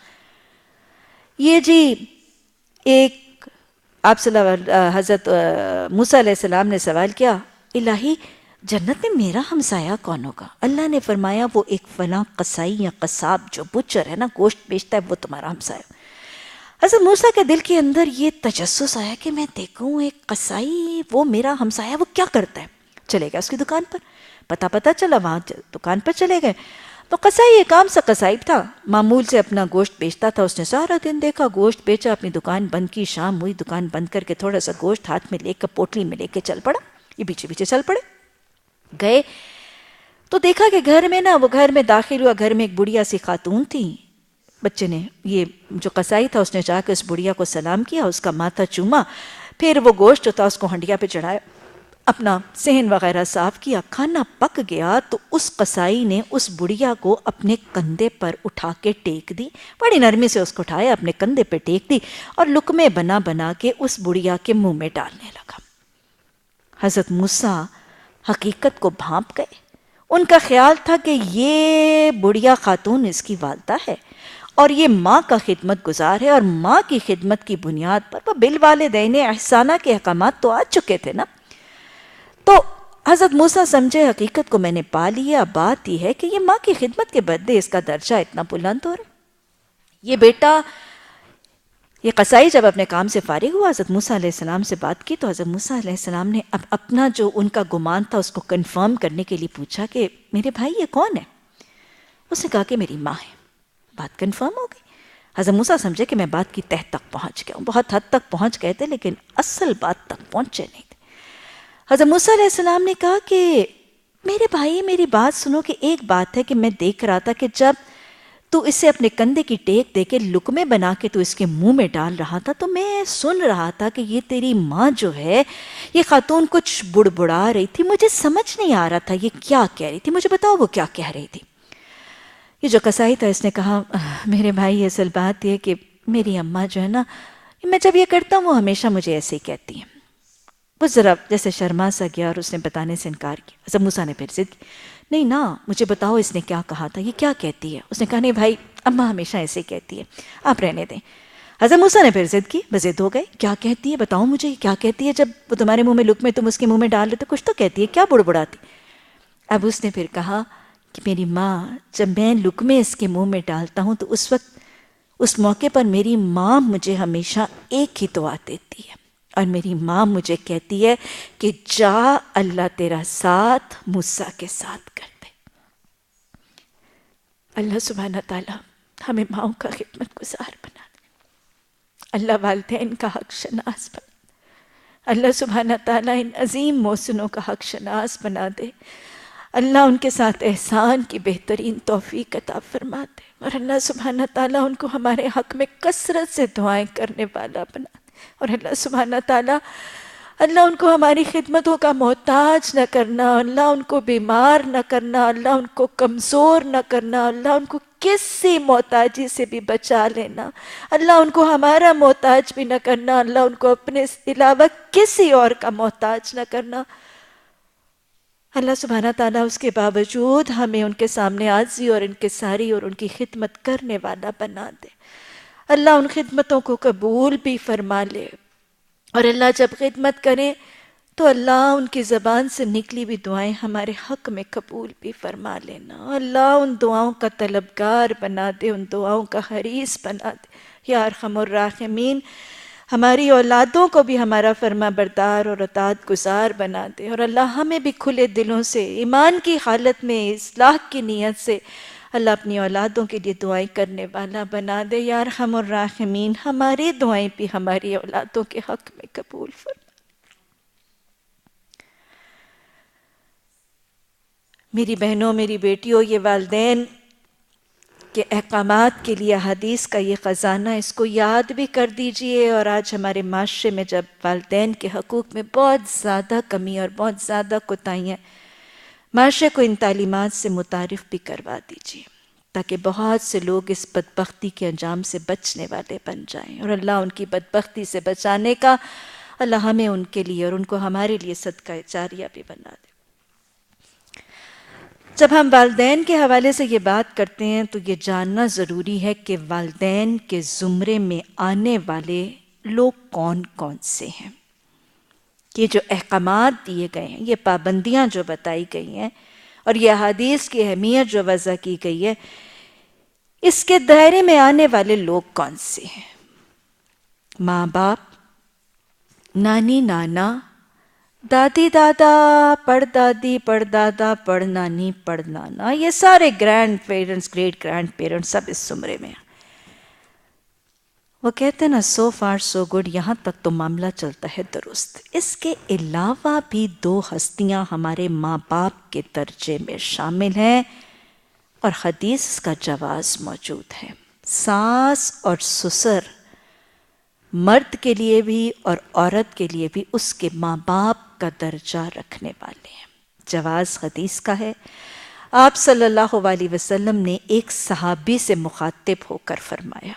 یہ جی ایک آپ حضرت موسیٰ علیہ السلام نے سوال کیا، الہی جنت میں میرا ہمسایہ کون ہوگا؟ اللہ نے فرمایا وہ ایک فلاں قصائی یا قصاب جو بچر ہے نا، گوشت بیچتا ہے، وہ تمہارا ہمسایہ. حضرت موسیٰ کے دل کے اندر یہ تجسس آیا کہ میں دیکھوں ایک قصائی وہ میرا ہمسایہ، وہ کیا کرتا ہے. چلے گیا اس کی دکان پر، پتا چلا، وہاں دکان پر چلے گئے تو قصائی ایک عام سا قصائی تھا، معمول سے اپنا گوشت بیچتا تھا. اس نے سارا دن دیکھا، گوشت بیچا، اپنی دکان بند کی، شام ہوئی، دکان بند کر کے تھوڑا سا گوشت ہاتھ میں لے کر پوٹلی میں لے کے چل پڑا. یہ پیچھے پیچھے چل پڑے. گئے تو دیکھا کہ گھر میں نا، وہ گھر میں داخل ہوا، گھر میں ایک بڑھیا سی خاتون تھی. بچے نے، یہ جو قصائی تھا اس نے جا کے اس بڑھیا کو سلام کیا، اس کا ماتھا چوما، پھر وہ گوشت جو تھا اس کو ہنڈیا پہ چڑھایا، اپنا صحن وغیرہ صاف کیا. کھانا پک گیا تو اس قصائی نے اس بڑھیا کو اپنے کندھے پر اٹھا کے ٹیک دی. بڑی نرمی سے اس کو اٹھایا، اپنے کندھے پہ ٹیک دی اور لقمے بنا بنا کے اس بڑھیا کے منہ میں ڈالنے لگا. حضرت موسیٰ حقیقت کو بھانپ گئے. ان کا خیال تھا کہ یہ بڑھیا خاتون اس کی والدہ ہے اور یہ ماں کا خدمت گزار ہے، اور ماں کی خدمت کی بنیاد پر وہ بالوالدین احسانہ کے احکامات تو آ چکے تھے نا. تو حضرت موسیٰ سمجھے حقیقت کو میں نے پا لیا. بات یہ ہے کہ یہ ماں کی خدمت کے بدلے اس کا درجہ اتنا بلند ہو رہا. یہ بیٹا، یہ قصائی جب اپنے کام سے فارغ ہوا، حضرت موسیٰ علیہ السلام سے بات کی تو حضرت موسیٰ علیہ السلام نے اب اپنا جو ان کا گمان تھا اس کو کنفرم کرنے کے لیے پوچھا کہ میرے بھائی یہ کون ہے؟ اس نے کہا کہ میری ماں ہے. بات کنفرم ہو گئی. حضرت موسیٰ سمجھے کہ میں بات کی تہ تک پہنچ گیا ہوں. بہت حد تک پہنچ گئے تھے لیکن اصل بات تک پہنچے نہیں تھے. حضرت موسیٰ علیہ السلام نے کہا کہ میرے بھائی میری بات سنو، کہ ایک بات ہے کہ میں دیکھ رہا تھا کہ جب تو اسے اپنے کندھے کی ٹیک دے کے لقمے بنا کے تو اس کے منہ میں ڈال رہا تھا تو میں سن رہا تھا کہ یہ تیری ماں جو ہے یہ خاتون کچھ بڑبڑا رہی تھی. مجھے سمجھ نہیں آ رہا تھا یہ کیا کہہ رہی تھی، مجھے بتاؤ وہ کیا کہہ رہی تھی. یہ جو قصائی تھا اس نے کہا میرے بھائی اصل بات یہ کہ میری اماں جو ہے نا، میں جب یہ کرتا ہوں وہ ہمیشہ مجھے ایسے ہی کہتی ہیں. وہ ذرا جیسے شرما سا گیا اور اس نے بتانے سے انکار کیا. حضرت موسیٰ نے پھر ضد کی، نہیں نا مجھے بتاؤ اس نے کیا کہا تھا، یہ کیا کہتی ہے. اس نے کہا نہیں بھائی اماں ہمیشہ ایسے کہتی ہے، آپ رہنے دیں. حضرت موسیٰ نے پھر ضد کی، وہ ضد ہو گئے، کیا کہتی ہے بتاؤ مجھے کیا کہتی ہے، جب وہ تمہارے منہ میں لقمے تم اس کے منہ میں ڈال لیتے کچھ تو کہتی ہے، کیا بڑبڑاتی. اب اس نے پھر کہا کہ میری ماں جب میں لقمے اس کے منہ میں ڈالتا ہوں تو اس وقت اس موقع پر میری ماں مجھے ہمیشہ ایک ہی دعا دیتی ہے، اور میری ماں مجھے کہتی ہے کہ جا اللہ تیرا ساتھ موسیٰ کے ساتھ کر دے. اللہ سبحانہ تعالیٰ ہمیں ماؤں کا خدمت گزار بنا دے. اللہ والدین کا حق شناس بنا دے. اللہ سبحانہ تعالیٰ ان عظیم محسنوں کا حق شناس بنا دے. اللہ ان کے ساتھ احسان کی بہترین توفیق عطا فرما دے. اور اللہ سبحانہ تعالیٰ ان کو ہمارے حق میں کثرت سے دعائیں کرنے والا بنا دے. اور اللہ سبحانہ تعالیٰ اللہ ان کو ہماری خدمتوں کا محتاج نہ کرنا، اللہ ان کو بیمار نہ کرنا، اللہ ان کو کمزور نہ کرنا، اللہ ان کو کسی محتاجی سے بھی بچا لینا، اللہ ان کو ہمارا محتاج بھی نہ کرنا، اللہ ان کو اپنے علاوہ کسی اور کا محتاج نہ کرنا. اللہ سبحانہ تعالیٰ اس کے باوجود ہمیں ان کے سامنے عاجزی اور انکساری اور ان کی خدمت کرنے والا بنا دے. اللہ ان خدمتوں کو قبول بھی فرما لے. اور اللہ جب خدمت کریں تو اللہ ان کی زبان سے نکلی بھی دعائیں ہمارے حق میں قبول بھی فرما لینا. اللہ ان دعاؤں کا طلبگار بنا دے، ان دعاؤں کا حریص بنا دے یا ارحم الراحمین. ہماری اولادوں کو بھی ہمارا فرما بردار اور اطاعت گزار بنا دے، اور اللہ ہمیں بھی کھلے دلوں سے ایمان کی حالت میں اصلاح کی نیت سے اللہ اپنی اولادوں کے لیے دعائیں کرنے والا بنا دے یا ارحم الراحمین. ہماری دعائیں بھی ہماری اولادوں کے حق میں قبول فرما. میری بہنوں، میری بیٹیوں، یہ والدین کے احکامات کے لیے حدیث کا یہ خزانہ، اس کو یاد بھی کر دیجئے. اور آج ہمارے معاشرے میں جب والدین کے حقوق میں بہت زیادہ کمی اور بہت زیادہ کوتاہیاں، معاشرے کو ان تعلیمات سے متعارف بھی کروا دیجئے تاکہ بہت سے لوگ اس بدبختی کے انجام سے بچنے والے بن جائیں. اور اللہ ان کی بدبختی سے بچانے کا اللہ ہمیں ان کے لیے اور ان کو ہمارے لیے صدقہ جاریہ بھی بنا دے. جب ہم والدین کے حوالے سے یہ بات کرتے ہیں تو یہ جاننا ضروری ہے کہ والدین کے زمرے میں آنے والے لوگ کون کون سے ہیں. یہ جو احکامات دیے گئے ہیں، یہ پابندیاں جو بتائی گئی ہیں، اور یہ احادیث کی اہمیت جو وضع کی گئی ہے، اس کے دائرے میں آنے والے لوگ کون سے ہیں؟ ماں باپ، نانی نانا، دادی دادا، پڑدادی پڑدادا، پڑنانی پڑنانا، یہ سارے grandparents, great grandparents سب اس زمرے میں ہیں. وہ کہتے ہیں نا سو فار سو گڈ، یہاں تک تو معاملہ چلتا ہے درست. اس کے علاوہ بھی 2 ہستیاں ہمارے ماں باپ کے درجے میں شامل ہیں اور حدیث کا جواز موجود ہے. ساس اور سسر مرد کے لیے بھی اور عورت کے لیے بھی اس کے ماں باپ کا درجہ رکھنے والے ہیں. جواز حدیث کا ہے. آپ صلی اللہ علیہ وسلم نے ایک صحابی سے مخاطب ہو کر فرمایا،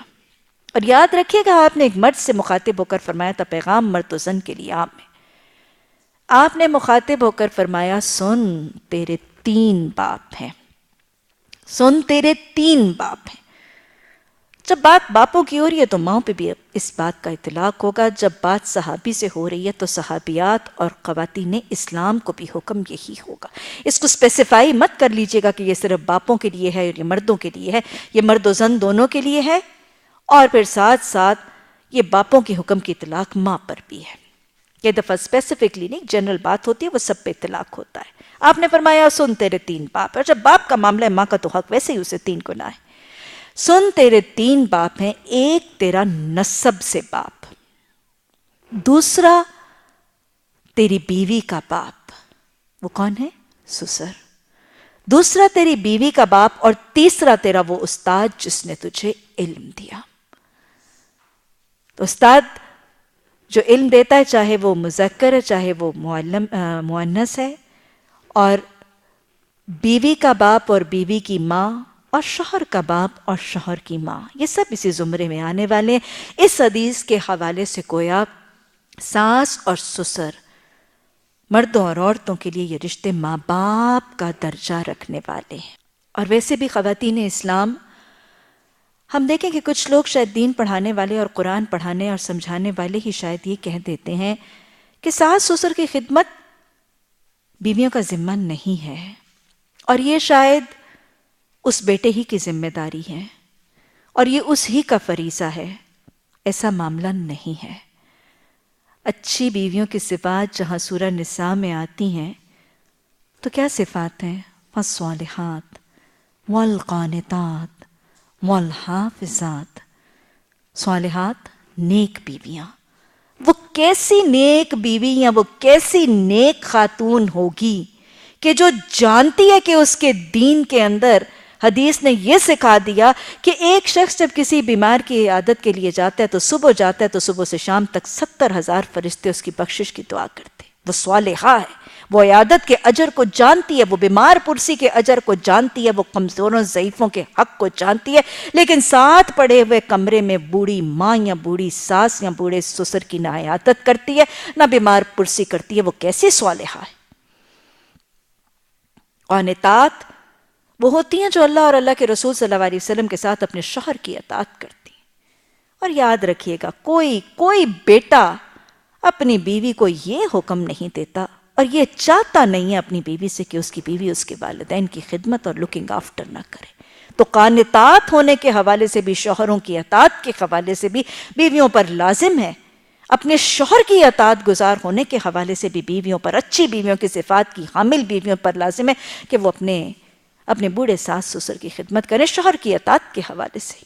اور یاد رکھیے گا آپ نے ایک مرد سے مخاطب ہو کر فرمایا تھا، پیغام مرد و زن کے لیے عام ہے. آپ نے مخاطب ہو کر فرمایا، سن تیرے 3 باپ ہیں، سن تیرے 3 باپ ہیں. جب بات باپوں کی ہو رہی ہے تو ماں پہ بھی اس بات کا اطلاق ہوگا. جب بات صحابی سے ہو رہی ہے تو صحابیات اور خواتین اسلام کو بھی حکم یہی ہوگا. اس کو اسپیسیفائی مت کر لیجئے گا کہ یہ صرف باپوں کے لیے ہے اور یہ مردوں کے لیے ہے. یہ مرد و زن دونوں کے لیے ہے، اور پھر ساتھ ساتھ یہ باپوں کے حکم کی اطلاق ماں پر بھی ہے. یہ دفعہ اسپیسیفکلی نہیں، جنرل بات ہوتی ہے، وہ سب پہ اطلاق ہوتا ہے. آپ نے فرمایا سن تیرے 3 باپ، اور جب باپ کا معاملہ ہے ماں کا تو حق ویسے ہی اسے 3 گنا ہے. سن تیرے 3 باپ ہیں، ایک تیرا نسب سے باپ، دوسرا تیری بیوی کا باپ، وہ کون ہے؟ سسر. دوسرا تیری بیوی کا باپ، اور تیسرا تیرا وہ استاد جس نے تجھے علم دیا. تو استاد جو علم دیتا ہے، چاہے وہ مذکر ہے چاہے وہ مؤنث ہے، اور بیوی کا باپ اور بیوی کی ماں، اور شوہر کا باپ اور شوہر کی ماں، یہ سب اسی زمرے میں آنے والے ہیں. اس حدیث کے حوالے سے گویا ساس اور سسر، مردوں اور عورتوں کے لیے یہ رشتے ماں باپ کا درجہ رکھنے والے ہیں. اور ویسے بھی خواتین اسلام، ہم دیکھیں کہ کچھ لوگ شاید دین پڑھانے والے اور قرآن پڑھانے اور سمجھانے والے ہی شاید یہ کہہ دیتے ہیں کہ ساس سسر کی خدمت بیویوں کا ذمہ نہیں ہے، اور یہ شاید اس بیٹے ہی کی ذمہ داری ہے، اور یہ اس ہی کا فریضہ ہے. ایسا معاملہ نہیں ہے. اچھی بیویوں کی صفات جہاں سورہ نساء میں آتی ہیں تو کیا صفات ہیں؟ فالصالحات والقانتات والحافظات. صالحات، نیک بیویاں. وہ کیسی نیک بیوی یا وہ کیسی نیک خاتون ہوگی کہ جو جانتی ہے کہ اس کے دین کے اندر حدیث نے یہ سکھا دیا کہ ایک شخص جب کسی بیمار کی عیادت کے لیے جاتا ہے تو صبح جاتا ہے تو صبح سے شام تک 70,000 فرشتے اس کی بخشش کی دعا کرتے. وہ صالحہ ہے، وہ عیادت کے اجر کو جانتی ہے، وہ بیمار پرسی کے اجر کو جانتی ہے، وہ کمزوروں ضعیفوں کے حق کو جانتی ہے. لیکن ساتھ پڑے ہوئے کمرے میں بوڑھی ماں یا بوڑھی ساس یا بوڑھے سسر کی نہ عیادت کرتی ہے نہ بیمار پرسی کرتی ہے. وہ کیسی صالحہ ہے؟ قانتات وہ ہوتی ہیں جو اللہ اور اللہ کے رسول صلی اللہ علیہ وسلم کے ساتھ اپنے شوہر کی اطاعت کرتی ہیں. اور یاد رکھیے گا، کوئی بیٹا اپنی بیوی کو یہ حکم نہیں دیتا اور یہ چاہتا نہیں ہے اپنی بیوی سے کہ اس کی بیوی اس کے والدین کی خدمت اور لکنگ آفٹر نہ کرے، تو قانتات ہونے کے حوالے سے بھی، شوہروں کی اطاعت کے حوالے سے بھی بیویوں پر لازم ہے، اپنے شوہر کی اطاعت گزار ہونے کے حوالے سے بھی بیویوں پر، اچھی بیویوں کی صفات کی حامل بیویوں پر لازم ہے کہ وہ اپنے بوڑھے ساس سسر کی خدمت کریں شوہر کی اطاعت کے حوالے سے۔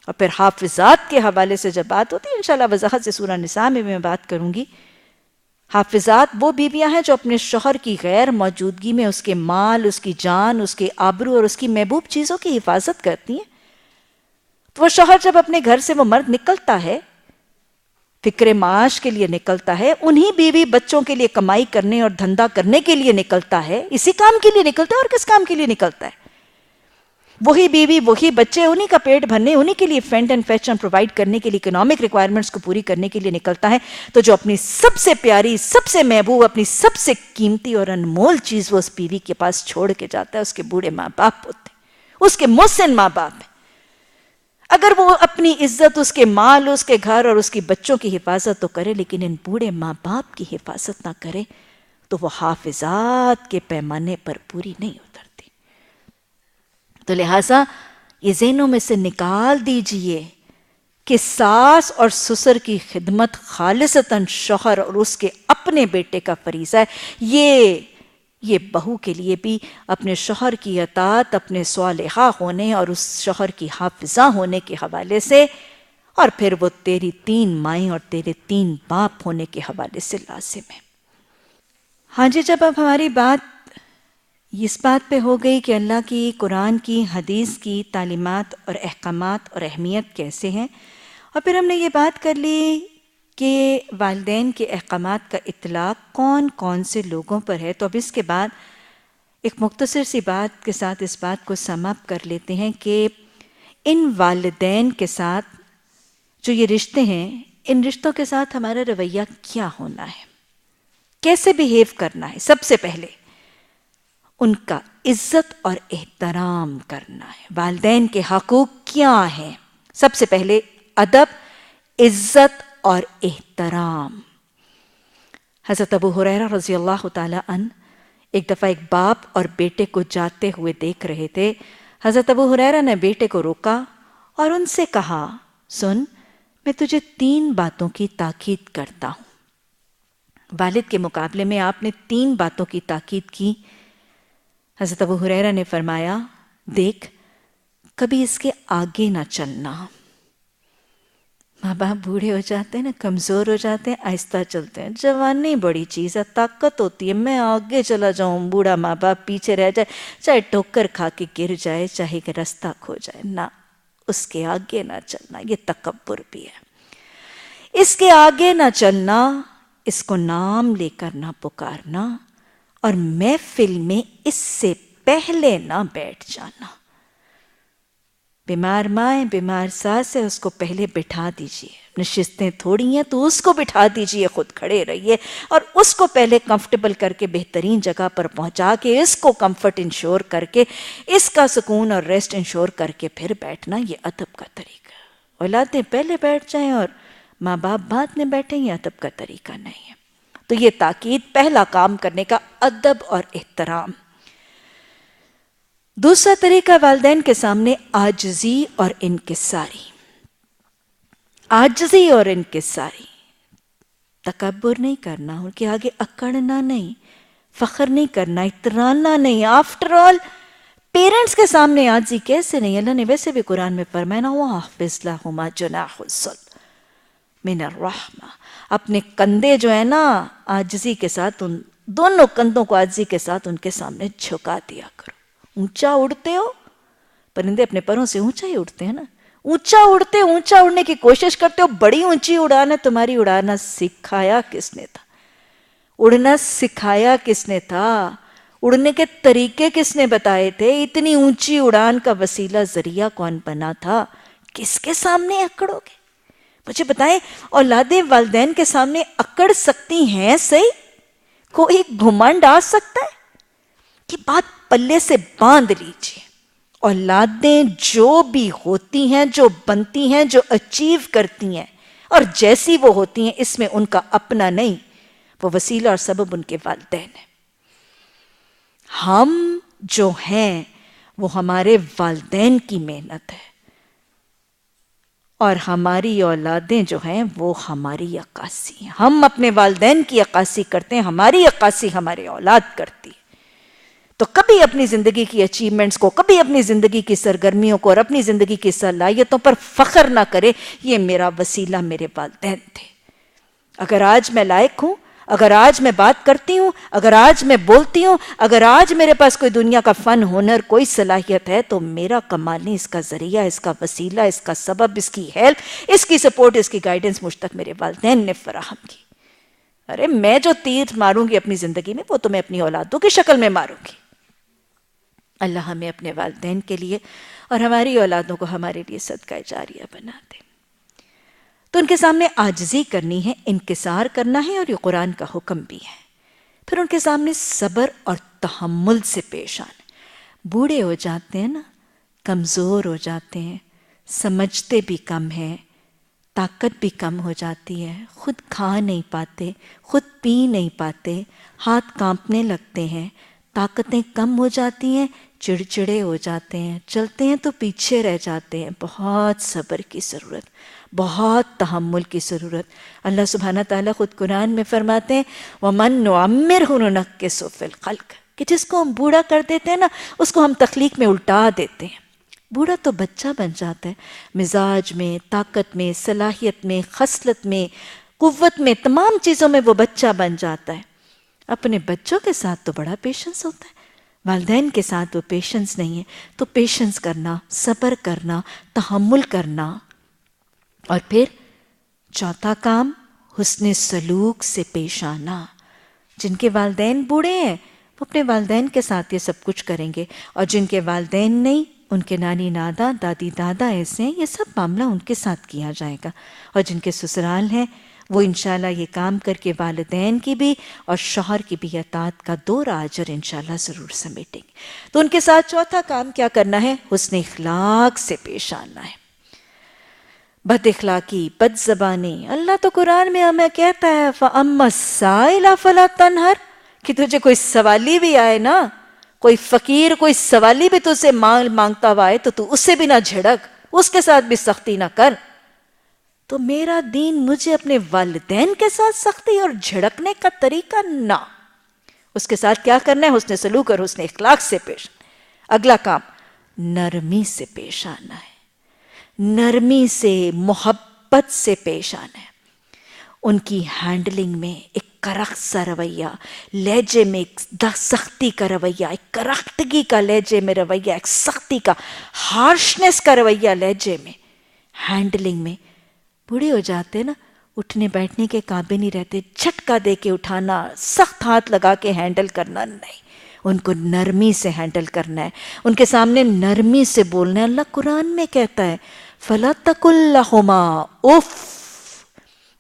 اور پھر حافظات کے حوالے سے جب بات ہوتی ہے، انشاءاللہ وضاحت سے سورہ نساء میں میں بات کروں گی، حافظات وہ بیویاں ہیں جو اپنے شوہر کی غیر موجودگی میں اس کے مال، اس کی جان، اس کے آبرو اور اس کی محبوب چیزوں کی حفاظت کرتی ہیں۔ تو وہ شوہر جب اپنے گھر سے وہ مرد نکلتا ہے، فکر معاش کے لیے نکلتا ہے، انہی بیوی بچوں کے لیے کمائی کرنے اور دھندا کرنے کے لیے نکلتا ہے، اسی کام کے لیے نکلتا ہے، اور کس کام کے لیے نکلتا ہے؟ وہی بیوی، وہی بچے، انہی کا پیٹ بھرنے، انہی کے لیے فینٹ اینڈ فیشن پرووائڈ کرنے کے لیے، اکنامک ریکوائرمنٹس کو پوری کرنے کے لیے نکلتا ہے۔ تو جو اپنی سب سے پیاری، سب سے محبوب، اپنی سب سے قیمتی اور انمول چیز وہ اس بیوی کے پاس چھوڑ کے جاتا ہے، اس کے بوڑھے ماں باپ ہوتے ہیں، اس کے محسن ماں باپ ہیں۔ اگر وہ اپنی عزت، اس کے مال، اس کے گھر اور اس کی بچوں کی حفاظت تو کرے، لیکن ان بوڑھے ماں باپ کی حفاظت نہ کرے، تو وہ حافظات کے پیمانے پر پوری نہیں اترتی۔ تو لہٰذا یہ ذہنوں میں سے نکال دیجئے کہ ساس اور سسر کی خدمت خالصتاً شوہر اور اس کے اپنے بیٹے کا فریضہ ہے۔ یہ بہو کے لیے بھی اپنے شوہر کی اطاعت، اپنے صالحہ ہونے اور اس شوہر کی حافظہ ہونے کے حوالے سے، اور پھر وہ تیری 3 مائیں اور تیرے 3 باپ ہونے کے حوالے سے لازم ہے۔ ہاں جی، جب اب ہماری بات اس بات پہ ہو گئی کہ اللہ کی، قرآن کی، حدیث کی تعلیمات اور احکامات اور اہمیت کیسے ہیں، اور پھر ہم نے یہ بات کر لی کہ والدین کے احکامات کا اطلاق کون کون سے لوگوں پر ہے، تو اب اس کے بعد ایک مختصر سی بات کے ساتھ اس بات کو سم اپ کر لیتے ہیں کہ ان والدین کے ساتھ جو یہ رشتے ہیں، ان رشتوں کے ساتھ ہمارا رویہ کیا ہونا ہے، کیسے بیہیو کرنا ہے۔ سب سے پہلے ان کا عزت اور احترام کرنا ہے۔ والدین کے حقوق کیا ہیں؟ سب سے پہلے ادب، عزت اور احترام۔ حضرت ابو ہریرہ رضی اللہ تعالی عنہ ایک دفعہ ایک باپ اور بیٹے کو جاتے ہوئے دیکھ رہے تھے۔ حضرت ابو ہریرہ نے بیٹے کو روکا اور ان سے کہا، سن، میں تجھے 3 باتوں کی تاکید کرتا ہوں۔ والد کے مقابلے میں آپ نے 3 باتوں کی تاکید کی۔ حضرت ابو ہریرہ نے فرمایا، دیکھ، کبھی اس کے آگے نہ چلنا۔ ماں باپ بوڑھے ہو جاتے ہیں نا، کمزور ہو جاتے ہیں، آہستہ چلتے ہیں۔ جوانی بڑی چیز ہے، طاقت ہوتی ہے، میں آگے چلا جاؤں، بوڑھا ماں باپ پیچھے رہ جائے، چاہے ٹوکر کھا کے گر جائے، چاہے کہ رستہ کھو جائے، نہ، اس کے آگے نہ چلنا۔ یہ تکبر بھی ہے۔ اس کے آگے نہ چلنا، اس کو نام لے کر نہ پکارنا، اور محفل میں اس سے پہلے نہ بیٹھ جانا۔ بیمار ماں، بیمار ساس ہے، اس کو پہلے بٹھا دیجئے۔ نشستیں تھوڑی ہیں تو اس کو بٹھا دیجئے، خود کھڑے رہیے، اور اس کو پہلے کمفرٹیبل کر کے بہترین جگہ پر پہنچا کے، اس کو کمفرٹ انشور کر کے، اس کا سکون اور ریسٹ انشور کر کے پھر بیٹھنا، یہ ادب کا طریقہ ہے۔ اولادیں پہلے بیٹھ جائیں اور ماں باپ بعد میں بیٹھیں، یہ ادب کا طریقہ نہیں ہے۔ تو یہ تاکید، پہلا کام کرنے کا ادب اور احترام۔ دوسرا طریقہ والدین کے سامنے عاجزی اور انکساری۔ عاجزی اور انکساری، تکبر نہیں کرنا، ان کے آگے اکڑنا نہیں، فخر نہیں کرنا، اترانا نہیں۔ آفٹر آل پیرنٹس کے سامنے عاجزی کیسے نہیں؟ اللہ نے ویسے بھی قرآن میں فرمایا نا، وَاحْفِظْ لَهُمَا جَنَاحَ الذُّلِّ مِنَ الرَّحْمَةِ، اپنے کندھے جو ہے نا عاجزی کے ساتھ، ان دونوں کندھوں کو عاجزی کے ساتھ ان کے سامنے جھکا دیا کرو۔ اونچا اڑتے ہو، پرندے اپنے پروں سے اونچا ہی اڑتے ہیں نا، اونچا اڑنے کی کوشش کرتے ہو، بڑی اونچی اڑان ہے، تمہاری اڑانا سکھایا کس نے تھا؟ اڑنا سکھایا کس نے تھا؟ اڑنے کے طریقے کس نے بتائے تھے؟ اتنی اونچی اڑان کا وسیلہ، ذریعہ کون بنا تھا؟ کس کے سامنے اکڑو گے؟ مجھے بتائیں، اولادیں والدین کے سامنے اکڑ سکتی ہیں؟ صحیح، کوئی گھمنڈ آ سکتا ہے؟ کہ بات پلے سے باندھ لیجئے۔ اولادیں جو بھی ہوتی ہیں، جو بنتی ہیں، جو اچیو کرتی ہیں، اور جیسی وہ ہوتی ہیں اس میں ان کا اپنا نہیں، وہ وسیلہ اور سبب ان کے والدین ہیں۔ ہم جو ہیں وہ ہمارے والدین کی محنت ہے، اور ہماری اولادیں جو ہیں وہ ہماری عکاسی ہیں۔ ہم اپنے والدین کی عکاسی کرتے ہیں، ہماری عکاسی ہمارے اولاد کرتی ہے۔ تو کبھی اپنی زندگی کی اچیومنٹس کو، کبھی اپنی زندگی کی سرگرمیوں کو اور اپنی زندگی کی صلاحیتوں پر فخر نہ کرے، یہ میرا وسیلہ میرے والدین تھے۔ اگر آج میں لائق ہوں، اگر آج میں بات کرتی ہوں، اگر آج میں بولتی ہوں، اگر آج میرے پاس کوئی دنیا کا فن، ہنر، کوئی صلاحیت ہے، تو میرا کمال نہیں، اس کا ذریعہ، اس کا وسیلہ، اس کا سبب، اس کی ہیلپ، اس کی سپورٹ، اس کی گائیڈنس مجھ تک میرے والدین نے فراہم کی۔ ارے میں جو تیر ماروں گی اپنی زندگی میں، وہ تو میں اپنی اولادوں کی شکل میں ماروں گی۔ اللہ ہمیں اپنے والدین کے لیے اور ہماری اولادوں کو ہمارے لیے صدقہ جاریہ بنا دے۔ تو ان کے سامنے عاجزی کرنی ہے، انکسار کرنا ہے، اور یہ قرآن کا حکم بھی ہے۔ پھر ان کے سامنے صبر اور تحمل سے پیش آنا۔ بوڑھے ہو جاتے ہیں نا، کمزور ہو جاتے ہیں، سمجھتے بھی کم ہیں، طاقت بھی کم ہو جاتی ہے، خود کھا نہیں پاتے، خود پی نہیں پاتے، ہاتھ کانپنے لگتے ہیں، طاقتیں کم ہو جاتی ہیں، چڑچڑے ہو جاتے ہیں، چلتے ہیں تو پیچھے رہ جاتے ہیں۔ بہت صبر کی ضرورت، بہت تحمل کی ضرورت۔ اللہ سبحانہ تعالیٰ خود قرآن میں فرماتے ہیں وَمَن نُعَمِّرْهُ نُنَكِّسُ فِي الْخَلْقِ، کہ جس کو ہم بوڑھا کر دیتے ہیں نا، اس کو ہم تخلیق میں الٹا دیتے ہیں۔ بوڑھا تو بچہ بن جاتا ہے، مزاج میں، طاقت میں، صلاحیت میں، خصلت میں، قوت میں، تمام چیزوں میں وہ بچہ بن جاتا ہے۔ اپنے بچوں کے ساتھ تو بڑا پیشنس ہوتا ہے، والدین کے ساتھ وہ پیشنس نہیں ہے۔ تو پیشنس کرنا، صبر کرنا، تحمل کرنا، اور پھر چوتھا کام حسن سلوک سے پیش آنا۔ جن کے والدین بوڑھے ہیں وہ اپنے والدین کے ساتھ یہ سب کچھ کریں گے، اور جن کے والدین نہیں، ان کے نانی نادا، دادی دادا ایسے ہیں، یہ سب معاملہ ان کے ساتھ کیا جائے گا۔ اور جن کے سسرال ہیں وہ انشاءاللہ یہ کام کر کے والدین کی بھی اور شوہر کی بھی اطاعت کا دوہرا اجر انشاءاللہ ضرور سمیٹیں گے۔ تو ان کے ساتھ چوتھا کام کیا کرنا ہے؟ حسن اخلاق سے پیش آنا ہے۔ بد اخلاقی، بد زبانی، اللہ تو قرآن میں ہمیں کہتا ہے فَأَمَّا السَّائِلَ فَلَا تَنْهَرْ، کہ تجھے کوئی سوالی بھی آئے نا، کوئی فقیر، کوئی سوالی بھی تجھ سے مال مانگتا ہوا آئے، تو تو اس سے بھی نہ جھڑک، اس کے ساتھ بھی سختی نہ کر۔ تو میرا دین مجھے اپنے والدین کے ساتھ سختی اور جھڑکنے کا طریقہ نہ، اس کے ساتھ کیا کرنا ہے؟ حسن سلوک اور حسن اخلاق سے پیش۔ اگلا کام نرمی سے پیش آنا ہے، نرمی سے، محبت سے پیش آنا ہے۔ ان کی ہینڈلنگ میں ایک کرخت سا رویہ، لہجے میں ایک سختی کا رویہ، ایک کرختگی کا لہجے میں رویہ، ایک سختی کا، ہارشنس کا رویہ لہجے میں، ہینڈلنگ میں۔ بوڑھے ہو جاتے نا، اٹھنے بیٹھنے کے قابل نہیں رہتے، جھٹکا دے کے اٹھانا، سخت ہاتھ لگا کے ہینڈل کرنا نہیں، ان کو نرمی سے ہینڈل کرنا ہے، ان کے سامنے نرمی سے بولنا ہے۔ اللہ قرآن میں کہتا ہے فَلَا تَقُلْ لَهُمَا اُف،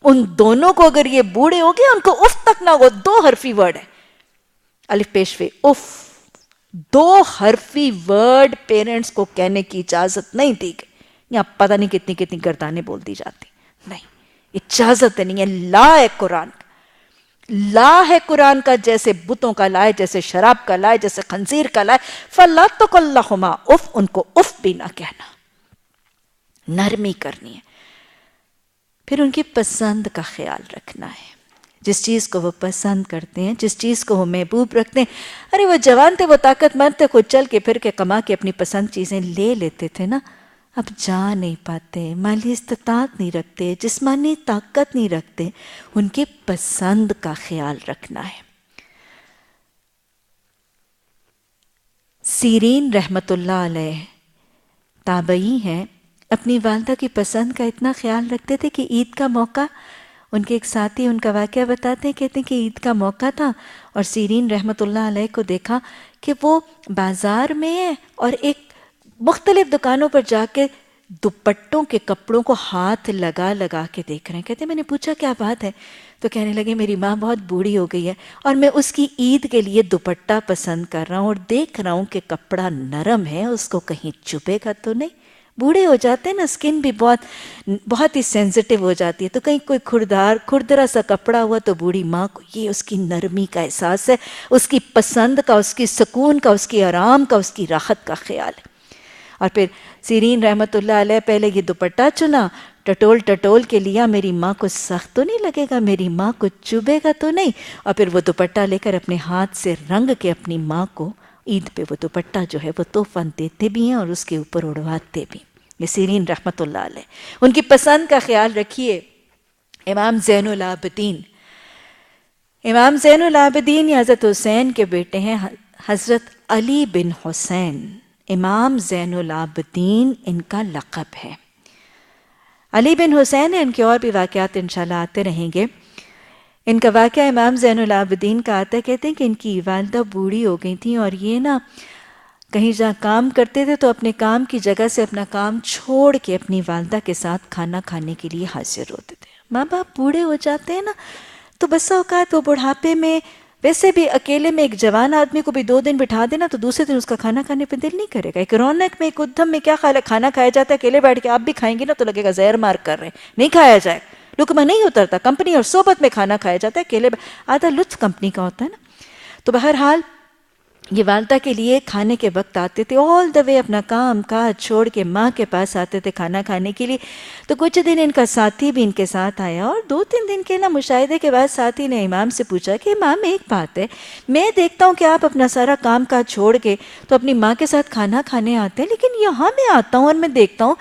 ان دونوں کو اگر یہ بوڑھے ہو گئے ان کو اف تک نہ ہو۔ دو حرفی ورڈ ہے، الف پیش وے اف، دو حرفی ورڈ پیرنٹس کو کہنے کی اجازت نہیں دی گئی۔ یہاں پتہ نہیں کتنی کتنی گردانیں بول دی جاتی، نہیں، اجازت نہیں ہے۔ لا ہے قرآن کا، لا ہے قرآن کا، جیسے بتوں کا لا ہے، جیسے شراب کا لا ہے، جیسے خنزیر کا لا ہے۔ فَلَا تَقُلْ لَهُمَا اف، ان کو اف بھی نہ کہنا، نرمی کرنی ہے۔ پھر ان کی پسند کا خیال رکھنا ہے، جس چیز کو وہ پسند کرتے ہیں، جس چیز کو وہ محبوب رکھتے ہیں۔ ارے وہ جوان تھے، وہ طاقت مند تھے، خود چل کے پھر کے کما کے اپنی پسند چیزیں لے لیتے تھے نا، اب جا نہیں پاتے، مالی استطاعت نہیں رکھتے، جسمانی طاقت نہیں رکھتے، ان کے پسند کا خیال رکھنا ہے۔ سیرین رحمت اللہ علیہ تابعی ہیں، اپنی والدہ کی پسند کا اتنا خیال رکھتے تھے کہ عید کا موقع، ان کے ایک ساتھی ان کا واقعہ بتاتے ہیں، کہتے ہیں کہ عید کا موقع تھا اور سیرین رحمت اللہ علیہ کو دیکھا کہ وہ بازار میں ہے اور ایک مختلف دکانوں پر جا کے دوپٹوں کے کپڑوں کو ہاتھ لگا لگا کے دیکھ رہے ہیں۔ کہتے ہیں میں نے پوچھا کیا بات ہے، تو کہنے لگے میری ماں بہت بوڑھی ہو گئی ہے اور میں اس کی عید کے لیے دوپٹہ پسند کر رہا ہوں اور دیکھ رہا ہوں کہ کپڑا نرم ہے، اس کو کہیں چبھے گا تو نہیں، بوڑھے ہو جاتے ہیں نا، اسکن بھی بہت ہی سینسٹیو ہو جاتی ہے، تو کہیں کوئی کھردرا سا کپڑا ہوا تو بوڑھی ماں کو یہ اس کی نرمی کا احساس ہے، اس کی پسند کا، اس کی سکون کا، اس کی آرام کا، اس کی راحت کا خیال ہے۔ اور پھر سیرین رحمت اللہ علیہ پہلے یہ دوپٹہ چنا، ٹٹول کے لیا، میری ماں کو سخت تو نہیں لگے گا، میری ماں کو چبھے گا تو نہیں، اور پھر وہ دوپٹہ لے کر اپنے ہاتھ سے رنگ کے اپنی ماں کو عید پہ وہ دوپٹہ جو ہے وہ تحفہ دیتے بھی ہیں اور اس کے اوپر اڑواتے بھی۔ یہ سیرین رحمت اللہ علیہ، ان کی پسند کا خیال رکھیے۔ امام زین العابدین یہ حضرت حسین کے بیٹے ہیں، حضرت علی بن حسین۔ امام زین العابدین ان کا لقب ہے۔ علی بن حسین ان کے اور بھی واقعات انشاءاللہ آتے رہیں گے۔ ان کا واقعہ امام زین العابدین کا آتا ہے، کہتے ہیں کہ ان کی والدہ بوڑھی ہو گئی تھیں اور یہ نا کہیں جہاں کام کرتے تھے تو اپنے کام کی جگہ سے اپنا کام چھوڑ کے اپنی والدہ کے ساتھ کھانا کھانے کے لیے حاضر ہوتے تھے۔ ماں باپ بوڑھے ہو جاتے ہیں نا تو بسا اوقات وہ بڑھاپے میں، ویسے بھی اکیلے میں ایک جوان آدمی کو بھی 2 دن بٹھا دینا تو دوسرے دن اس کا کھانا کھانے پہ دل نہیں کرے گا۔ ایک رونق میں، ایک ادھم میں کیا خیال ہے، کھانا کھایا جاتا ہے اکیلے بیٹھ کے، آپ بھی کھائیں گے نا تو لگے گا زہر مار کر رہے ہیں، نہیں کھایا جائے، لقمہ نہیں اترتا۔ کمپنی اور صحبت میں کھانا کھایا جاتا ہے، اکیلے آدھا لطف کمپنی کا ہوتا ہے نا۔ تو بہرحال یہ والدہ کے لیے کھانے کے وقت آتے تھے، آل دا وے اپنا کام کاج چھوڑ کے ماں کے پاس آتے تھے کھانا کھانے کے لیے۔ تو کچھ دن ان کا ساتھی بھی ان کے ساتھ آیا اور 2-3 دن کے مشاہدے کے بعد ساتھی نے امام سے پوچھا کہ امام ایک بات ہے، میں دیکھتا ہوں کہ آپ اپنا سارا کام کاج چھوڑ کے تو اپنی ماں کے ساتھ کھانا کھانے آتے ہیں، لیکن یہاں میں آتا ہوں اور میں دیکھتا ہوں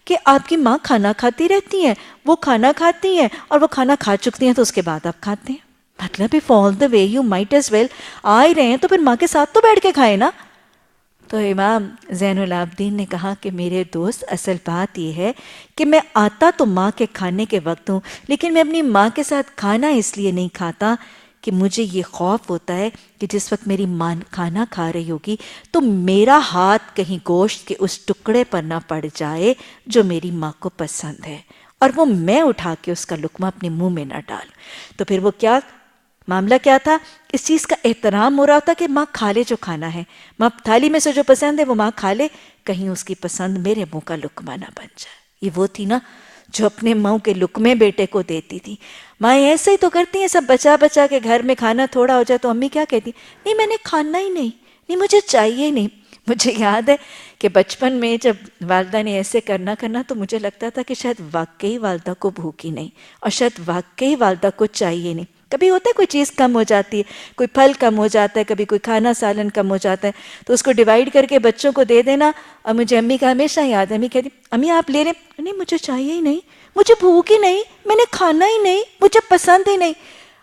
کہ آپ کی ماں کھانا کھاتی رہتی ہیں، وہ کھانا کھاتی ہیں اور وہ کھانا کھا چکتی ہیں تو اس کے بعد آپ کھاتے ہیں۔ مطلب if all the way you might as well آ ہی رہے ہیں تو پھر ماں کے ساتھ تو بیٹھ کے کھائے نا۔ تو امام زین العابدین نے کہا کہ میرے دوست، اصل بات یہ ہے کہ میں آتا تو ماں کے کھانے کے وقت ہوں، لیکن میں اپنی ماں کے ساتھ کھانا اس لیے نہیں کھاتا کہ مجھے یہ خوف ہوتا ہے کہ جس وقت میری ماں کھانا کھا رہی ہوگی تو میرا ہاتھ کہیں گوشت کے اس ٹکڑے پر نہ پڑ جائے جو میری ماں کو پسند ہے، اور وہ میں اٹھا کے اس کا لقمہ اپنے منہ میں نہ ڈالوں۔ تو پھر وہ معاملہ کیا تھا، اس چیز کا احترام ہو رہا تھا کہ ماں کھا لے جو کھانا ہے، ماں تھالی میں سے جو پسند ہے وہ ماں کھا لے، کہیں اس کی پسند میرے منہ کا لقمہ نہ بن جائے۔ یہ وہ تھی نا جو اپنے منہ کے لقمے بیٹے کو دیتی تھی۔ ماں ایسے ہی تو کرتی ہیں، سب بچا بچا کے گھر میں کھانا تھوڑا ہو جائے تو امی کیا کہتی، نہیں میں نے کھانا ہی نہیں مجھے چاہیے نہیں۔ مجھے یاد ہے کہ بچپن میں جب والدہ نے ایسے کرنا تو مجھے لگتا تھا کہ شاید واقعی والدہ کو بھوک ہی نہیں، اور شاید واقعی والدہ کو چاہیے نہیں۔ کبھی ہوتا ہے کوئی چیز کم ہو جاتی ہے، کوئی پھل کم ہو جاتا ہے، کبھی کوئی کھانا سالن کم ہو جاتا ہے، تو اس کو ڈیوائیڈ کر کے بچوں کو دے دینا۔ اور مجھے امی کا ہمیشہ یاد ہے، امی کہتی امی آپ لے رہے، نہیں مجھے چاہیے ہی نہیں، مجھے بھوک ہی نہیں، میں نے کھانا ہی نہیں، مجھے پسند ہی نہیں۔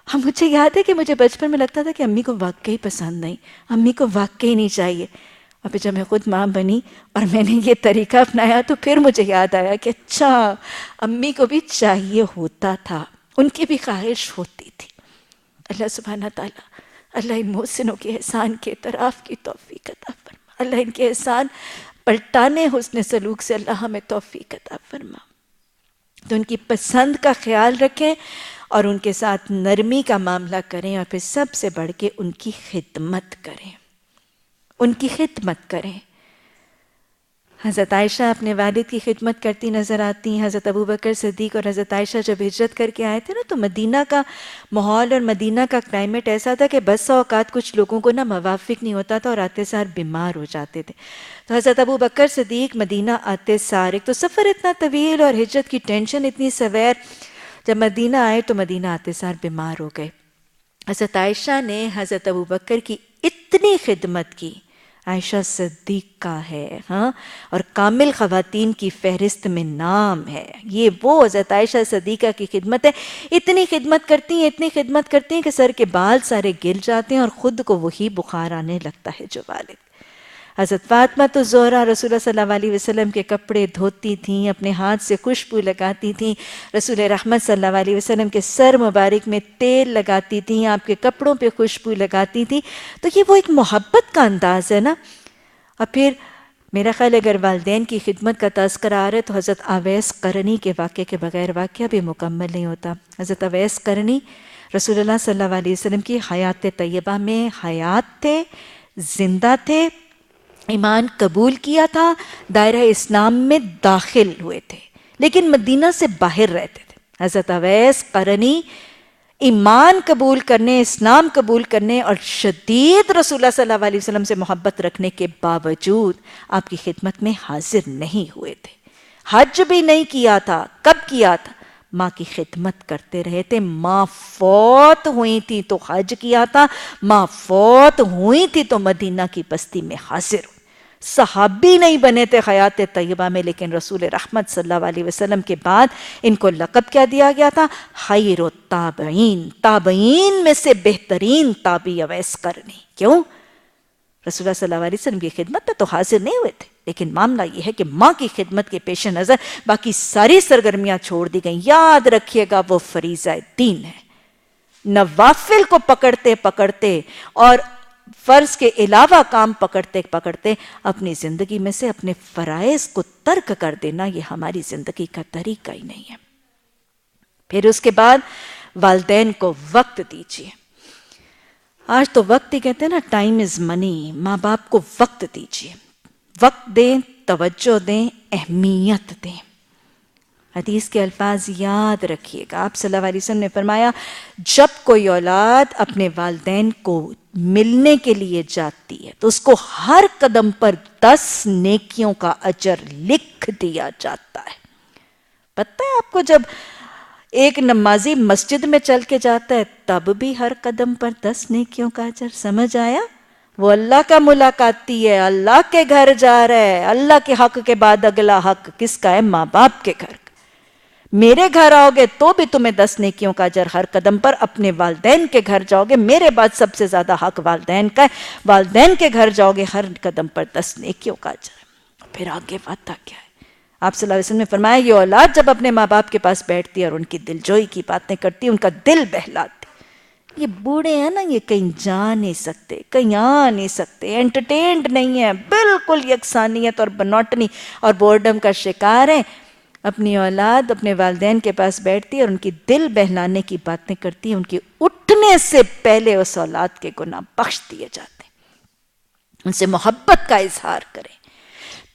اب مجھے یاد ہے کہ مجھے بچپن میں لگتا تھا کہ امی کو واقعی پسند نہیں، امی کو واقعی نہیں چاہیے۔ اور پھر جب میں خود ماں بنی اور میں نے یہ طریقہ اپنایا تو پھر مجھے یاد آیا کہ اچھا امی کو بھی چاہیے ہوتا تھا، ان کی بھی خواہش ہوتی تھی۔ اللہ سبحانہ تعالیٰ، اللہ ان محسنوں کے احسان کے اعتراف کی توفیق عطا فرما، اللہ ان کے احسان پلٹانے حسن سلوک سے اللہ ہمیں توفیق عطا فرما۔ تو ان کی پسند کا خیال رکھیں اور ان کے ساتھ نرمی کا معاملہ کریں، اور پھر سب سے بڑھ کے ان کی خدمت کریں، ان کی خدمت کریں۔ حضرت عائشہ اپنے والد کی خدمت کرتی نظر آتی ہیں۔ حضرت ابوبکر صدیق اور حضرت عائشہ جب ہجرت کر کے آئے تھے نا تو مدینہ کا ماحول اور مدینہ کا کلائمیٹ ایسا تھا کہ بسا اوقات کچھ لوگوں کو موافق نہیں ہوتا تھا اور آتے سار بیمار ہو جاتے تھے۔ تو حضرت ابوبکر صدیق مدینہ آتے سار، ایک تو سفر اتنا طویل اور ہجرت کی ٹینشن اتنی سویر، جب مدینہ آئے تو مدینہ آتے سار بیمار ہو گئے۔ حضرت عائشہ نے حضرت ابوبکر کی اتنی خدمت کی، عائشہ صدیقہ ہے ہاں، اور کامل خواتین کی فہرست میں نام ہے، یہ وہ حضرت عائشہ صدیقہ کی خدمت ہے۔ اتنی خدمت کرتی ہیں کہ سر کے بال سارے گر جاتے ہیں اور خود کو وہی بخار آنے لگتا ہے جو والد۔ حضرت فاطمہ تو زہرا رسول اللہ صلی اللہ علیہ وسلم کے کپڑے دھوتی تھیں، اپنے ہاتھ سے خوشبو لگاتی تھیں، رسول رحمت صلی اللہ علیہ وسلم کے سر مبارک میں تیل لگاتی تھیں، آپ کے کپڑوں پہ خوشبو لگاتی تھیں۔ تو یہ وہ ایک محبت کا انداز ہے نا۔ اور پھر میرا خیال اگر والدین کی خدمت کا تذکرہ آ رہا ہے تو حضرت اویس قرنی کے واقعے کے بغیر واقعہ بھی مکمل نہیں ہوتا۔ حضرت اویس قرنی رسول اللہ صلی اللہ علیہ وسلم کی حیات طیبہ میں حیات تھے، زندہ تھے، ایمان قبول کیا تھا، دائرہ اسلام میں داخل ہوئے تھے، لیکن مدینہ سے باہر رہتے تھے۔ حضرت اویس قرنی ایمان قبول کرنے، اسلام قبول کرنے اور شدید رسول اللہ صلی اللہ علیہ وسلم سے محبت رکھنے کے باوجود آپ کی خدمت میں حاضر نہیں ہوئے تھے، حج بھی نہیں کیا تھا۔ کب کیا تھا؟ ماں کی خدمت کرتے رہے تھے، ماں فوت ہوئی تھی تو حج کیا تھا، ماں فوت ہوئی تھی تو مدینہ کی بستی میں حاضر ہوئے۔ صحابی نہیں بنے تھے حیات طیبہ میں، لیکن رسول رحمت صلی اللہ علیہ وسلم کے بعد ان کو لقب کیا دیا گیا تھا؟ خیر التابعین، تابعین میں سے بہترین تابعی اویس قرنی۔ کیوں؟ رسول اللہ صلی اللہ علیہ وسلم کی خدمت میں تو حاضر نہیں ہوئے تھے، لیکن معاملہ یہ ہے کہ ماں کی خدمت کے پیش نظر باقی ساری سرگرمیاں چھوڑ دی گئیں۔ یاد رکھیے گا وہ فریضہ دین ہے۔ نوافل کو پکڑتے پکڑتے اور فرض کے علاوہ کام پکڑتے پکڑتے اپنی زندگی میں سے اپنے فرائض کو ترک کر دینا، یہ ہماری زندگی کا طریقہ ہی نہیں ہے۔ پھر اس کے بعد والدین کو وقت دیجیے۔ آج تو وقت ہی کہتے ہیں نا، ٹائم از منی۔ ماں باپ کو وقت دیجیے، وقت دیں، توجہ دیں، اہمیت دیں۔ حدیث کے الفاظ یاد رکھیے گا، آپ صلی اللہ علیہ وسلم نے فرمایا جب کوئی اولاد اپنے والدین کو ملنے کے لیے جاتی ہے تو اس کو ہر قدم پر 10 نیکیوں کا اجر لکھ دیا جاتا ہے۔ پتہ ہے آپ کو، جب ایک نمازی مسجد میں چل کے جاتا ہے تب بھی ہر قدم پر 10 نیکیوں کا اجر۔ سمجھ آیا؟ وہ اللہ کا ملاقاتی ہے، اللہ کے گھر جا رہا ہے۔ اللہ کے حق کے بعد اگلا حق کس کا ہے؟ ماں باپ کے گھر کا۔ میرے گھر آؤ گے تو بھی تمہیں 10 نیکیوں کا اجر ہر قدم پر، اپنے والدین کے گھر جاؤ گے میرے بعد سب سے زیادہ حق والدین کا ہے، والدین کے گھر جاؤ گے ہر قدم پر 10 نیکیوں کا اجر۔ پھر آگے وعدہ کیا ہے؟ آپ صلی اللہ علیہ وسلم نے فرمایا یہ اولاد جب اپنے ماں باپ کے پاس بیٹھتی ہے اور ان کی دلجوئی کی باتیں کرتی ہے، ان کا دل بہلاتی۔ یہ بوڑھے ہیں نا، یہ کہیں جا نہیں سکتے، کہیں آ نہیں سکتے، انٹرٹینڈ نہیں ہیں، بالکل یکسانیت اور بنوٹنی اور بورڈم کا شکار ہیں۔ اپنی اولاد اپنے والدین کے پاس بیٹھتی ہے اور ان کی دل بہلانے کی باتیں کرتی ہے، ان کے اٹھنے سے پہلے اس اولاد کے گناہ بخش دیے جاتے ہیں۔ ان سے محبت کا اظہار کریں،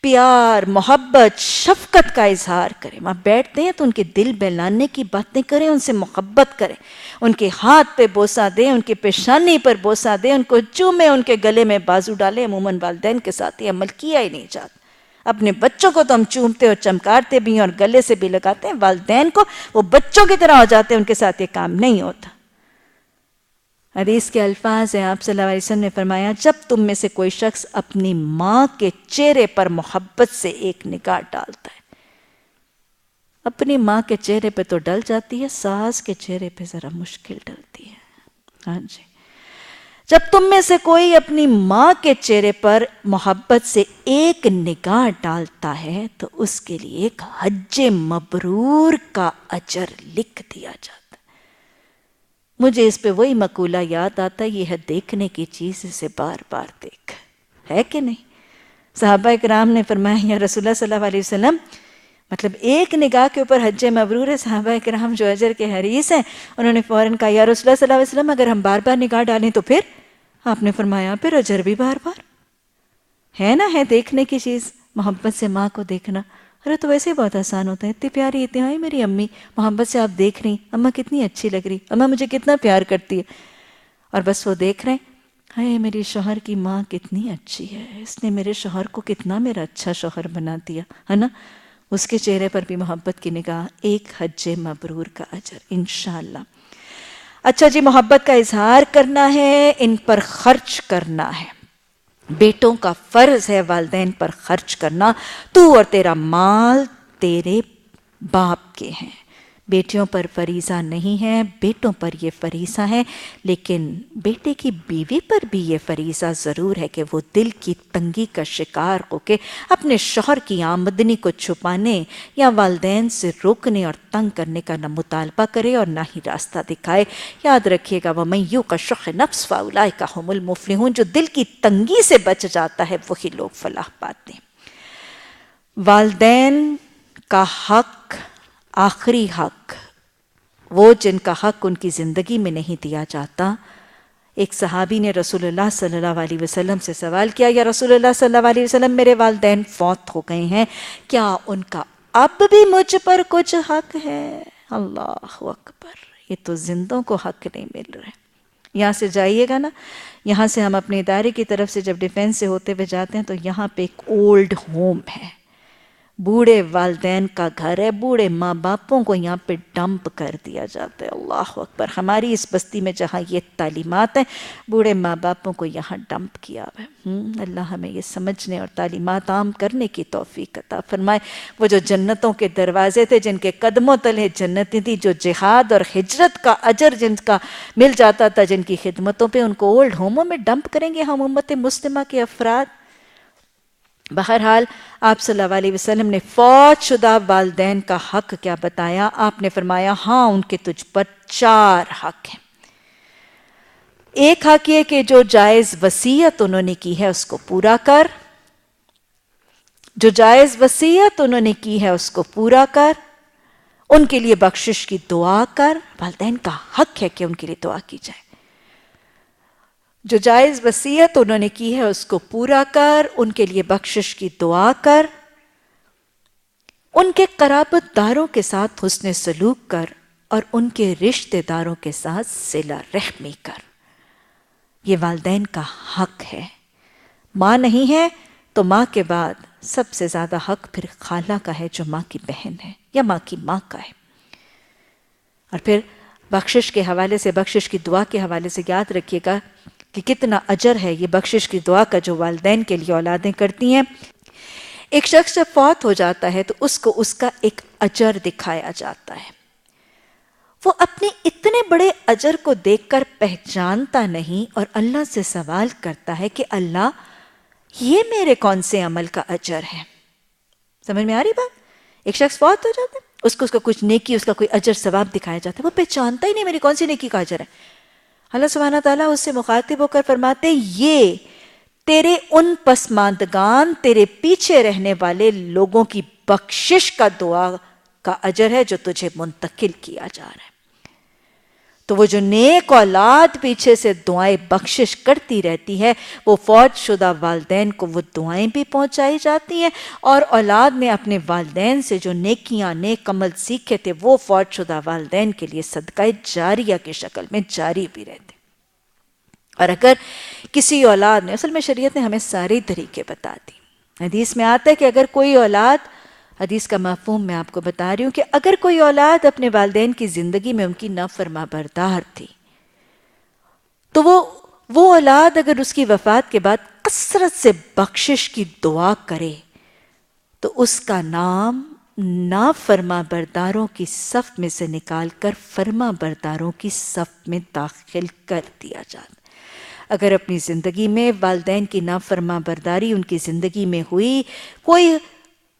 پیار، محبت، شفقت کا اظہار کریں۔ وہاں بیٹھتے ہیں تو ان کے دل بہلانے کی باتیں کریں، ان سے محبت کریں، ان کے ہاتھ پہ بوسہ دیں، ان کے پیشانی پر بوسہ دیں، ان کو چومیں، ان کے گلے میں بازو ڈالیں۔ عموماً والدین کے ساتھ یہ عمل کیا ہی نہیں جاتا۔ اپنے بچوں کو تو ہم چومتے اور چمکارتے بھی ہیں اور گلے سے بھی لگاتے ہیں، والدین کو وہ بچوں کی طرح ہو جاتے ہیں، ان کے ساتھ یہ کام نہیں ہوتا۔ حدیث کے الفاظ ہیں، آپ صلی اللہ علیہ وسلم نے فرمایا جب تم میں سے کوئی شخص اپنی ماں کے چہرے پر محبت سے ایک نگاہ ڈالتا ہے، اپنی ماں کے چہرے پہ تو ڈل جاتی ہے، ساس کے چہرے پہ ذرا مشکل ڈلتی ہے۔ ہاں جی، جب تم میں سے کوئی اپنی ماں کے چہرے پر محبت سے ایک نگاہ ڈالتا ہے تو اس کے لیے ایک حج مبرور کا اجر لکھ دیا جاتا ہے۔ مجھے اس پہ وہی مقولہ یاد آتا ہے، یہ ہے دیکھنے کی چیز اسے بار بار دیکھ، ہے کہ نہیں؟ صحابہ اکرام نے فرمایا یا رسول اللہ صلی اللہ علیہ وسلم، مطلب ایک نگاہ کے اوپر حج مبرور ہے۔ صحابہ اکرام جو اجر کے حریص ہیں انہوں نے فوراً کہا یا رسول اللہ صلی اللہ علیہ وسلم اگر ہم بار بار نگاہ ڈالیں تو پھر؟ آپ نے فرمایا پھر اجر بھی بار بار ہے نا، ہے دیکھنے کی چیز۔ محبت سے ماں کو دیکھنا، ارے تو ویسے ہی بہت آسان ہوتا ہے، اتنی پیاری، اتنی آئی میری امی، محبت سے آپ دیکھ رہی، اماں کتنی اچھی لگ رہی، اماں مجھے کتنا پیار کرتی ہے، اور بس وہ دیکھ رہے ہیں ہائے میری شوہر کی ماں کتنی اچھی ہے، اس نے میرے شوہر کو کتنا میرا اچھا شوہر بنا دیا ہے نا۔ اس کے چہرے پر بھی محبت کی نگاہ، ایک حج مبرور کا اجر انشاءاللہ۔ اچھا جی، محبت کا اظہار کرنا ہے، ان پر خرچ کرنا ہے۔ بیٹوں کا فرض ہے والدین پر خرچ کرنا۔ تو اور تیرا مال تیرے باپ کے ہیں، بیٹیوں پر فریضہ نہیں ہے، بیٹوں پر یہ فریضہ ہے، لیکن بیٹے کی بیوی پر بھی یہ فریضہ ضرور ہے کہ وہ دل کی تنگی کا شکار ہو کے اپنے شوہر کی آمدنی کو چھپانے یا والدین سے روکنے اور تنگ کرنے کا نہ مطالبہ کرے اور نہ ہی راستہ دکھائے۔ یاد رکھیے گا وَمَن یُوقَ شُحَّ نَفْسِهِ فَأُولَٰئِکَ هُمُ الْمُفْلِحُونَ، جو دل کی تنگی سے بچ جاتا ہے وہی لوگ فلاح پاتے ہیں۔ والدین کا حق، آخری حق، وہ جن کا حق ان کی زندگی میں نہیں دیا جاتا، ایک صحابی نے رسول اللہ صلی اللہ علیہ وسلم سے سوال کیا، یا رسول اللہ صلی اللہ علیہ وسلم میرے والدین فوت ہو گئے ہیں، کیا ان کا اب بھی مجھ پر کچھ حق ہے؟ اللہ اکبر، یہ تو زندوں کو حق نہیں مل رہے۔ یہاں سے جائیے گا نا، یہاں سے ہم اپنے ادارے کی طرف سے جب ڈیفینس سے ہوتے ہوئے جاتے ہیں تو یہاں پہ ایک اولڈ ہوم ہے، بوڑھے والدین کا گھر ہے، بوڑھے ماں باپوں کو یہاں پہ ڈمپ کر دیا جاتا ہے۔ اللہ اکبر، ہماری اس بستی میں جہاں یہ تعلیمات ہیں، بوڑھے ماں باپوں کو یہاں ڈمپ کیا ہے۔ اللہ ہمیں یہ سمجھنے اور تعلیمات عام کرنے کی توفیق عطا فرمائے۔ وہ جو جنتوں کے دروازے تھے، جن کے قدموں تلے جنتیں تھیں، جو جہاد اور ہجرت کا اجر جن کا مل جاتا تھا جن کی خدمتوں پہ، ان کو اولڈ ہوموں میں ڈمپ کریں گے ہم امت مسلمہ کے افراد؟ بہرحال آپ صلی اللہ علیہ وسلم نے فوت شدہ والدین کا حق کیا بتایا؟ آپ نے فرمایا ہاں ان کے تجھ پر 4 حق ہیں۔ ایک حق یہ کہ جو جائز وصیت انہوں نے کی ہے اس کو پورا کر، جو جائز وصیت انہوں نے کی ہے اس کو پورا کر، ان کے لیے بخشش کی دعا کر۔ والدین کا حق ہے کہ ان کے لیے دعا کی جائے۔ جو جائز وصیت انہوں نے کی ہے اس کو پورا کر، ان کے لیے بخشش کی دعا کر، ان کے قرابت داروں کے ساتھ حسن سلوک کر، اور ان کے رشتہ داروں کے ساتھ صلہ رحمی کر۔ یہ والدین کا حق ہے۔ ماں نہیں ہے تو ماں کے بعد سب سے زیادہ حق پھر خالہ کا ہے جو ماں کی بہن ہے یا ماں کی ماں کا ہے۔ اور پھر بخشش کے حوالے سے، بخشش کی دعا کے حوالے سے یاد رکھیے گا کہ کتنا اجر ہے یہ بخشش کی دعا کا جو والدین کے لیے اولادیں کرتی ہیں۔ ایک شخص جب فوت ہو جاتا ہے تو اس کو اس کا ایک اجر دکھایا جاتا ہے۔ وہ اپنے اتنے بڑے اجر کو دیکھ کر پہچانتا نہیں اور اللہ سے سوال کرتا ہے کہ اللہ یہ میرے کون سے عمل کا اجر ہے؟ سمجھ میں آ رہی بات؟ ایک شخص فوت ہو جاتا ہے، اس کو کچھ نیکی، اس کا کوئی اجر ثواب دکھایا جاتا ہے، وہ پہچانتا ہی نہیں میری کون سی نیکی کا اجر ہے۔ اللہ سبحانہ تعالیٰ اس سے مخاطب ہو کر فرماتے ہیں یہ تیرے ان پسماندگان، تیرے پیچھے رہنے والے لوگوں کی بخشش کا دعا کا اجر ہے جو تجھے منتقل کیا جا رہا ہے۔ تو وہ جو نیک اولاد پیچھے سے دعائیں بخشش کرتی رہتی ہے، وہ فوت شدہ والدین کو وہ دعائیں بھی پہنچائی جاتی ہیں، اور اولاد نے اپنے والدین سے جو نیکیاں، نیک عمل سیکھے تھے وہ فوت شدہ والدین کے لیے صدقہ جاریہ کی شکل میں جاری بھی رہتے۔ اور اگر کسی اولاد نے، اصل میں شریعت نے ہمیں سارے طریقے بتا دی۔ حدیث میں آتا ہے کہ اگر کوئی اولاد، حدیث کا مفہوم میں آپ کو بتا رہی ہوں کہ اگر کوئی اولاد اپنے والدین کی زندگی میں ان کی نافرما بردار تھی تو وہ اولاد اگر اس کی وفات کے بعد کثرت سے بخشش کی دعا کرے تو اس کا نام نافرما برداروں کی صف میں سے نکال کر فرما برداروں کی صف میں داخل کر دیا جاتا۔ اگر اپنی زندگی میں والدین کی نافرما برداری ان کی زندگی میں ہوئی، کوئی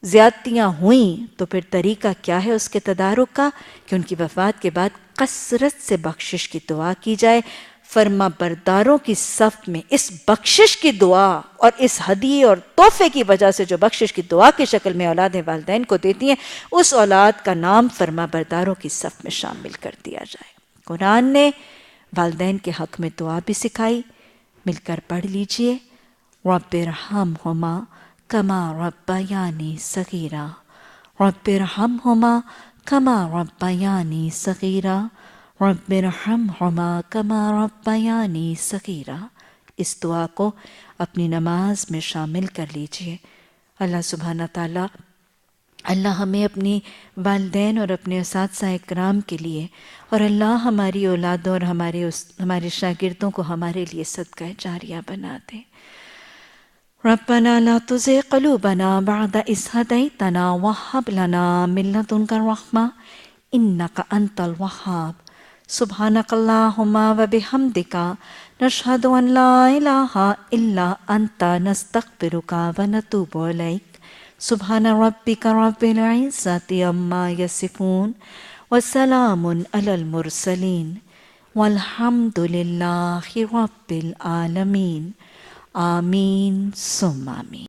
زیادتیاں ہوئیں، تو پھر طریقہ کیا ہے اس کے تدارک کا؟ کہ ان کی وفات کے بعد کثرت سے بخشش کی دعا کی جائے۔ فرما برداروں کی صف میں اس بخشش کی دعا اور اس ہدیے اور تحفے کی وجہ سے جو بخشش کی دعا کی شکل میں اولادیں والدین کو دیتی ہیں، اس اولاد کا نام فرما برداروں کی صف میں شامل کر دیا جائے۔ قرآن نے والدین کے حق میں دعا بھی سکھائی، مل کر پڑھ لیجئے۔ رب ارحمہما کما ربیانی صغیرا، رب ارحمہما کما ربیانی صغیرا، رب ارحمہما کما ربیانی صغیرا۔ اس دعا کو اپنی نماز میں شامل کر لیجئے۔ اللہ سبحانہ تعالیٰ، اللہ ہمیں اپنی والدین اور اپنے اساتذہ اکرام کے لیے، اور اللہ ہماری اولادوں اور ہمارے شاگردوں کو ہمارے لیے صدقہ جاریہ بنا دے۔ ربنا لا تزغ قلوبنا بعد إذ هديتنا وهب لنا من لدنك الرحمة إنك أنت الوهاب۔ سبحانك اللهم وبحمدك نشهد أن لا إله إلا أنت نستغفرك ونتوب إليك۔ سبحان ربك رب العزة عما يصفون وسلام على المرسلين والحمد لله رب العالمين۔ آمین ثم آمین۔